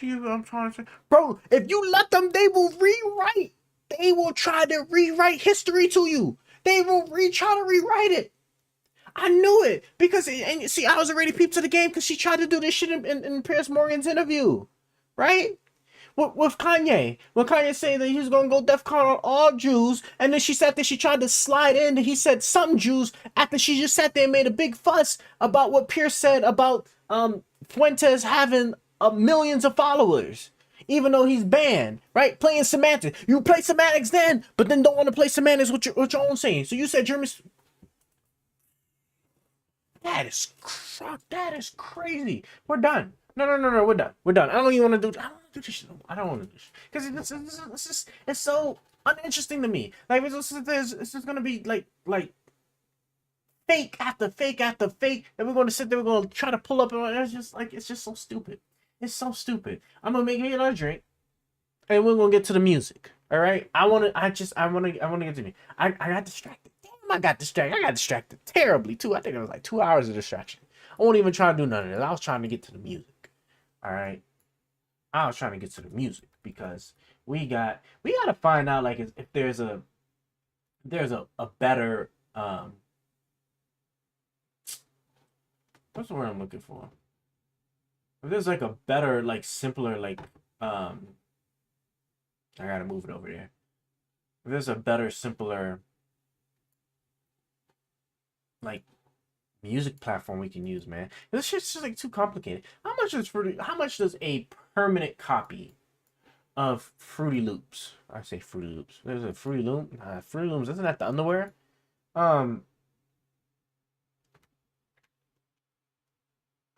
I'm trying to say, bro, if you let them, they will rewrite. They will try to rewrite history to you. They will try to rewrite it. I knew it because, and see, I was already peeped to the game because she tried to do this shit in Piers Morgan's interview, right? With Kanye, when Kanye said that he was gonna go DEFCON on all Jews, and then she sat there, she tried to slide in, and he said some Jews after she just sat there and made a big fuss about what Pierce said about Fuentes having millions of followers, even though he's banned, right? Playing semantics. You play semantics then, but then don't want to play semantics with your own saying. So you said German. That is crazy. We're done. No, we're done. We're done. I don't even want to do this shit. I don't want to do this because it's so uninteresting to me. Like it's just gonna be like fake after fake after fake, and we're gonna sit there. We're gonna try to pull up, and it's just so stupid. It's so stupid. I'm gonna make you another drink. and we're gonna get to the music. All right. I wanna get to me. I got distracted. Damn, I got distracted terribly too. I think it was like 2 hours of distraction. I won't even try to do none of this. I was trying to get to the music. All right. I was trying to get to the music because we gotta find out like if there's a better what's the word I'm looking for? If there's like a better, like simpler, like I gotta move it over there. If there's a better, simpler like music platform we can use, man. This shit's just like too complicated. How much does a permanent copy of Fruity Loops? I say Fruity Loops. There's a Fruity Loop. Fruity Loops, isn't that the underwear?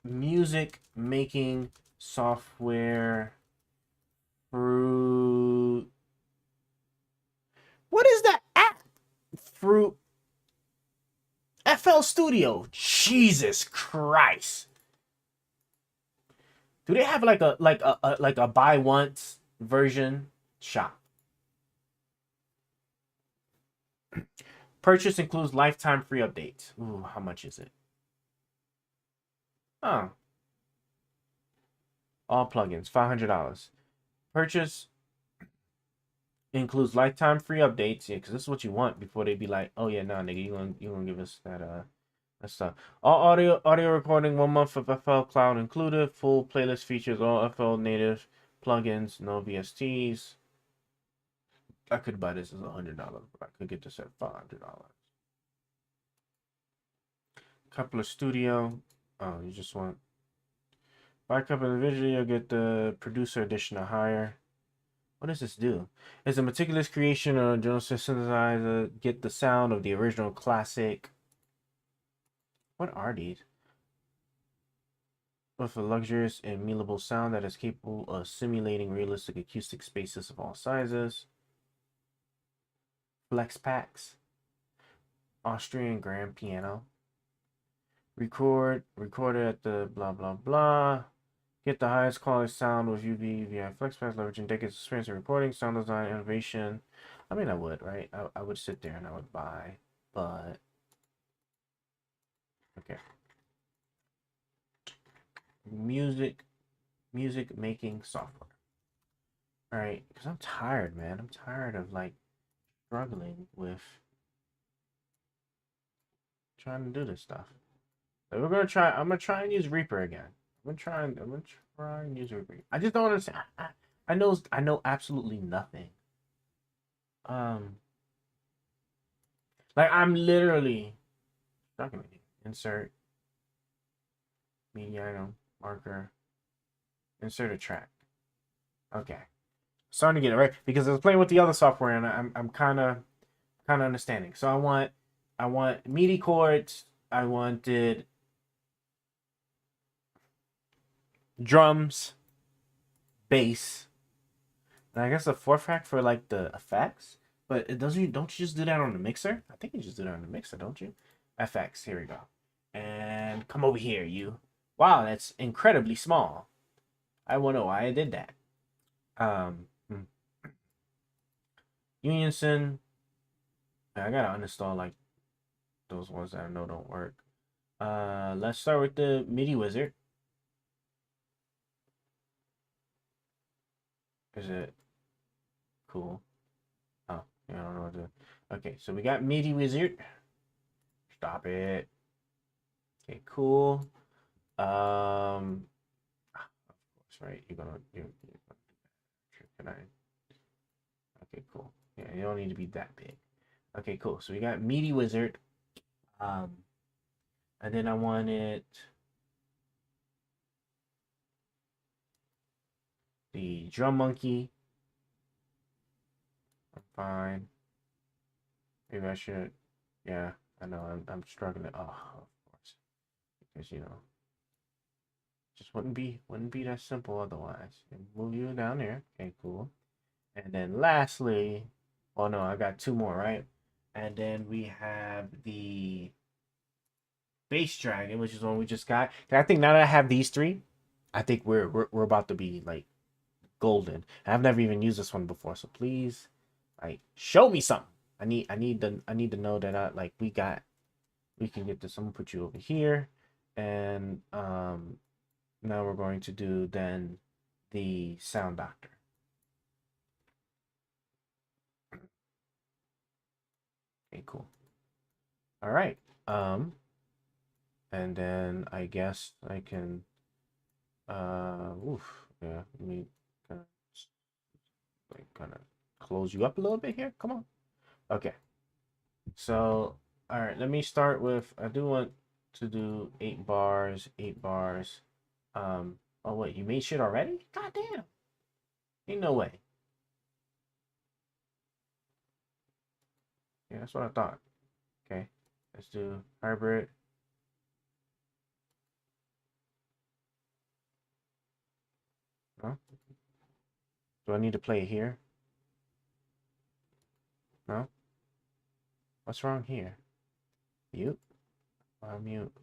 Music making software. Fruit. What is that app? Fruit. FL Studio. Jesus Christ. Do they have like a buy once version shop? Purchase includes lifetime free updates. Ooh, how much is it? Oh. All plugins, $500. Purchase includes lifetime free updates. Yeah, because this is what you want before they be like, oh yeah, nah, nigga, you gonna give us that stuff. All audio recording, 1 month of FL Cloud included. Full playlist features all FL native plugins, no VSTs. I could buy this as $100, but I could get this at $500. Coupler Studio. Oh, you just want buy Coupler Visual, you'll get the producer edition or higher. What does this do? It's a meticulous creation of a general synthesizer. Get the sound of the original classic. What are these? With a luxurious and immutable sound that is capable of simulating realistic acoustic spaces of all sizes. Flex packs. Austrian grand piano. Recorded at the blah blah blah. Get the highest quality sound with UV via flex packs, leveraging decades of experience in recording, sound design, innovation. I mean, I would, right? I would sit there and I would buy, but okay. Music making software. All right, because I'm tired, man. I'm tired of like struggling with trying to do this stuff. So we're gonna try. I'm gonna try and use Reaper again. I'm gonna try and use Reaper. I just don't understand. I know absolutely nothing. Like I'm literally struggling. Insert media item marker. Insert a track. Okay, starting to get it right because I was playing with the other software and I'm kind of understanding. So I want MIDI chords. I wanted drums, bass, and I guess a 4th track for like the effects. But it doesn't. Don't you just do that on the mixer? I think you just do that on the mixer, don't you? FX. Here we go. And come over here, you. Wow, that's incredibly small. I wonder why I did that. Unison. I gotta uninstall like those ones that I know don't work. Let's start with the MIDI wizard. Is it cool? Oh, yeah, I don't know what to. Okay, so we got MIDI wizard. Stop it. Okay, cool. Of course, right? You're gonna can I? Okay, cool. Yeah, you don't need to be that big. Okay, cool. So we got MIDI wizard. And then I wanted the drum monkey. I'm fine. Maybe I should. Yeah, I know I'm struggling. Oh, of course, because you know, just wouldn't be that simple otherwise. Move you down there. Okay, cool. And then lastly, oh no, I got 2 more, right? And then we have the Bass Dragon, which is one we just got. And I think now that I have these 3, I think we're about to be like golden. I've never even used this one before, so please, like, show me something. I need to know that we can get this. I'm gonna put you over here, and now we're going to do then the sound doctor. Okay, cool. All right. And then I guess I can yeah, let me kind of close you up a little bit here. Come on. Okay. So, all right, let me start with, I do want to do 8 bars. Oh wait, you made shit already? God damn. Ain't no way. Yeah, that's what I thought. Okay. Let's do hybrid. No? Do I need to play it here? No? What's wrong here? Mute? Mute.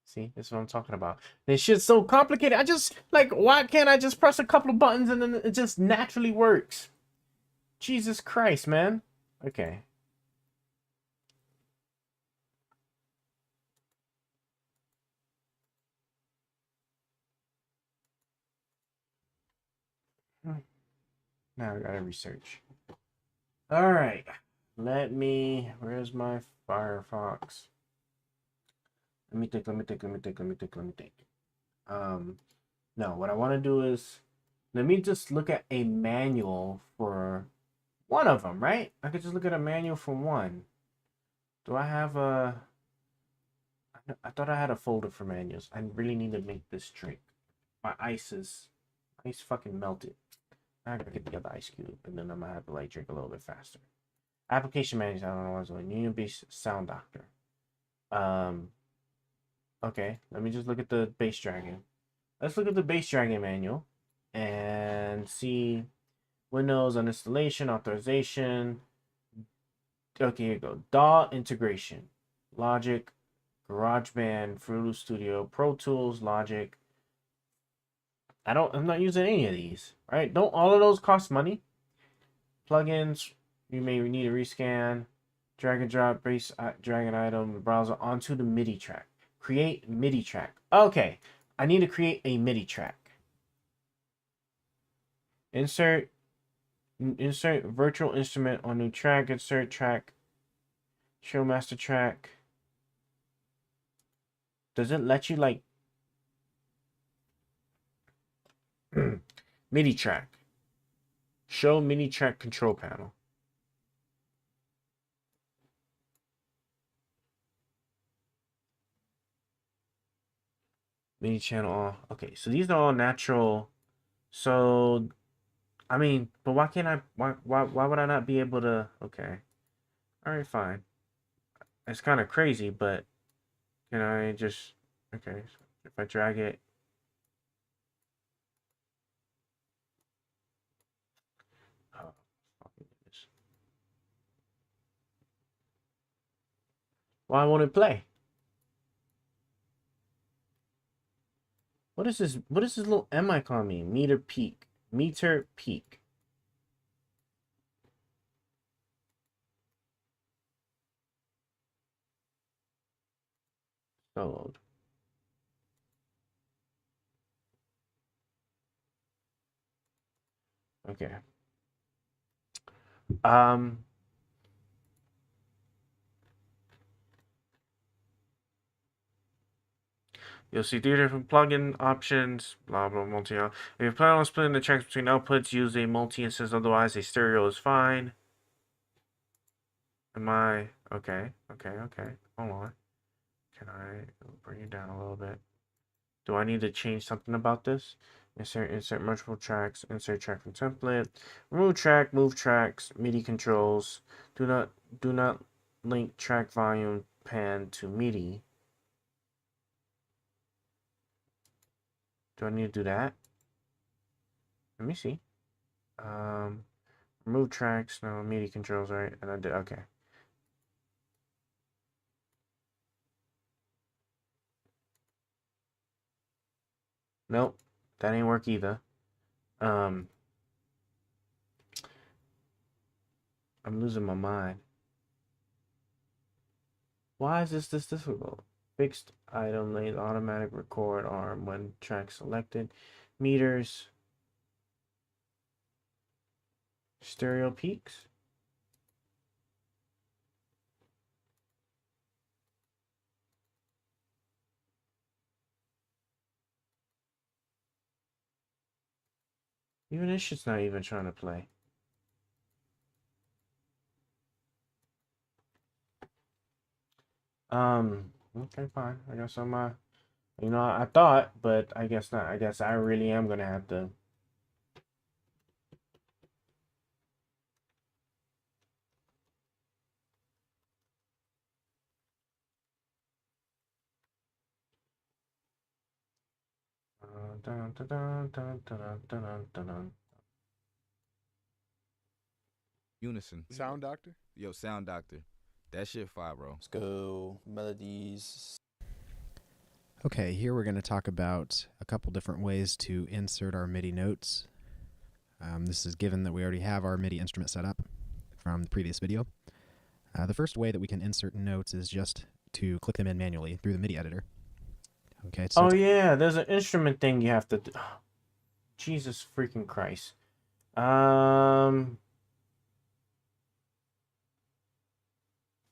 See, this is what I'm talking about. This shit's so complicated. I just, like, why can't I just press a couple of buttons and then it just naturally works? Jesus Christ, man. Okay. Now I gotta research. All right. Where's my Firefox? Let me think. No, what I want to do is, let me just look at a manual for one of them, right? I could just look at a manual for one. Do I have a... I thought I had a folder for manuals. I really need to make this drink. My ice fucking melted. I gotta get the other ice cube, and then I'm gonna have to like drink a little bit faster. Application manuals. I don't know what's on. Union-based sound doctor. Okay, let me just look at the Bass Dragon. Let's look at the Bass Dragon manual and see Windows on installation, authorization. Okay, here we go. DAW integration, Logic, GarageBand, Fruit Loop Studio, Pro Tools, Logic. I'm not using any of these, right? Don't all of those cost money? Plugins, you may need a rescan, drag and drop, drag an item, browser onto the MIDI track. Create MIDI track. Okay, I need to create a MIDI track. Insert virtual instrument on new track, insert track, show master track. Does it let you like MIDI track? Show MIDI track control panel. MIDI channel off. Okay, so these are all natural. So, I mean, but why can't I? Why would I not be able to? Okay, all right, fine. It's kind of crazy, but can I just? Okay, so if I drag it. Oh, why won't it play? What is this? What does this little M icon mean? Meter peak. Meter peak. Soloed. Okay. You'll see 3 different plugin options, blah, blah, multi-out. If you plan on splitting the tracks between outputs, use a multi-instance, otherwise a stereo is fine. Am I... Okay. Hold on. Can I bring it down a little bit? Do I need to change something about this? Insert multiple tracks, insert track from template, remove track, move tracks, MIDI controls. Do not link track volume pan to MIDI. Do I need to do that? Let me see. Remove tracks, no, MIDI controls, right? And I did, okay. Nope, that ain't work either. I'm losing my mind. Why is this difficult? Fixed item lane, automatic record arm when track selected, meters, stereo peaks. Even this shit's not even trying to play. Okay, fine. I guess I'm you know, I thought, but I guess not. I guess I really am gonna have to. Dun, dun, dun, dun, dun, dun, dun, dun, dun. Unison. Sound Doctor? Yo, Sound Doctor. That shit fire, bro. Let's go. Melodies. Okay, here we're going to talk about a couple different ways to insert our MIDI notes. This is given that we already have our MIDI instrument set up from the previous video. The first way that we can insert notes is just to click them in manually through the MIDI editor. Okay. So Oh yeah, there's an instrument thing you have to do. Jesus freaking Christ.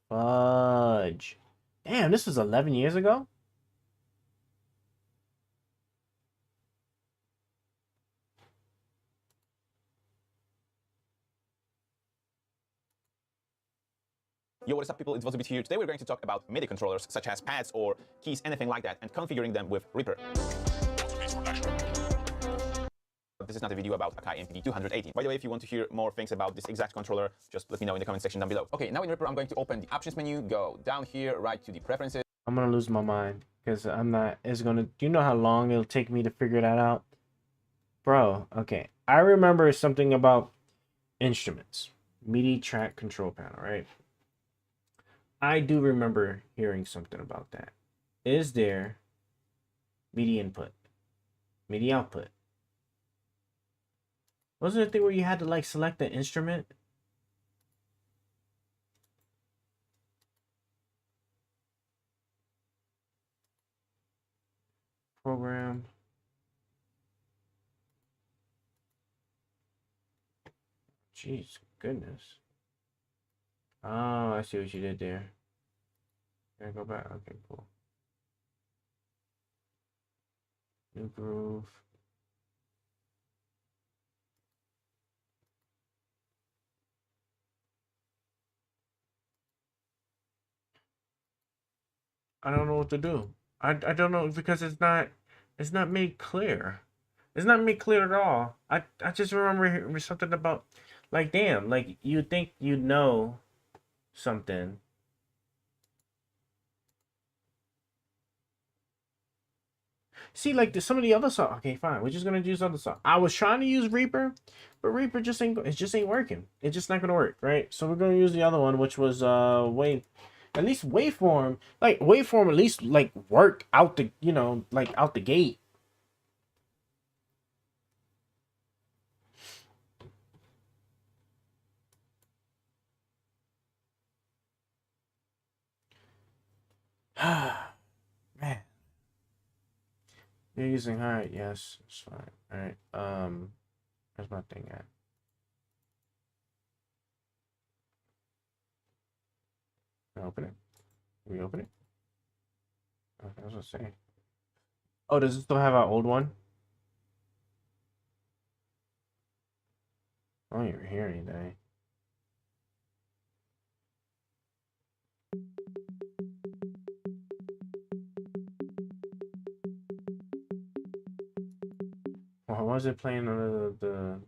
Fudge. Damn, this was 11 years ago? Yo, what is up, people? It's Vozobit here. Today we're going to talk about MIDI controllers, such as pads or keys, anything like that, and configuring them with Reaper. This is not a video about Akai MPD 218. By the way, if you want to hear more things about this exact controller, just let me know in the comment section down below. Okay, now in Reaper, I'm going to open the options menu, go down here, right to the preferences. I'm gonna lose my mind because I'm not. It's gonna. Do you know how long it'll take me to figure that out, bro? Okay, I remember something about instruments, MIDI track control panel, right? I do remember hearing something about that. Is there MIDI input, MIDI output? Wasn't it the thing where you had to like select the instrument? Program. Jeez, goodness. Oh, I see what you did there. Can I go back? Okay, cool. New groove. I don't know what to do. I don't know because it's not made clear. It's not made clear at all. I just remember hearing something about like damn, like you think you know something. See, like some of the other songs. Okay, fine. We're just gonna use other songs. I was trying to use Reaper, but Reaper just ain't. It just ain't working. It's just not gonna work, right? So we're gonna use the other one, which was at least waveform. Like waveform, at least like worked out the like out the gate. Man. You're using alright, yes, it's fine. Alright, where's my thing at? Can I open it? Can we open it? Okay, I was gonna say. Oh, does it still have our old one? I don't even hear anything. Well, why is it playing the what the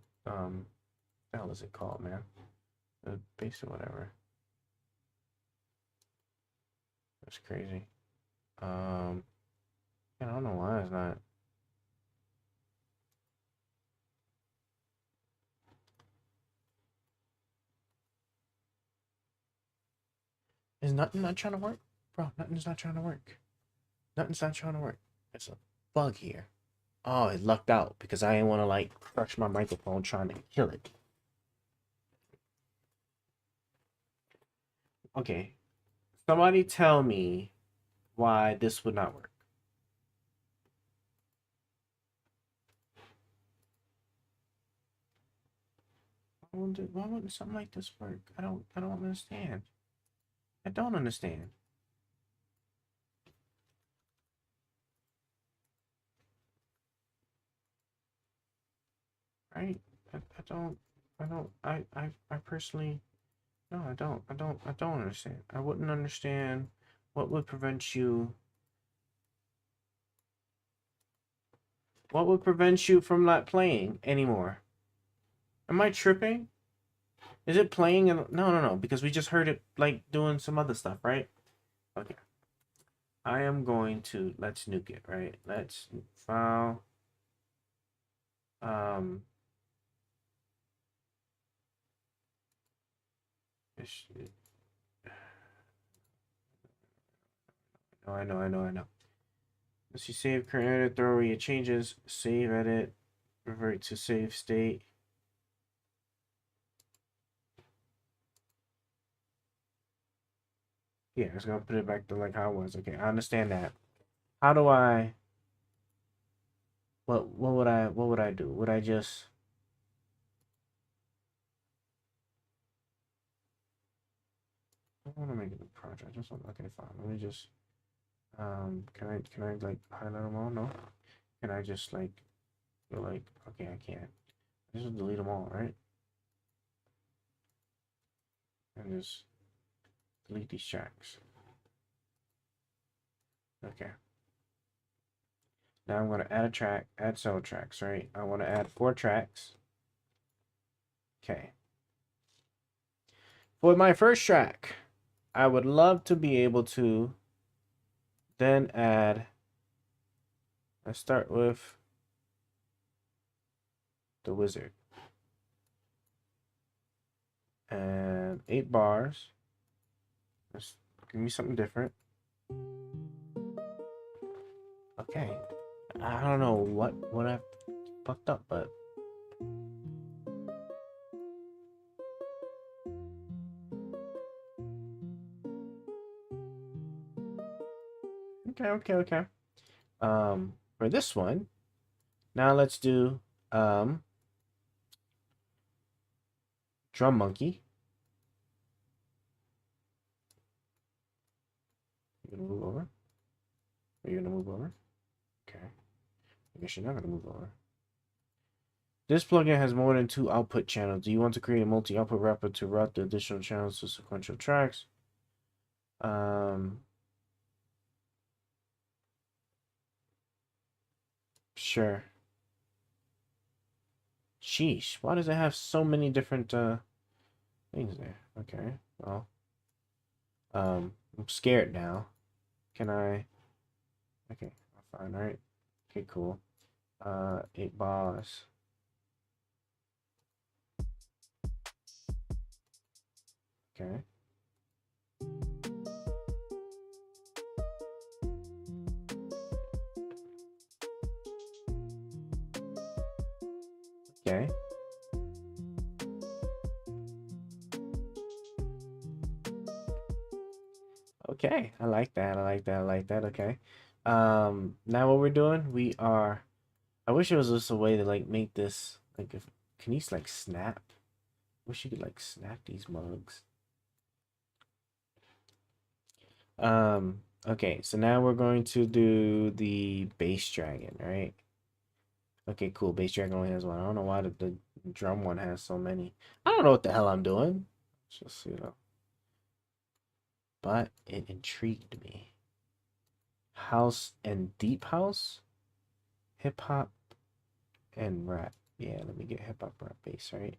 hell is it called, man? The bass or whatever. That's crazy. Yeah, I don't know why it's not. Is nothing not trying to work? Bro, nothing's not trying to work. Nothing's not trying to work. It's a bug here. Oh, it lucked out because I didn't want to like crush my microphone trying to kill it. Okay. Somebody tell me why this would not work. Why wouldn't something like this work? I don't understand. I don't understand. Right? I personally, no, I don't understand. I wouldn't understand what would prevent you from not playing anymore. Am I tripping? Is it playing? No, because we just heard it like doing some other stuff, right? Okay. I am going to, let's nuke it, right? Let's file. I know. Let's see, save current edit, throw away your changes, save edit, revert to save state. Yeah, it's gonna put it back to like how it was. Okay, I understand that. How do I? What would I do? Would I just? I want to make a new project. Just okay, fine. Let me just. Can I like highlight them all? No. Can I just like go like okay? I can't. I just delete them all, right? And just delete these tracks. Okay. Now I'm going to add a track, add several tracks, right? I want to add 4 tracks. Okay. For my first track, I would love to be able to then add, let's start with the wizard. And 8 bars. Let's give me something different. Okay. I don't know what I fucked up, but okay. For this one, now let's do drum monkey. You gonna move over? Are you gonna move over? Okay. I guess you're not gonna move over. This plugin has more than 2 output channels. Do you want to create a multi-output wrapper to route the additional channels to sequential tracks? Sure. Sheesh. Why does it have so many different things there? Okay. Well. I'm scared now. Can I? Okay, fine, all right. Okay, cool. 8 bars. Okay. Okay. Okay, I like that. Okay. Now what we're doing, we are, I wish there was just a way to like make this, like, if, can you like snap? Wish you could like snap these mugs. Okay, so now we're going to do the bass dragon, right? Okay, cool. Bass dragon only has 1. I don't know why the drum one has so many. I don't know what the hell I'm doing. Just, you know. But it intrigued me. House and deep house, hip hop, and rap. Yeah, let me get hip hop, rap, bass, right?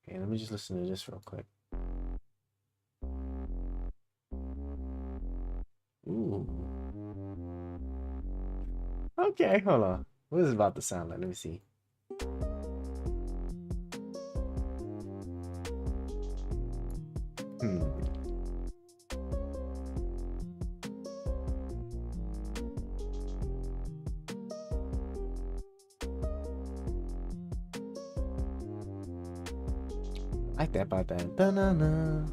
Okay, let me just listen to this real quick. Ooh. Okay, hold on. What is it about to sound like? Let me see. Like that about that. Da-na-na.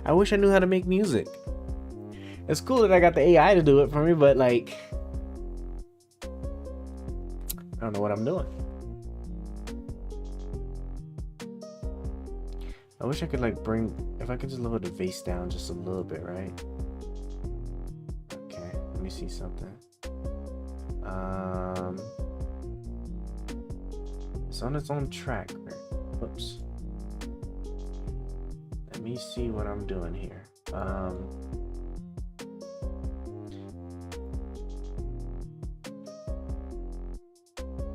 I wish I knew how to make music. It's cool that I got the AI to do it for me, but like, I don't know what I'm doing. I wish I could like if I could just lower the bass down just a little bit, right? Okay, let me see something. It's on its own track. Whoops. Let me see what I'm doing here.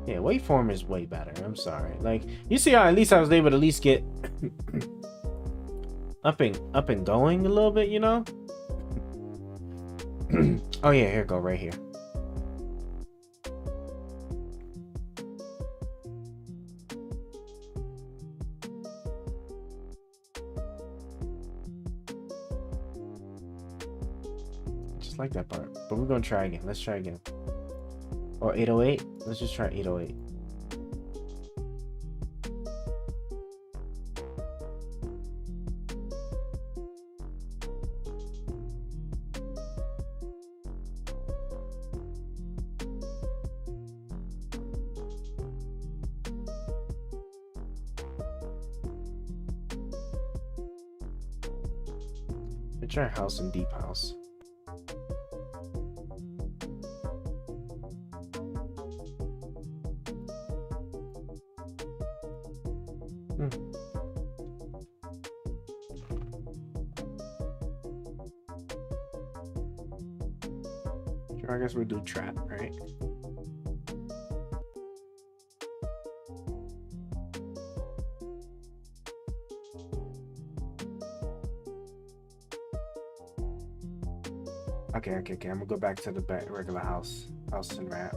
Yeah, waveform is way better. I'm sorry. Like, you see how at least I was able to at least get up and going a little bit, you know? Oh yeah, here go right here. Just like that part. But we're gonna try again. Let's try again. Or 808. Let's just try 808. Let's try house and deep house. Sure, I guess we'll do trap, right? Okay. I'm gonna go back to the regular house and rap.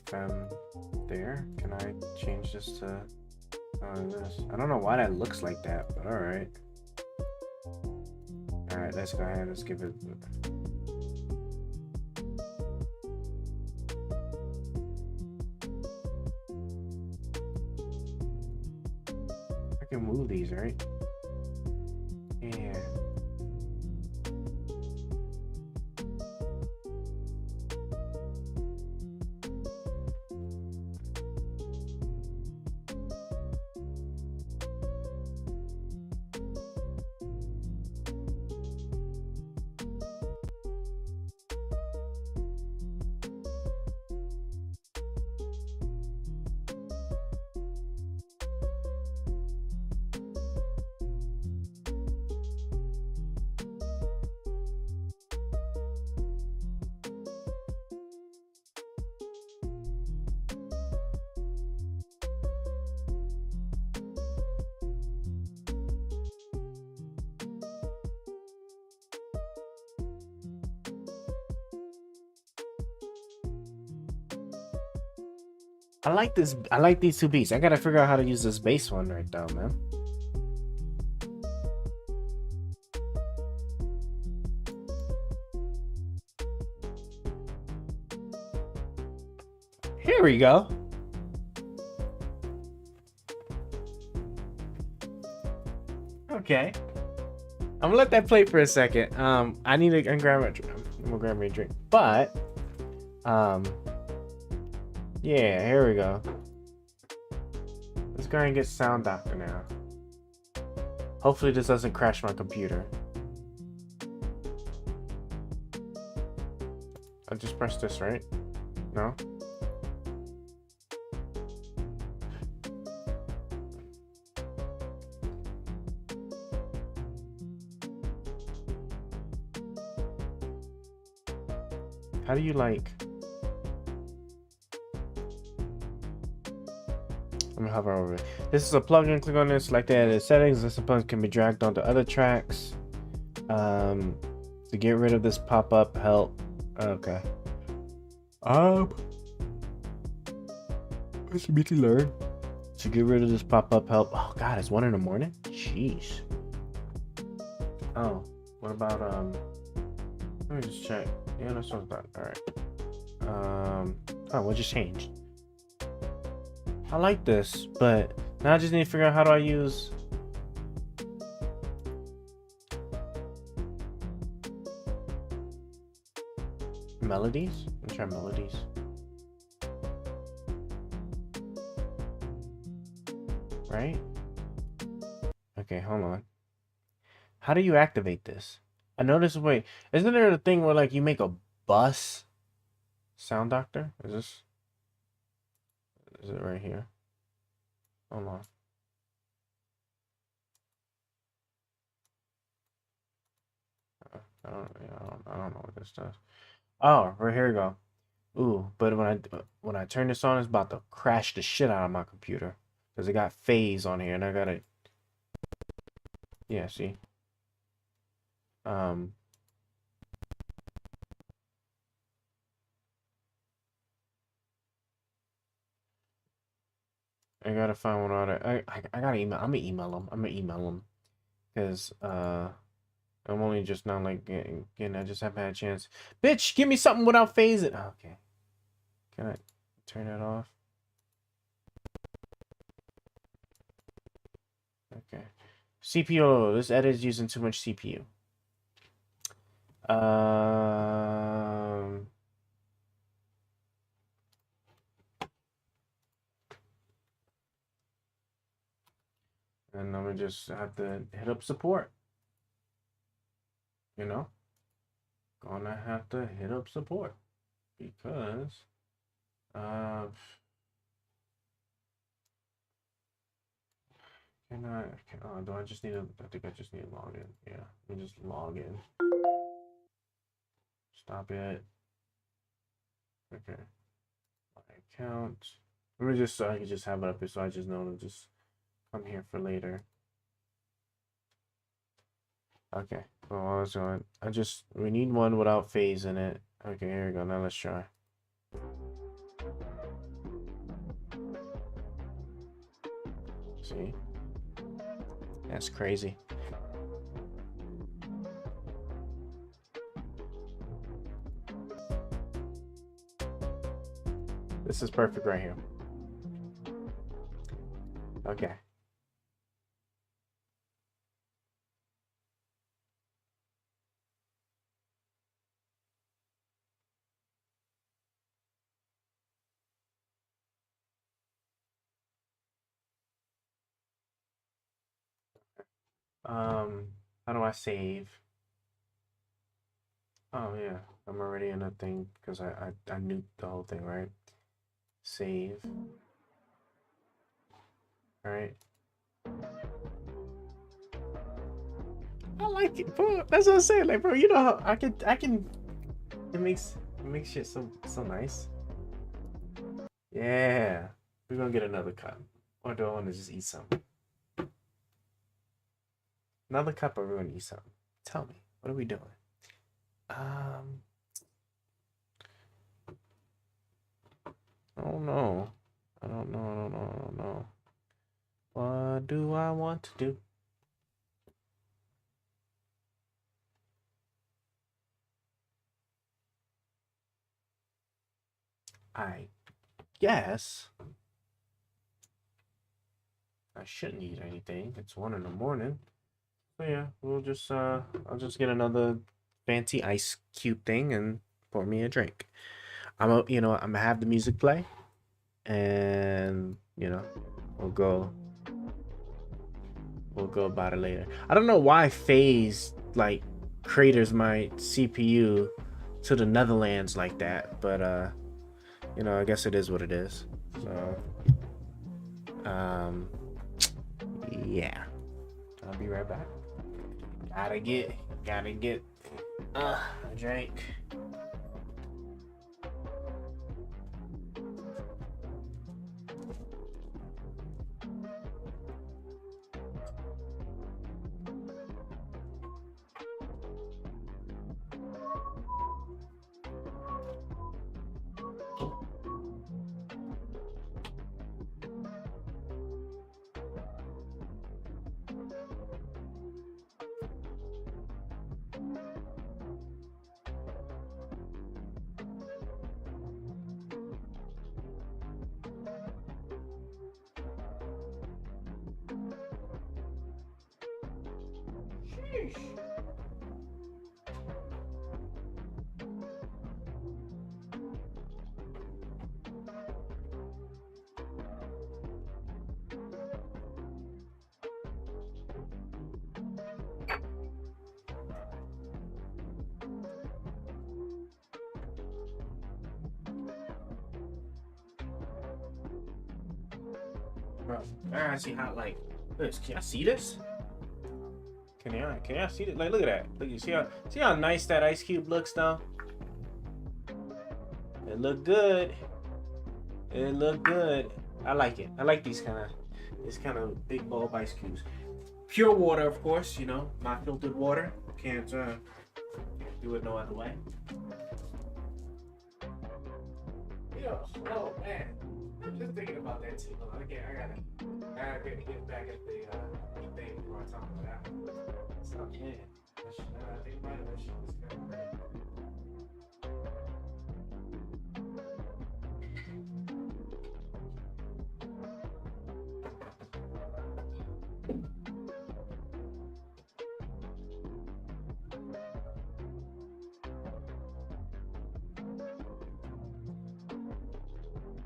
FM there. Can I change this to this? I don't know why that looks like that, but all right. All right, let's go ahead. Let's give it. I can move these, right? Yeah. I like this. I like these two beats. I gotta figure out how to use this bass one right now, man. Here we go. Okay. I'm gonna let that play for a second. I need to grab a drink. I'm gonna grab me a drink. But yeah, here we go. Let's go ahead and get Sound Doctor now. Hopefully this doesn't crash my computer. I just pressed this, right? No? How do you like... Let me hover over it. This is a plugin. Click on this, select the edit settings. This plugin can be dragged onto other tracks. To get rid of this pop-up, help. Okay. Let's immediately learn. To get rid of this pop-up, help. Oh god, it's 1 in the morning? Jeez. Oh, what about let me just check. Yeah, that sounds done. All right. Oh, what just changed? I like this, but now I just need to figure out how do I use. Melodies? Let me try melodies. Right? Okay, hold on. How do you activate this? I noticed, wait, isn't there a thing where like you make a bus sound doctor? Is it right here? Hold on. I don't know what this does. Oh, right here we go. Ooh, but when I turn this on, it's about to crash the shit out of my computer because it got phase on here, and I gotta. Yeah, see. I gotta find one out. I gotta email. I'm gonna email them. Because I'm only just now like getting. I just haven't had a chance. Bitch, give me something without phasing. Oh, okay. Can I turn that off? Okay. CPU. This edit is using too much CPU. And I'm gonna just have to hit up support. You know? Gonna have to hit up support. Because oh, do I just need to, I think I just need to log in. Yeah, let me just log in. Stop it. Okay. My account. Let me just, so I can just have it up here so I just know to just come here for later. Okay. Well, I was going. We need one without phase in it. Okay, here we go. Now let's try. See? That's crazy. This is perfect right here. Okay. How do I save? Oh yeah, I'm already in a thing because I nuked the whole thing, right? Save. All right. I like it, bro. That's what I'm saying, like, bro. You know how I can. It makes shit so nice. Yeah, we're gonna get another cup, or do I want to just eat something? Another cup, or we're gonna eat something. Tell me, what are we doing? I don't know. I don't know. What do I want to do? I guess I shouldn't eat anything. It's 1 in the morning. So yeah, we'll just I'll just get another fancy ice cube thing and pour me a drink. I'm gonna have the music play, and we'll go about it later. I don't know why phase like craters my CPU to the Netherlands like that, but I guess it is what it is. So yeah, I'll be right back. Gotta get a drink. Sheesh. Bro, I see how like this. Can I see this? Can I see it? Like, look at that. Look, you see how nice that ice cube looks though? It look good. It look good. I like it. I like these kind of big bulb ice cubes. Pure water, of course. You know, not filtered water. Can't do it no other way. Yo, oh man, I'm just thinking about that too. Okay, I gotta get back at the thing before I talk about that. So yeah, I think about it, that shit was kind of great.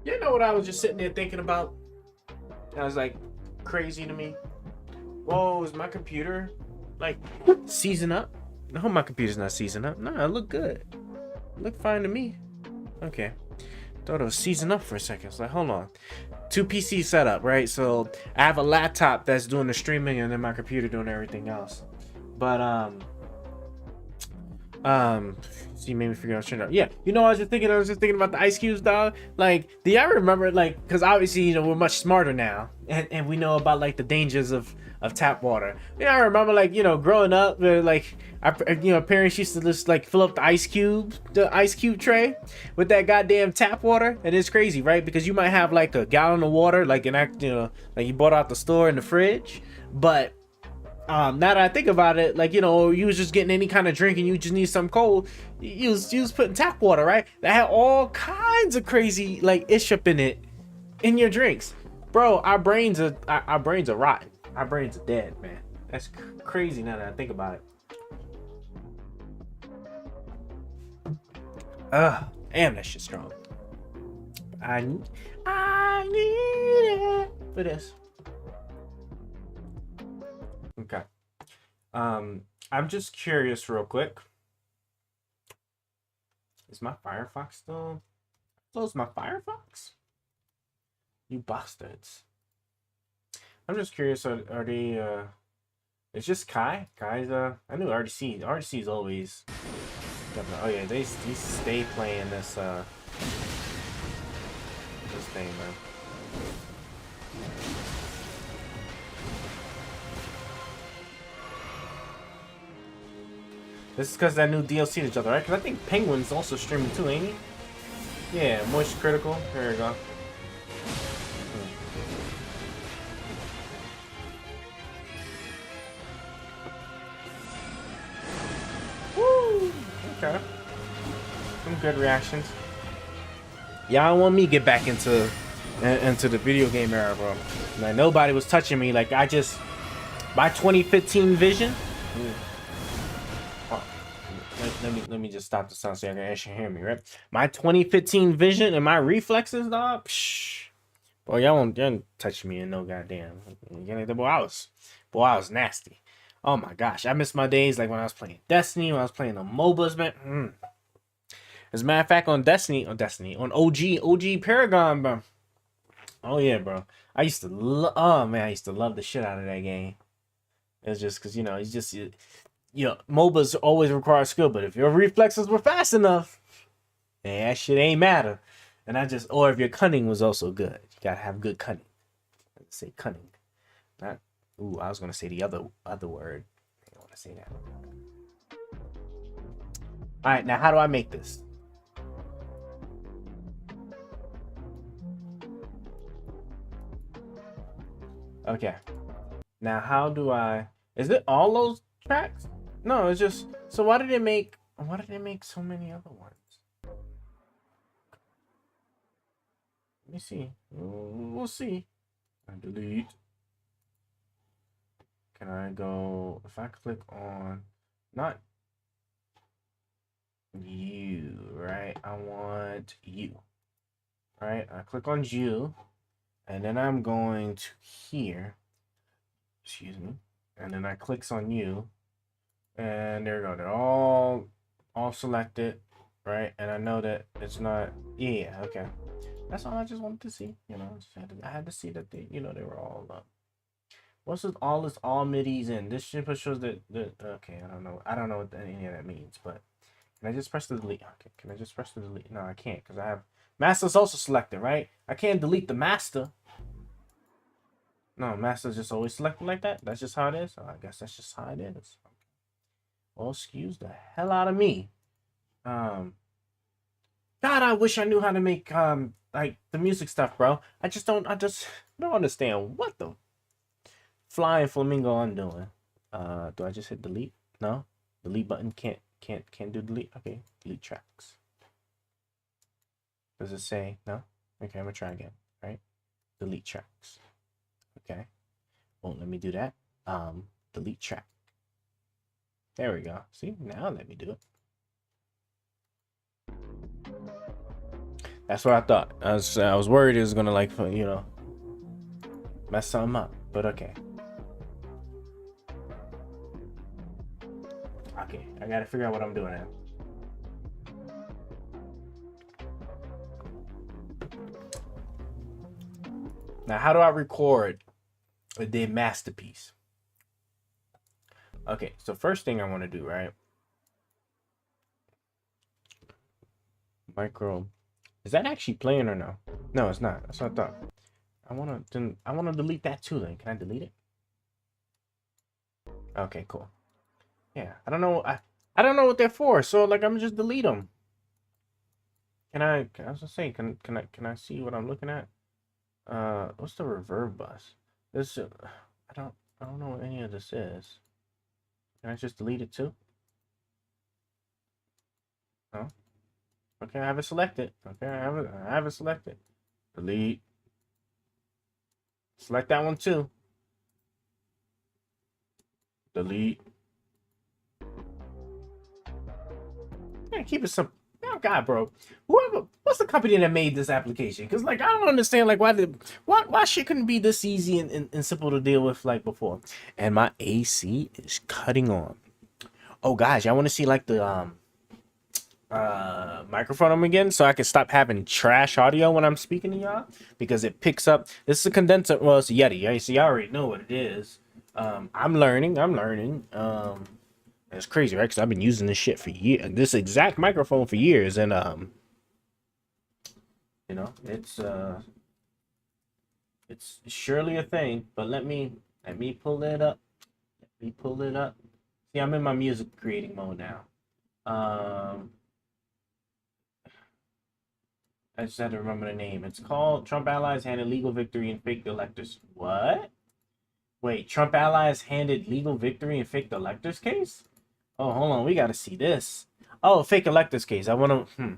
You know what I was just sitting there thinking about? I was like, crazy to me. Whoa, is my computer like season up? No, my computer's not season up. No, it look good. Look fine to me. Okay. Thought it was season up for a second. It's like, hold on. 2 PC setup, right? So I have a laptop that's doing the streaming and then my computer doing everything else. But so you made me figure out shit out. Yeah, you know, I was just thinking about the ice cubes, dog. Like, do y'all remember, like, because obviously, you know, we're much smarter now, and we know about like the dangers of tap water. Yeah, I remember, like, you know, growing up, like, parents used to just like fill up the ice cube tray with that goddamn tap water, and it's crazy, right? Because you might have like a gallon of water, like like you bought out the store in the fridge, but now that I think about it, like, you know, you was just getting any kind of drink and you just need something cold, you was putting tap water, right? That had all kinds of crazy like ish up in it in your drinks, bro. Our brains are rotten. Our brains are dead, man. That's crazy now that I think about it. Damn, that shit's strong. I need it for this. Okay. I'm just curious real quick. Is my Firefox still? Close my Firefox? You bastards. I'm just curious, are they it's just Kai? Kai's I knew RDC. RDC is always oh yeah, they stay playing this thing, man. This is because that new DLC to each other, right? Because I think Penguin's also streaming too, ain't he? Yeah, Moist Critical. There we go. Woo! Okay. Some good reactions. Y'all want me to get back into the video game era, bro. Like, nobody was touching me. Like, my 2015 vision. Let me just stop the sound so y'all can actually hear me, right? My 2015 vision and my reflexes, dog. Psh, boy, y'all won't touch me in no goddamn. Boy, I was nasty. Oh my gosh, I miss my days like when I was playing Destiny, when I was playing the MOBAs, man. As a matter of fact, on OG Paragon, bro. Oh yeah, bro. I used to love the shit out of that game. It's just because, you know, it's just. You know, MOBAs always require skill, but if your reflexes were fast enough, man, that shit ain't matter. And or if your cunning was also good. You gotta have good cunning. Let's say cunning. Not, I was gonna say the other word. I don't wanna say that. Alright, now how do I make this? Okay. Now how do I, is it all those tracks? No, it's just, so why did they make so many other ones? Let me see. We'll see. I delete. can I go, if I click on, not you, right? I want you, right? I click on you, and then I'm going to here, excuse me, and then I clicks on you, and there we go. They're all selected, right? And I know that it's not, yeah, okay. That's all I just wanted to see, you know. I had to see that they, you know, they were all up. What's with all this all midis in? This shit shows that okay, I don't know what any of that means, but can I just press the delete? Okay, can I just press the delete? No, I can't, because I have master's also selected, right? I can't delete the master. No, master's just always selected like that. That's just how it is. Oh, I guess that's just how it is. Well, excuse the hell out of me. God, I wish I knew how to make like the music stuff, bro. I don't understand what the flying flamingo I'm doing. Do I just hit delete? No, delete button can't do delete. Okay, delete tracks. Does it say no? Okay, I'm gonna try again. Right, delete tracks. Okay, won't let me do that. Delete track. There we go. See, now let me do it. That's what I thought. I was worried it was gonna, like, you know, mess something up, but okay. Okay, I gotta figure out what I'm doing now. Now, how do I record the masterpiece? Okay, so first thing I want to do, right? Micro. Is that actually playing or no? No, it's not. That's what I thought. I want to delete that too. Then can I delete it? Okay, cool. Yeah, I don't know. I don't know what they're for. So like, I'm just delete them. I was gonna say, can I see what I'm looking at? What's the reverb bus? This I don't know what any of this is. Can I just delete it too? No. Okay, I have it selected. Okay, I have it selected. Delete. Select that one too. Delete. Yeah, keep it simple. Oh God, bro. What's the company that made this application? Because like I don't understand like why shit couldn't be this easy and simple to deal with like before. And my AC is cutting on. Oh guys, y'all want to see like the microphone again so I can stop having trash audio when I'm speaking to y'all, because it picks up. This is a condenser. Well, it's a Yeti. Yeah, so y'all already know what it is. I'm learning. It's crazy, right? Because I've been using this shit for years, this exact microphone for years, and you know, it's surely a thing. But let me pull it up. Let me pull it up. See, I'm in my music creating mode now. I just had to remember the name. It's called Trump Allies Handed Legal Victory in Fake Electors. What? Wait, Trump Allies handed legal victory in fake electors case? Oh, hold on. We got to see this. Oh, fake electors case. I want to,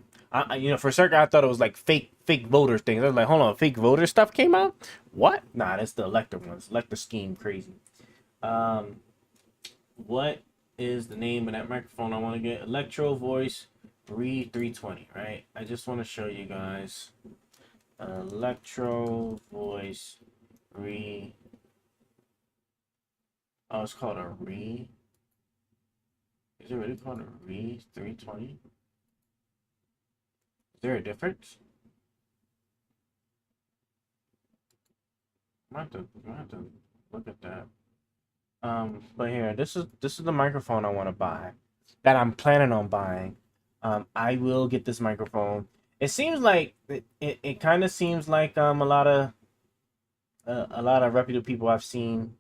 you know, for a second, I thought it was like fake voter things. I was like, hold on, fake voter stuff came out? What? Nah, that's the elector ones. Elector scheme, crazy. What is the name of that microphone I want to get? Electro Voice Re 320, right? I just want to show you guys. Electro Voice Re. Oh, it's called a Re. Is it really called a Re 320? Is there a difference? I have to look at that. But here, this is the microphone I want to buy, that I'm planning on buying. I will get this microphone. It seems like it kind of seems like a lot of reputable people I've seen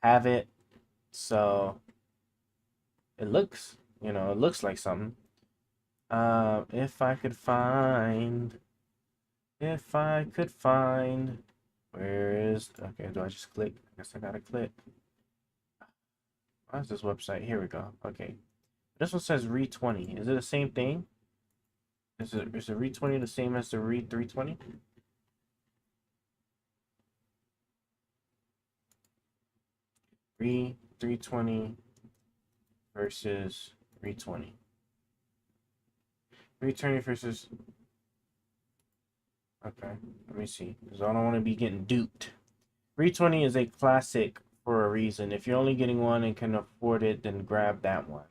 have it, so it looks, you know, it looks like something. If I could find, where is, okay, do I just click? I guess I gotta click. Where's this website? Here we go. Okay, this one says Re 20. Is it the same thing? Is the Re 20 the same as the Re 320? 320 versus 320. 320 versus. Okay, let me see. Because I don't want to be getting duped. 320 is a classic for a reason. If you're only getting one and can afford it, then grab that one.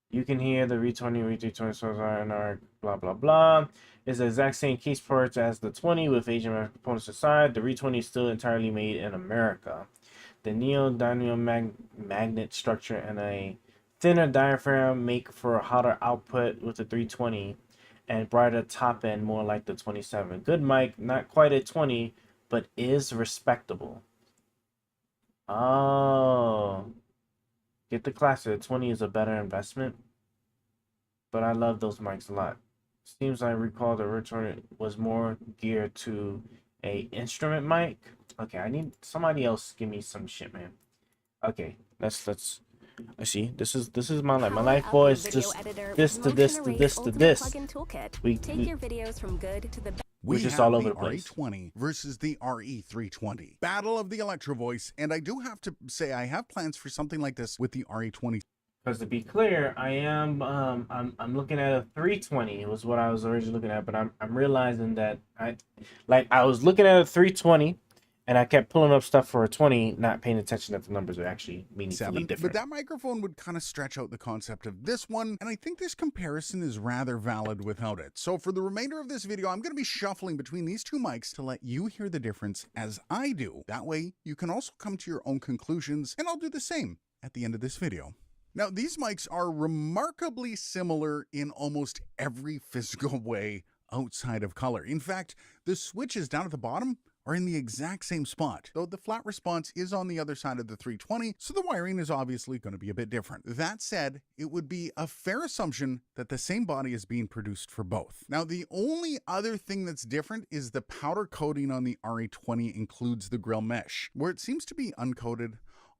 You can hear the re-20, re-320 source RNR, blah, blah, blah. It's the exact same case parts as the 20 with Asian components aside. The re-20 is still entirely made in America. The neodymium magnet structure and a thinner diaphragm make for a hotter output with the 320 and brighter top end, more like the 27. Good mic, not quite a 20, but is respectable. Oh. Get the classic. 20 is a better investment. But I love those mics a lot. Seems I recall the return was more geared to a instrument mic. Okay, I need somebody else give me some shit, man. Okay, let's I see. This is my life. My life, boys. Just this to this to this to this. We your videos from good to the we're just have all over the the place. RE20 versus the RE320. Battle of the Electro Voice, and I do have to say I have plans for something like this with the RE20. Because to be clear, I am I'm looking at a 320 was what I was originally looking at, but I'm realizing that I was looking at a 320 and I kept pulling up stuff for a 20, not paying attention that the numbers are actually meaningfully different. But that microphone would kind of stretch out the concept of this one, and I think this comparison is rather valid without it. So for the remainder of this video, I'm going to be shuffling between these two mics to let you hear the difference as I do. That way, you can also come to your own conclusions, and I'll do the same at the end of this video. Now, these mics are remarkably similar in almost every physical way outside of color. In fact, the switches down at the bottom are in the exact same spot, though the flat response is on the other side of the 320, so the wiring is obviously going to be a bit different. That said, it would be a fair assumption that the same body is being produced for both. Now, the only other thing that's different is the powder coating on the RE20 includes the grill mesh, where it seems to be uncoated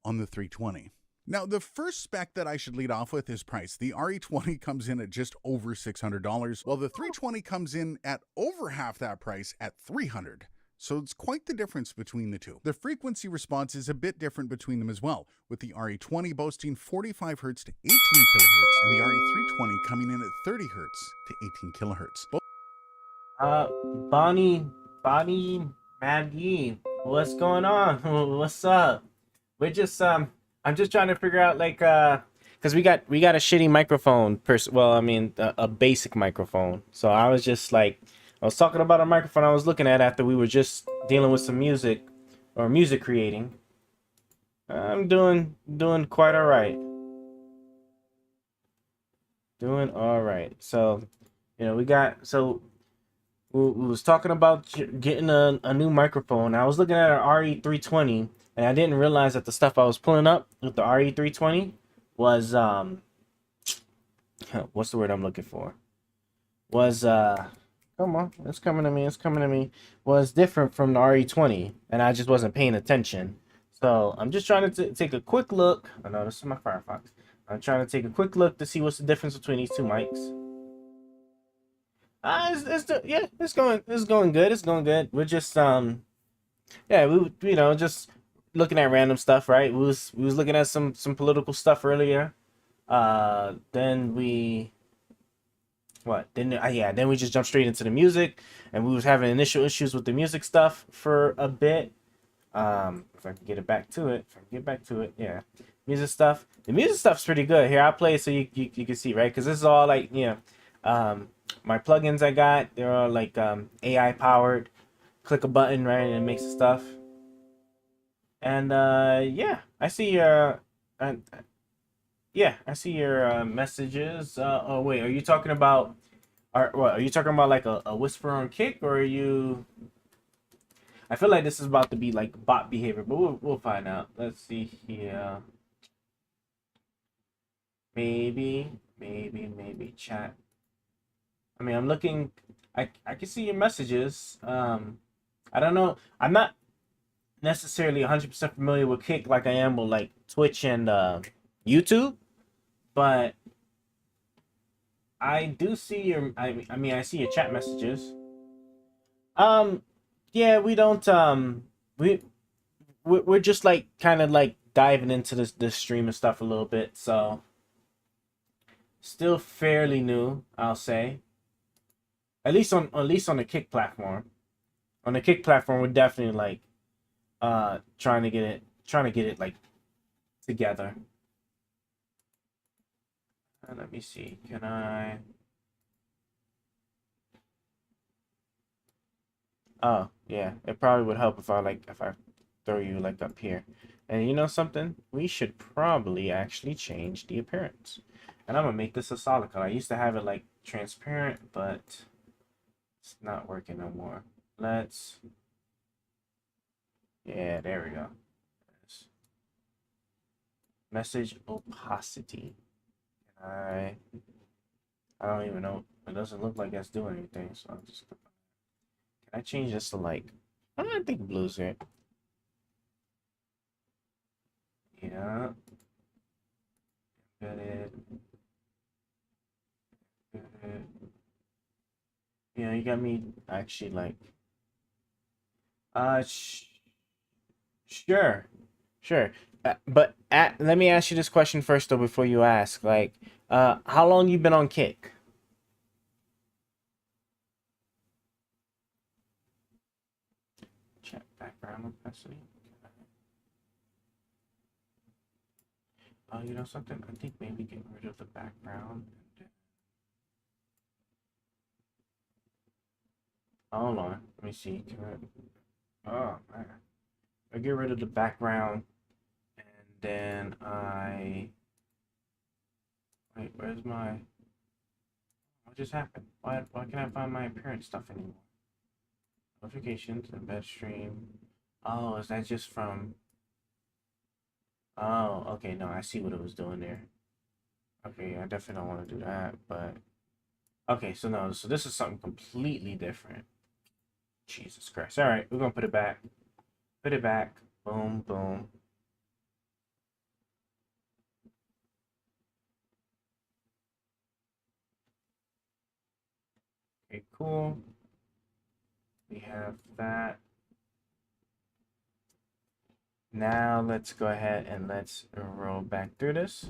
on the 320. Now, the first spec that I should lead off with is price. The RE20 comes in at just over $600, while the 320 comes in at over half that price at $300. So it's quite the difference between the two. The frequency response is a bit different between them as well, with the RE20 boasting 45 Hz to 18 kHz, and the RE320 coming in at 30 Hz to 18 kHz. Bonnie, Maggie, what's going on? What's up? We're just I'm just trying to figure out because we got a shitty microphone a basic microphone. So I was talking about a microphone I was looking at after we were just dealing with some music or music creating. I'm doing quite all right. Doing all right. So, we was talking about getting a new microphone. I was looking at an RE320 and I didn't realize that the stuff I was pulling up with the RE320 was what's the word I'm looking for? Come on, it's coming to me. Was different from the RE20, and I just wasn't paying attention. So I'm just trying to take a quick look. I know this is my Firefox. I'm trying to take a quick look to see what's the difference between these two mics. It's going good. It's going good. We're just just looking at random stuff, right? We was looking at some political stuff earlier. Then we just jumped straight into the music, and we was having initial issues with the music stuff for a bit. If I can get back to it, yeah. Music stuff. The music stuff's pretty good. Here, I'll play it so you can see, right? Because this is all my plugins I got. They're all AI powered. Click a button, right, and it makes the stuff. And I see your messages. Oh wait, are you talking about like a whisper on Kick, or are you? I feel like this is about to be like bot behavior, but we'll find out. Let's see here. Maybe chat. I mean, I'm looking. I can see your messages. I don't know. I'm not necessarily 100% familiar with Kick like I am with like Twitch and YouTube, but I do see your. I see your chat messages. Yeah, we don't. We're just like kind of like diving into this stream and stuff a little bit, so still fairly new, I'll say. At least on the Kick platform. On the Kick platform, we're definitely like trying to get it like together. Let me see. Can I? Oh, yeah. It probably would help if I throw you like up here. And you know something? We should probably actually change the appearance. And I'm gonna make this a solid color. I used to have it like transparent, but it's not working no more. Yeah, there we go. Message opacity. I don't even know. It doesn't look like that's doing anything, so I'm just gonna... Can I change this to like... I think blue's it. Yeah. Got it. Yeah, you got me actually like... Sure. But let me ask you this question first though before you ask. Like, how long you been on Kick? Check background opacity. Oh, you know something? I think maybe getting rid of the background. Hold on. Let me see. Oh, man. I get rid of the background. Then wait, where's my... What just happened? Why can't I find my appearance stuff anymore? Notifications, embed stream. Oh, is that just from... Oh, okay, no, I see what it was doing there. Okay, I definitely don't want to do that, but... Okay, so no, so this is something completely different. Jesus Christ. Alright, we're gonna put it back. Put it back. Boom, boom. Okay, cool. We have that. Now let's go ahead and let's roll back through this.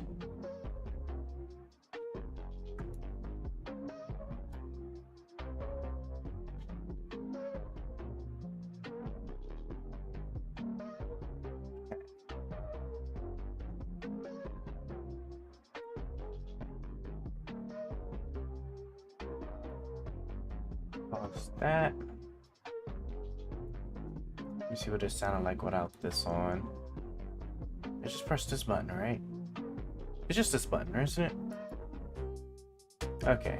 Pause that. Let me see what it sounded like without this on. I just press this button, right? It's just this button, isn't it? Okay.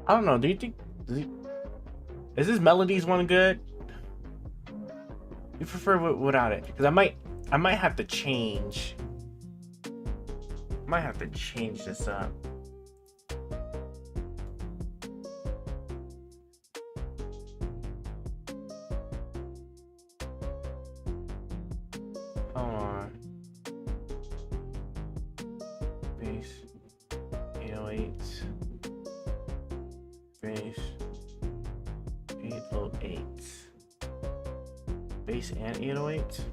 I don't know. Do you think... Is this Melodies one good? You prefer without it? Because I might have to change. Might have to change this up. Hold on. Bass 808. Bass 808. Bass and 808.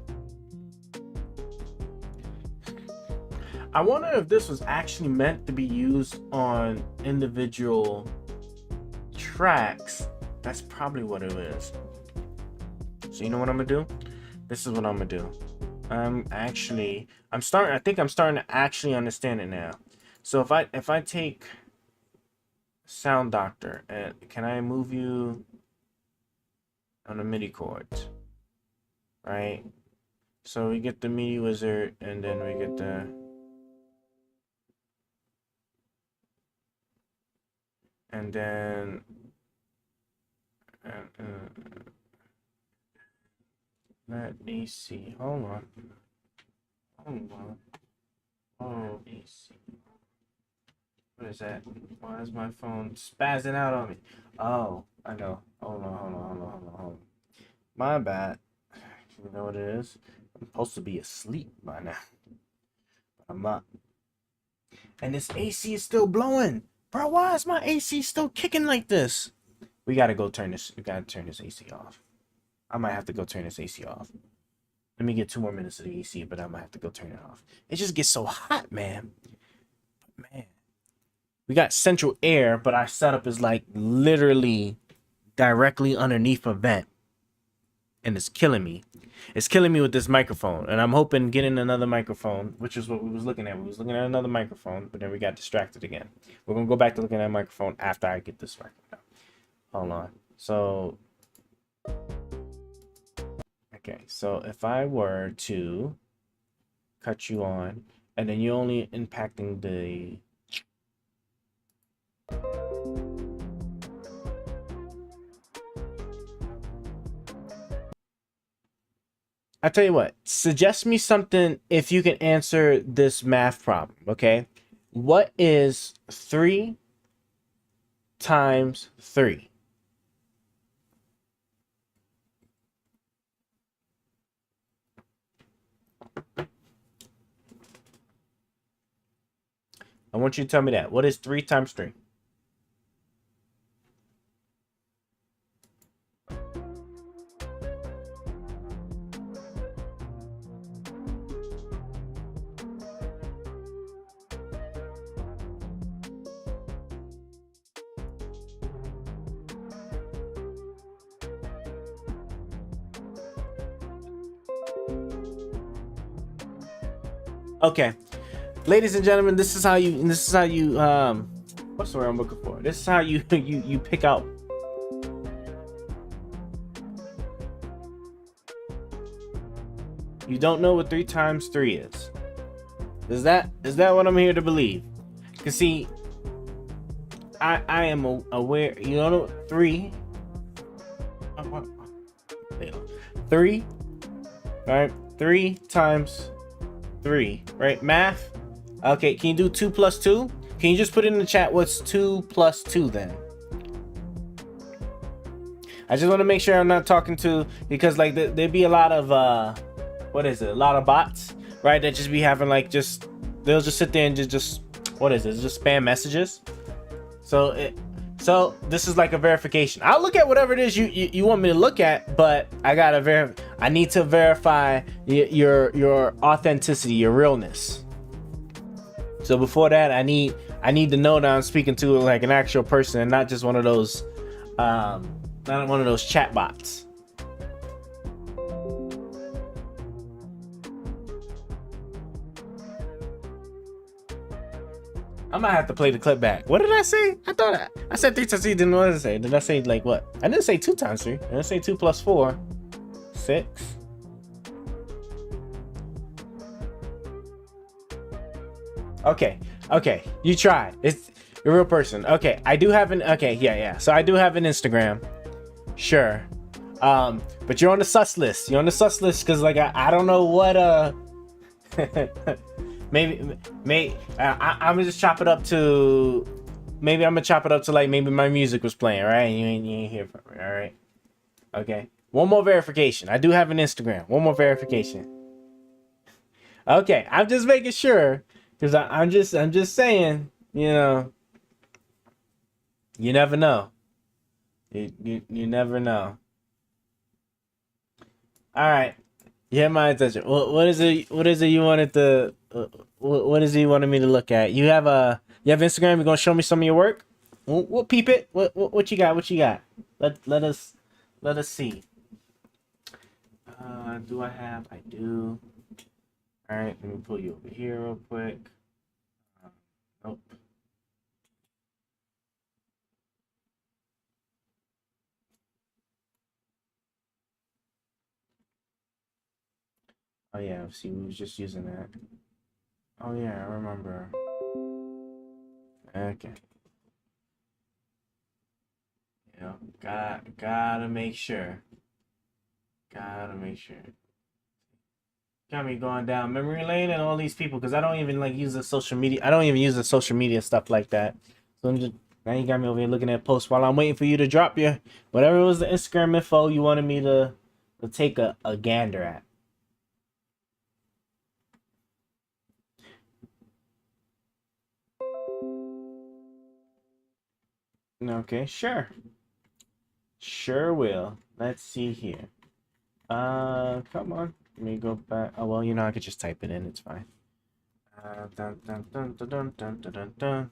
I wonder if this was actually meant to be used on individual tracks. That's probably what it is. So you know what I'm gonna do? This is what I'm gonna do. I think I'm starting to actually understand it now. So if I take Sound Doctor and can I move you on the MIDI chords? Right? So we get the MIDI wizard and then we get the and then let me see. Hold on. Let me see. What is that? Why is my phone spazzing out on me? Oh, I know. Hold on. My bad. You know what it is? I'm supposed to be asleep by now. But I'm not. and this AC is still blowing. Bro, why is my AC still kicking like this? We gotta go turn this. We gotta turn this AC off. I might have to go turn this AC off. Let me get 2 more minutes of the AC, but I might have to go turn it off. It just gets so hot, man. Man. We got central air, but our setup is like literally directly underneath a vent. And it's killing me. It's killing me with this microphone. And I'm hoping getting another microphone, which is what we was looking at. We was looking at another microphone, but then we got distracted again. We're going to go back to looking at a microphone after I get this microphone. Hold on. So, okay. So if I were to cut you on, and then you're only impacting the... I tell you what, suggest me something if you can answer this math problem, okay? What is 3 times 3? I want you to tell me that. What is 3 times 3? Okay, ladies and gentlemen, this is how you what's the word I'm looking for? This is how you pick out. You don't know what 3 times 3 is. Is that what I'm here to believe? Cause see, I am aware. You don't know 3. 3, right? 3 times 3, right? Math. Okay, can you do 2 plus 2? Can you just put it in the chat? What's 2 plus 2 then? I just want to make sure I'm not talking to, because like there'd be a lot of what is it? A lot of bots, right? That just be having like they'll just sit there and just what is it? Just spam messages. So this is like a verification. I'll look at whatever it is you want me to look at, but I need to verify your authenticity, your realness. So before that, I need to know that I'm speaking to like an actual person and not just one of those chat bots. I might have to play the clip back. What did I say? I said 3 times 3. Didn't know what to say. Did I say like what? I didn't say 2 times 3. I didn't say 2 plus 4. 6. Okay. You tried. It's a real person. Okay. I do have an. Okay. Yeah. So I do have an Instagram. Sure. But you're on the sus list. You're on the sus list because like I don't know what maybe I'm gonna just chop it up to like maybe my music was playing, right? And you ain't hear from me, all right? Okay. One more verification. I do have an Instagram. One more verification. Okay, I'm just making sure because I'm just saying, you know, you never know. You never know. All right. You have my attention. What is it you wanted to? What is it you wanted me to look at? You have Instagram. You're gonna show me some of your work. We'll peep it. What you got? What you got? Let us see. Do I have? I do. All right. Let me pull you over here real quick. Nope. Oh yeah, see, we was just using that. Oh yeah, I remember. Okay. Yeah, gotta make sure. Got me going down memory lane and all these people because I don't even like use the social media. I don't even use the social media stuff like that. So now you got me over here looking at posts while I'm waiting for you to drop your whatever was the Instagram info you wanted me to take a gander at. Okay, sure. Sure will. Let's see here. Come on. Let me go back. Oh, well, you know, I could just type it in. It's fine. Dun, dun, dun, dun, dun, dun, dun, dun, dun.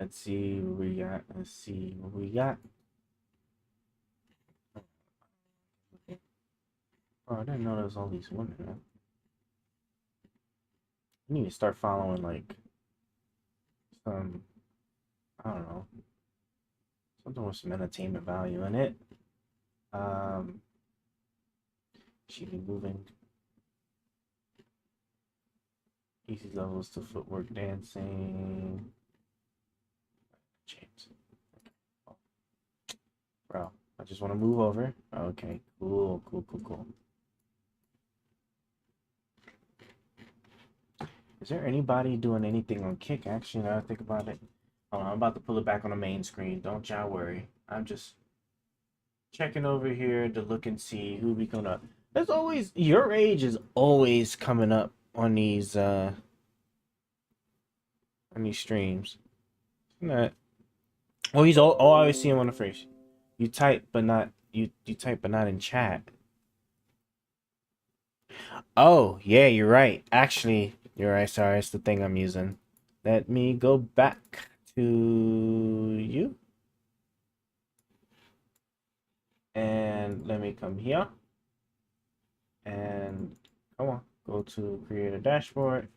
Let's see what we got. Let's see what we got. Oh, I didn't know there was all these women, huh? I need to start following, like, some, I don't know, something with some entertainment value in it. She be moving. Easy levels to footwork dancing. James. Oh. Bro, I just want to move over. Okay, cool. Is there anybody doing anything on Kick? Actually, now I think about it. Hold on, I'm about to pull it back on the main screen. Don't y'all worry. I'm just checking over here to look and see who we gonna. There's always your age is always coming up on these streams. Isn't that? Oh, he's all. Oh, I always see him on the face. You type, but not you type, but not in chat. Oh, yeah, you're right. Actually, you're right. Sorry, it's the thing I'm using. Let me go back to you. And let me come here. And come on, go to create a dashboard.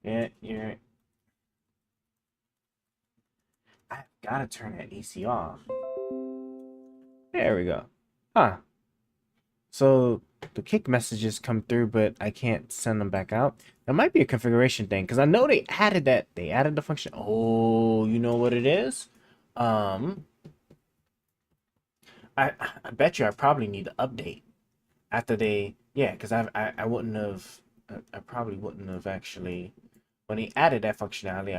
Yeah, you're. I've got to turn that AC off. There we go. Huh. So the Kick messages come through, but I can't send them back out. That might be a configuration thing, because I know they added that. They added the function. Oh, you know what it is? I bet you I probably need to update after they, yeah, because I wouldn't have, I probably wouldn't have actually, when they added that functionality,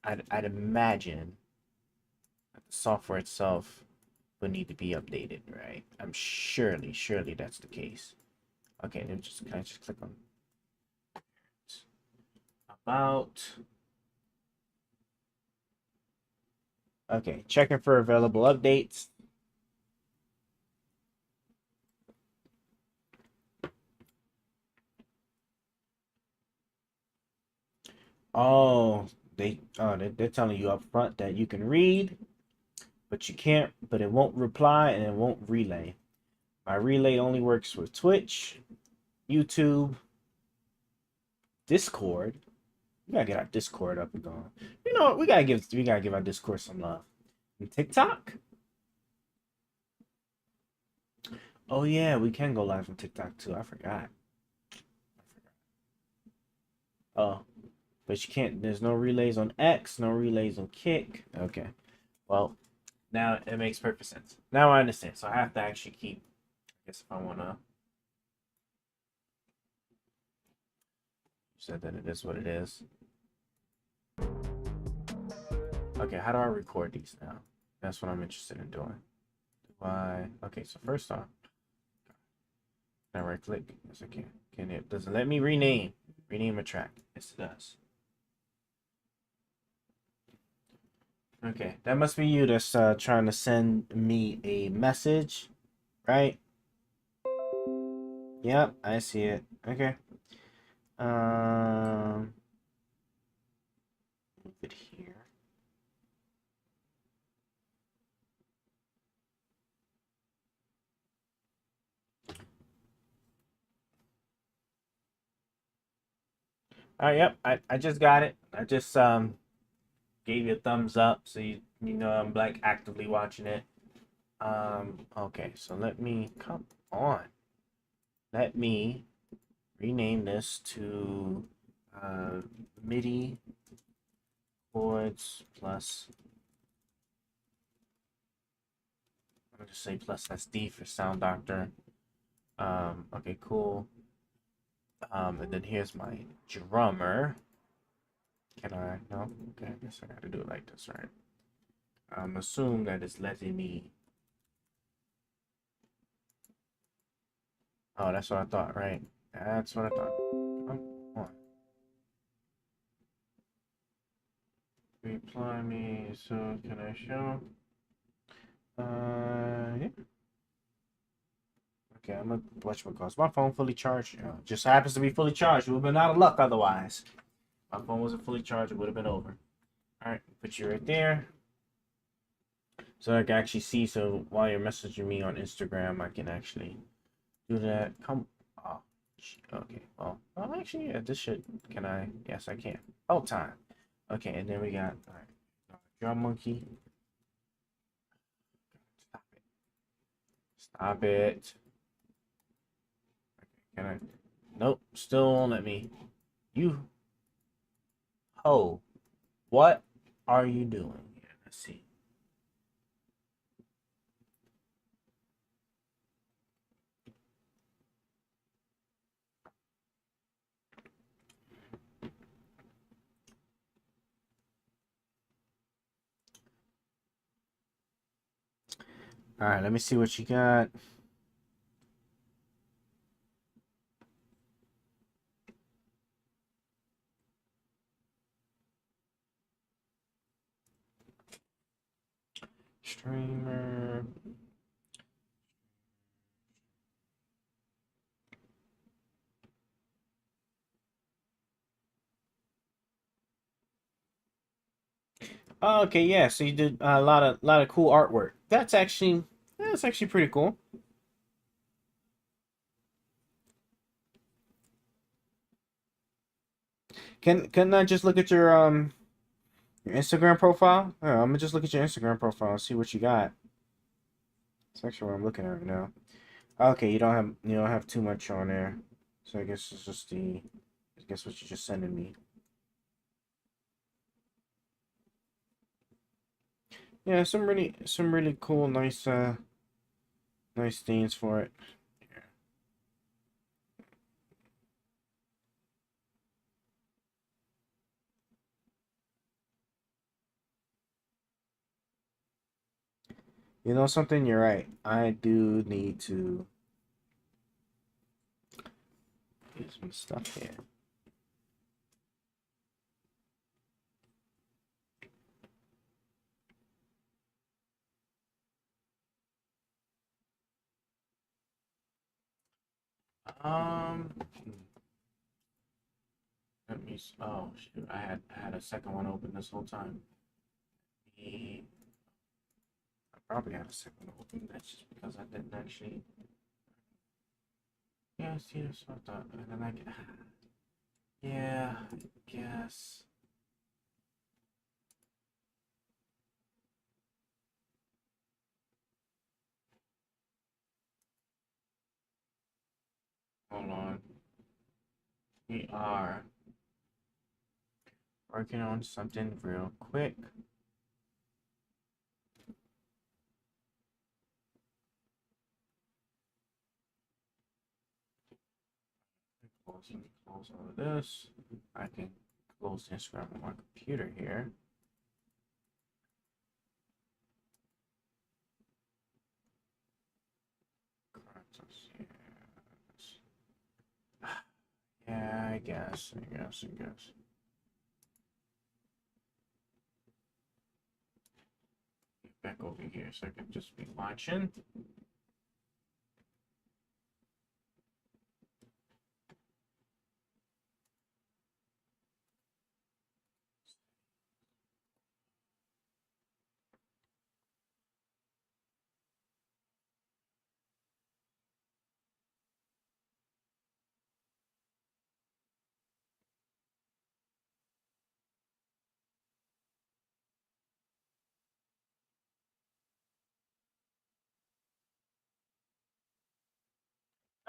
I'd imagine that the software itself would need to be updated, right? I'm surely that's the case. Okay, then can I just click on about? Okay, checking for available updates. Oh, they're telling you up front that you can read, but you can't, but it won't reply and it won't relay. My relay only works with Twitch, YouTube, Discord. We gotta get our Discord up and going. You know what? We gotta give our Discord some love. And TikTok. Oh yeah, we can go live on TikTok too. I forgot. Oh, but you can't. There's no relays on X, no relays on Kick. Okay. Well, now it makes perfect sense. Now I understand. So I have to actually keep. I guess if I wanna. Said that it is what it is. Okay, how do I record these now? That's what I'm interested in doing. Okay, so first off, can I right click? Yes, I can. Can it? Does it let me rename a track? Yes, it does. Okay, that must be you that's trying to send me a message, right? Yep, I see it. Okay. Move it here. All right, yep, I just got it. I just gave you a thumbs up so you know I'm like actively watching it. Okay, so let me come on. Let me rename this to MIDI chords plus. I'll just say plus SD for Sound Doctor. Okay, cool. And then here's my drummer. Can I? No? Okay, I guess I gotta do it like this, right? Assume that it's letting me. Oh, that's what I thought, right? That's what I thought. Come on. Reply me, so can I show? Yeah. Okay, I'm gonna watch my calls. My phone fully charged. Just happens to be fully charged. It would have been out of luck otherwise. My phone wasn't fully charged. It would have been over. All right, put you right there. So I can actually see. So while you're messaging me on Instagram, I can actually do that. Come. Oh, okay. Well, actually, yeah. This should. Can I? Yes, I can. Oh, time. Okay, and then we got. All right. Drum monkey. Stop it. Stop it. Can I? Nope. Still won't let me. You. Oh. What are you doing here? Let's see. All right, let me see what you got. Streamer. Oh, okay, yeah. So you did a lot of cool artwork. That's actually pretty cool. Can I just look at your Instagram profile? Oh, I'm gonna just look at your Instagram profile and see what you got. That's actually what I'm looking at right now. Okay, you don't have too much on there. So I guess it's just I guess what you're just sending me. Yeah, some really cool, nice themes for it. You know something? You're right. I do need to get some stuff here. Let me. Oh shoot! I had a second one open this whole time. I probably had a second one open. That's just because I didn't actually. Yeah, see, that's what I thought. And then I get. Yeah, I guess. Hold on. We are working on something real quick. Close all of this. I can close Instagram on my computer here. Yeah, I guess. Get back over here so I can just be watching.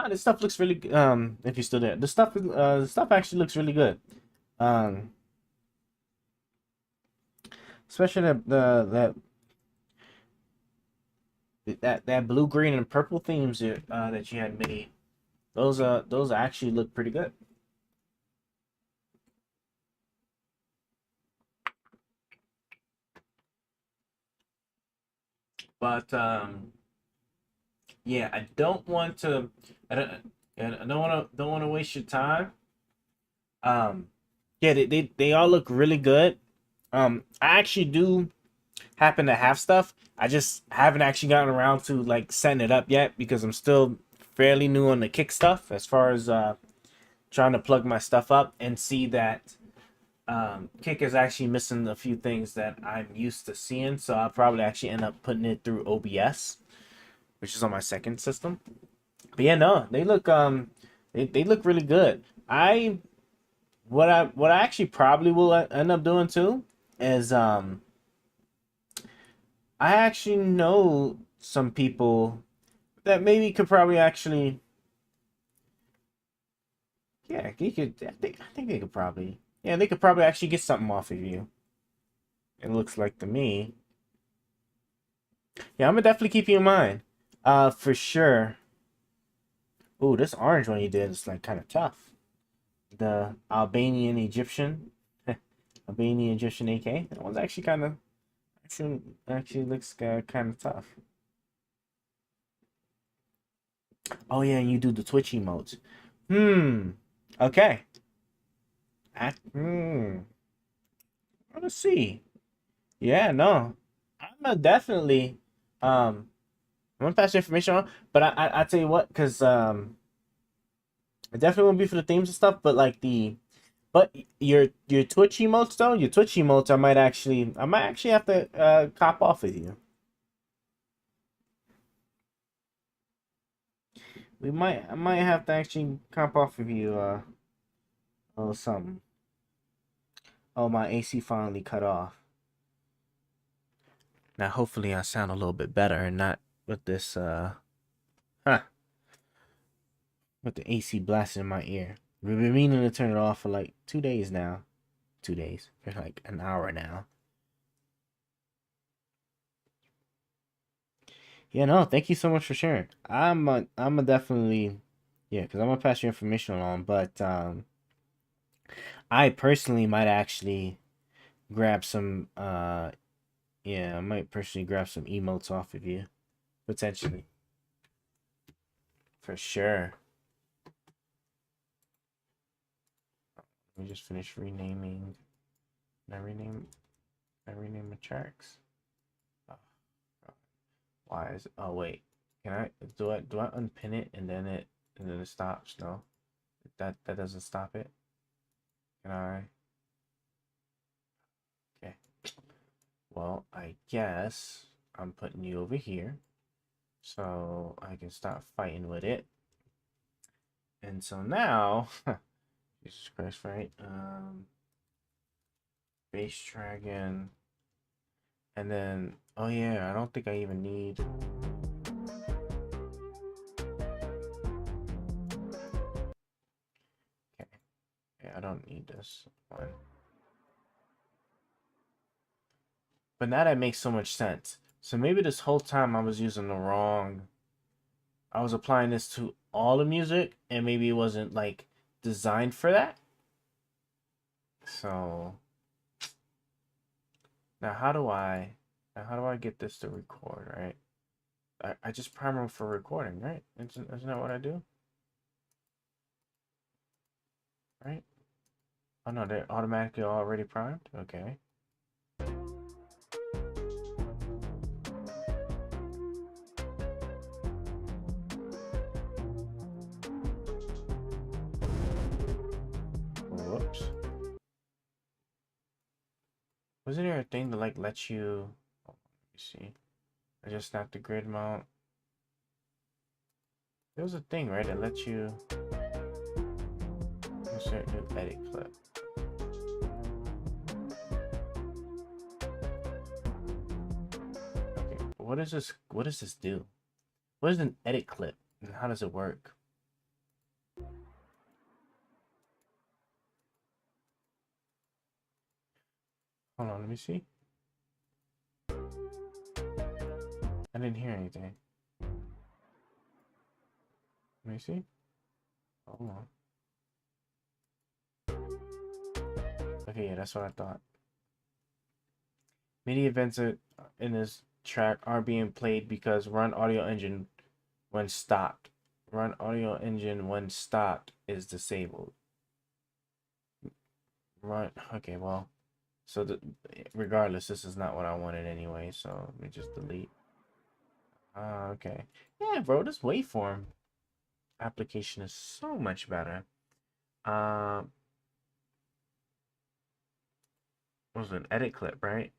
This stuff looks really if you're still there. The stuff actually looks really good. Especially that blue, green, and purple themes that you had made. Those actually look pretty good. But yeah, I don't want to. and I don't wanna waste your time. Yeah, they all look really good. I actually do happen to have stuff. I just haven't actually gotten around to like setting it up yet because I'm still fairly new on the Kick stuff as far as trying to plug my stuff up and see that Kick is actually missing a few things that I'm used to seeing. So I'll probably actually end up putting it through OBS, which is on my second system. But yeah, no, they look they look really good. What I actually probably will end up doing too is I actually know some people that maybe could probably actually, yeah, you could. I think they could probably, yeah, they could probably actually get something off of you. It looks like to me. Yeah, I'm gonna definitely keep you in mind, for sure. Ooh, this orange one you did is like kind of tough. The Albanian Egyptian, Albanian Egyptian AK. That one's actually kind of. Actually looks kind of tough. Oh yeah, and you do the Twitch emotes. Okay. Let's see. Yeah, no. I'm gonna definitely I'm gonna pass the information on, but I tell you what, because it definitely won't be for the themes and stuff, but like but your Twitch emotes though, your Twitch emotes, I might actually have to cop off with you. I might have to actually cop off with you or something. Oh, my AC finally cut off. Now hopefully I sound a little bit better and not with this with the AC blasting in my ear. We've been meaning to turn it off for like 2 days now. 2 days. For like an hour now. Yeah, no, thank you so much for sharing. I'm a definitely, yeah, because I'm gonna pass your information along, but I personally might actually grab some yeah, I might personally grab some emotes off of you. Potentially. For sure. Let me just finish renaming. Can I rename the tracks? Oh, why is it? Oh wait. Can I do I unpin it and then it stops? No. That doesn't stop it. Can I? Okay. Well, I guess I'm putting you over here so I can start fighting with it. And so now Jesus Christ, right? Base Dragon. And then, oh yeah, I don't think I even need. Okay. Yeah, I don't need this one. But now that makes so much sense. So maybe this whole time I was using the wrong. I was applying this to all the music, and maybe it wasn't like designed for that. So now how do I get this to record, right? I just prime them for recording, right? Isn't that what I do? Right? Oh no, they're automatically already primed? Okay. Whoops. Wasn't there a thing to like let you, oh, let me see. I just snapped the grid mount. There was a thing, right, that lets you insert new edit clip. Okay, what does this do? What is an edit clip and how does it work? Hold on, let me see. I didn't hear anything. Let me see. Hold on. Okay, yeah, that's what I thought. MIDI events in this track are being played because Run Audio Engine when stopped. Run audio engine when stopped is disabled. Run. Okay, well, so regardless, this is not what I wanted anyway. So let me just delete. Okay. Yeah, bro, this waveform application is so much better. What was it, an edit clip, right?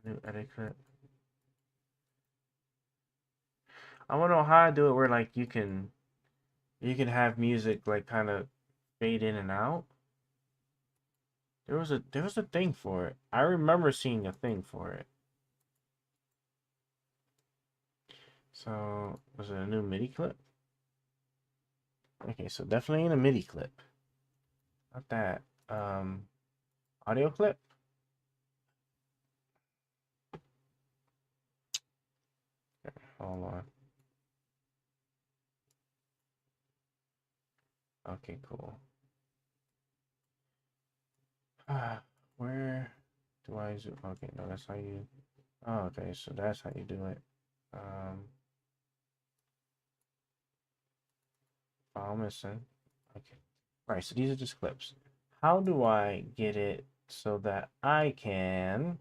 A new edit clip. I want to know how I do it where like you can have music like kind of fade in and out. There was a thing for it. I remember seeing a thing for it. So was it a new MIDI clip? Okay, so definitely in a MIDI clip. Not that. Audio clip. Okay, hold on. Okay, cool. Where do I zoom? Okay, no, that's how you. Oh, okay, so that's how you do it. File missing. Okay. All right, so these are just clips. How do I get it so that I can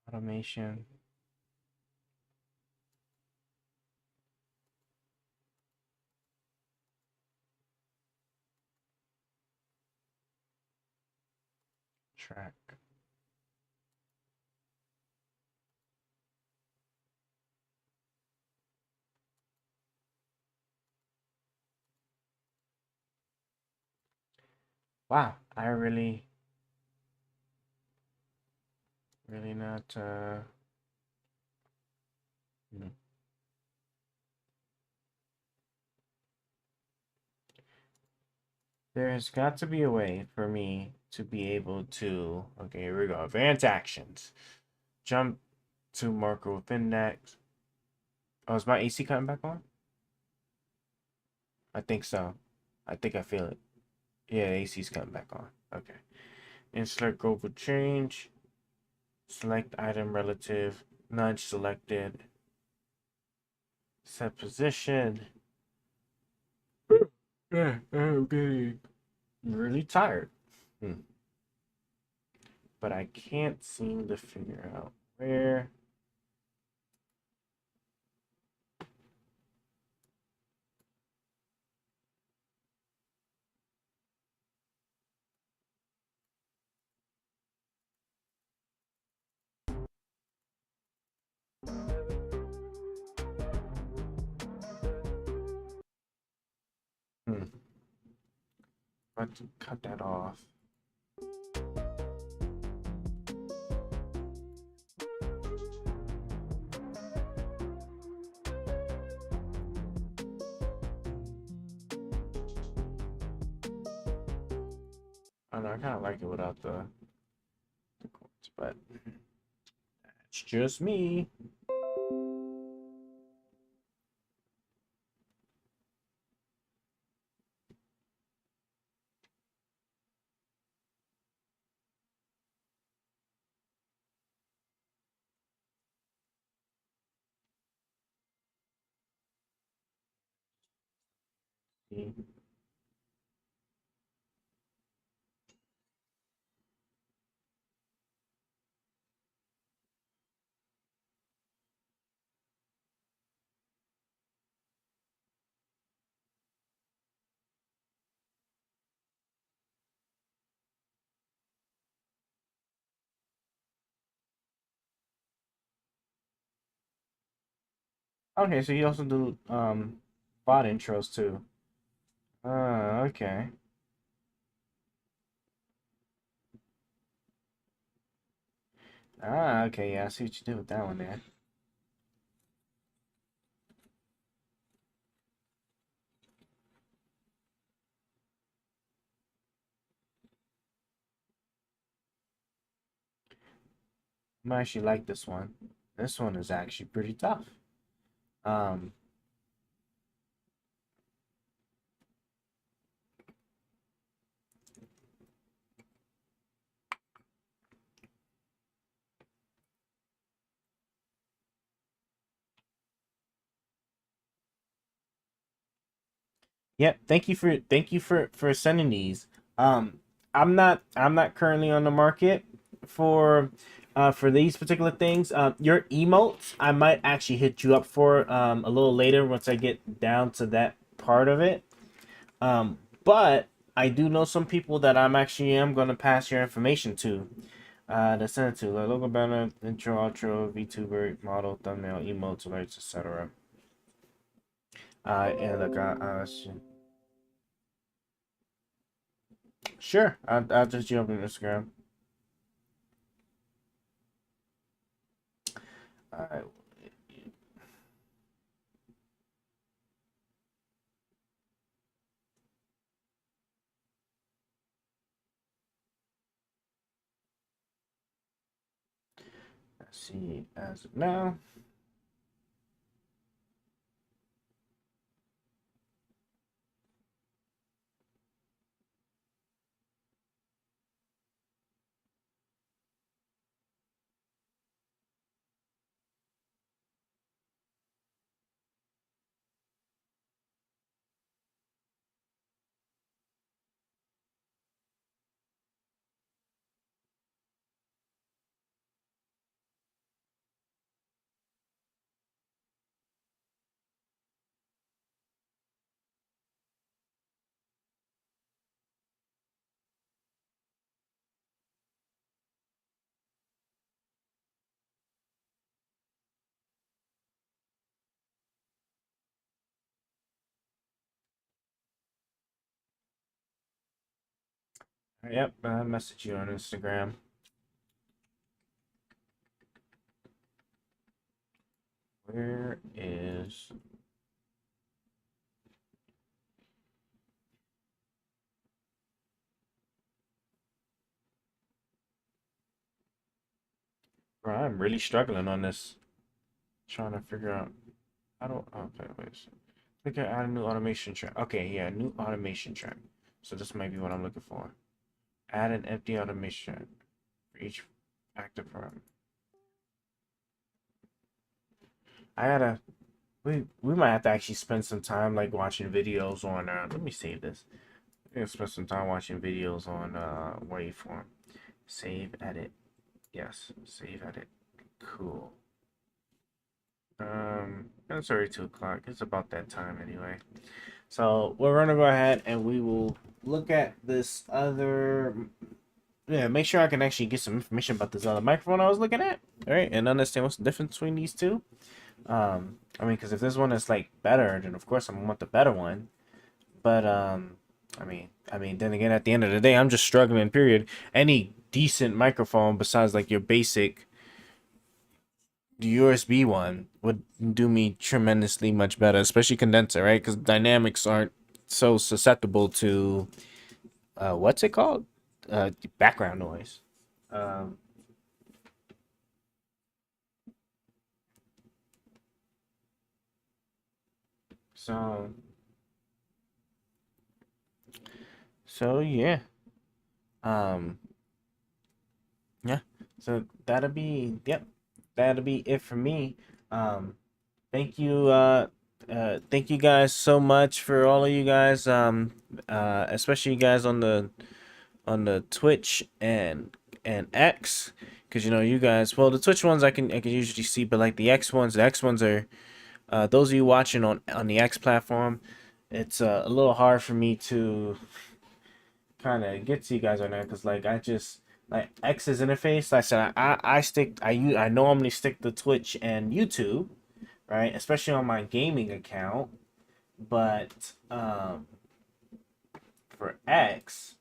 automation? Track. Wow, I really not There's got to be a way for me to be able to, okay, here we go. Advanced actions. Jump to marker with index. Oh, is my AC coming back on? I think so. I think I feel it. Yeah, AC's coming back on. Okay. Insert global change. Select item relative. Nudge selected. Set position. Yeah, I'm getting really tired. But I can't seem to figure out where. Let's cut that off. I know, I kind of like it without the chords, but that's just me. Okay, so you also do bot intros too. Okay. Okay, yeah, I see what you did with that one there. I actually like this one. This one is actually pretty tough. Um, Yep. Thank you for sending these. Um, I'm not currently on the market for these particular things. Your emotes, I might actually hit you up for a little later once I get down to that part of it. But I do know some people that I'm actually am gonna pass your information to. To send it to like logo banner, intro, outro, VTuber, model, thumbnail, emotes, alerts, etc. And look, sure, I'll just jump on Instagram. Alright. Let's see as of now. Yep, I message you on Instagram. Where is Bro, I'm really struggling on this. Trying to figure out. I don't. Okay, wait. Click at add a new automation track. Okay, yeah, new automation track. So this might be what I'm looking for. Add an empty automation track for each active program. I gotta. We might have to actually spend some time like watching videos on. Let me save this. We're gonna spend some time watching videos on waveform. Save edit. Yes, save edit. Cool. It's already 2 o'clock. It's about that time anyway. So we're gonna go ahead and we will look at this other. Yeah, make sure I can actually get some information about this other microphone I was looking at. All right, and understand what's the difference between these two. I mean, because if this one is like better, then of course I'm gonna want the better one. But I mean, then again, at the end of the day, I'm just struggling. Period. Any decent microphone besides like your basic USB one would do me tremendously much better, especially condenser, right? Because dynamics aren't so susceptible to what's it called? Background noise. So yeah. Yeah. So that'll be it for me. Thank you thank you guys so much for all of you guys especially you guys on the Twitch and X, because you know you guys, well, the Twitch ones I can usually see, but like the X ones are those of you watching on the X platform, it's a little hard for me to kind of get to you guys right now, because like I just like X's interface. I said I normally stick to Twitch and YouTube, right? Especially on my gaming account, but for X,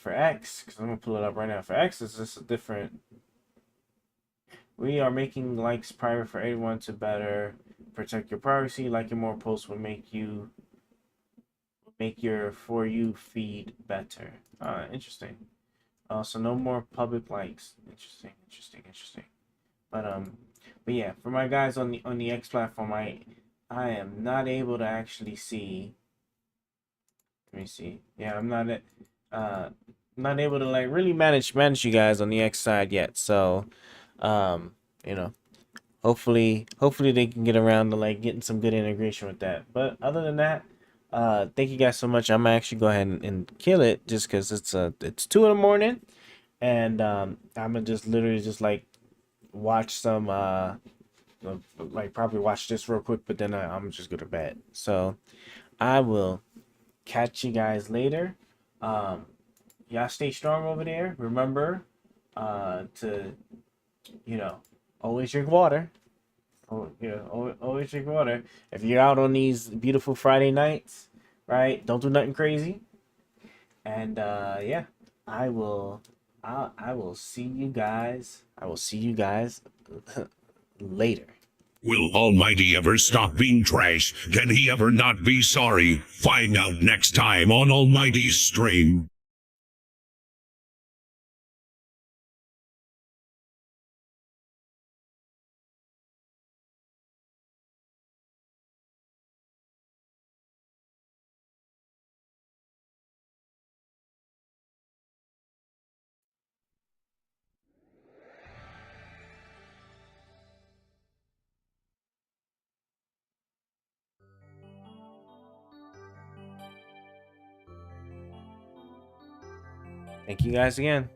because I'm gonna pull it up right now. For X, it's just a different. We are making likes private for everyone to better protect your privacy. Liking more posts will make your For You feed better. Interesting. So no more public likes. Interesting. But yeah, for my guys on the X platform, I am not able to actually see. Let me see. Yeah, I'm not able to like really manage you guys on the X side yet. So, you know, hopefully they can get around to like getting some good integration with that. But other than that, thank you guys so much. I'm gonna actually go ahead and kill it just because it's 2 in the morning, and I'm gonna just literally just like watch some like probably watch this real quick, but then I'm just go to bed. So I will catch you guys later. Y'all stay strong over there. Remember to always drink water. Oh, always drink water. If you're out on these beautiful Friday nights, right? Don't do nothing crazy. And yeah, I will see you guys. I will see you guys later. Will Almighty ever stop being trash? Can he ever not be sorry? Find out next time on Almighty's stream. Thank you guys again.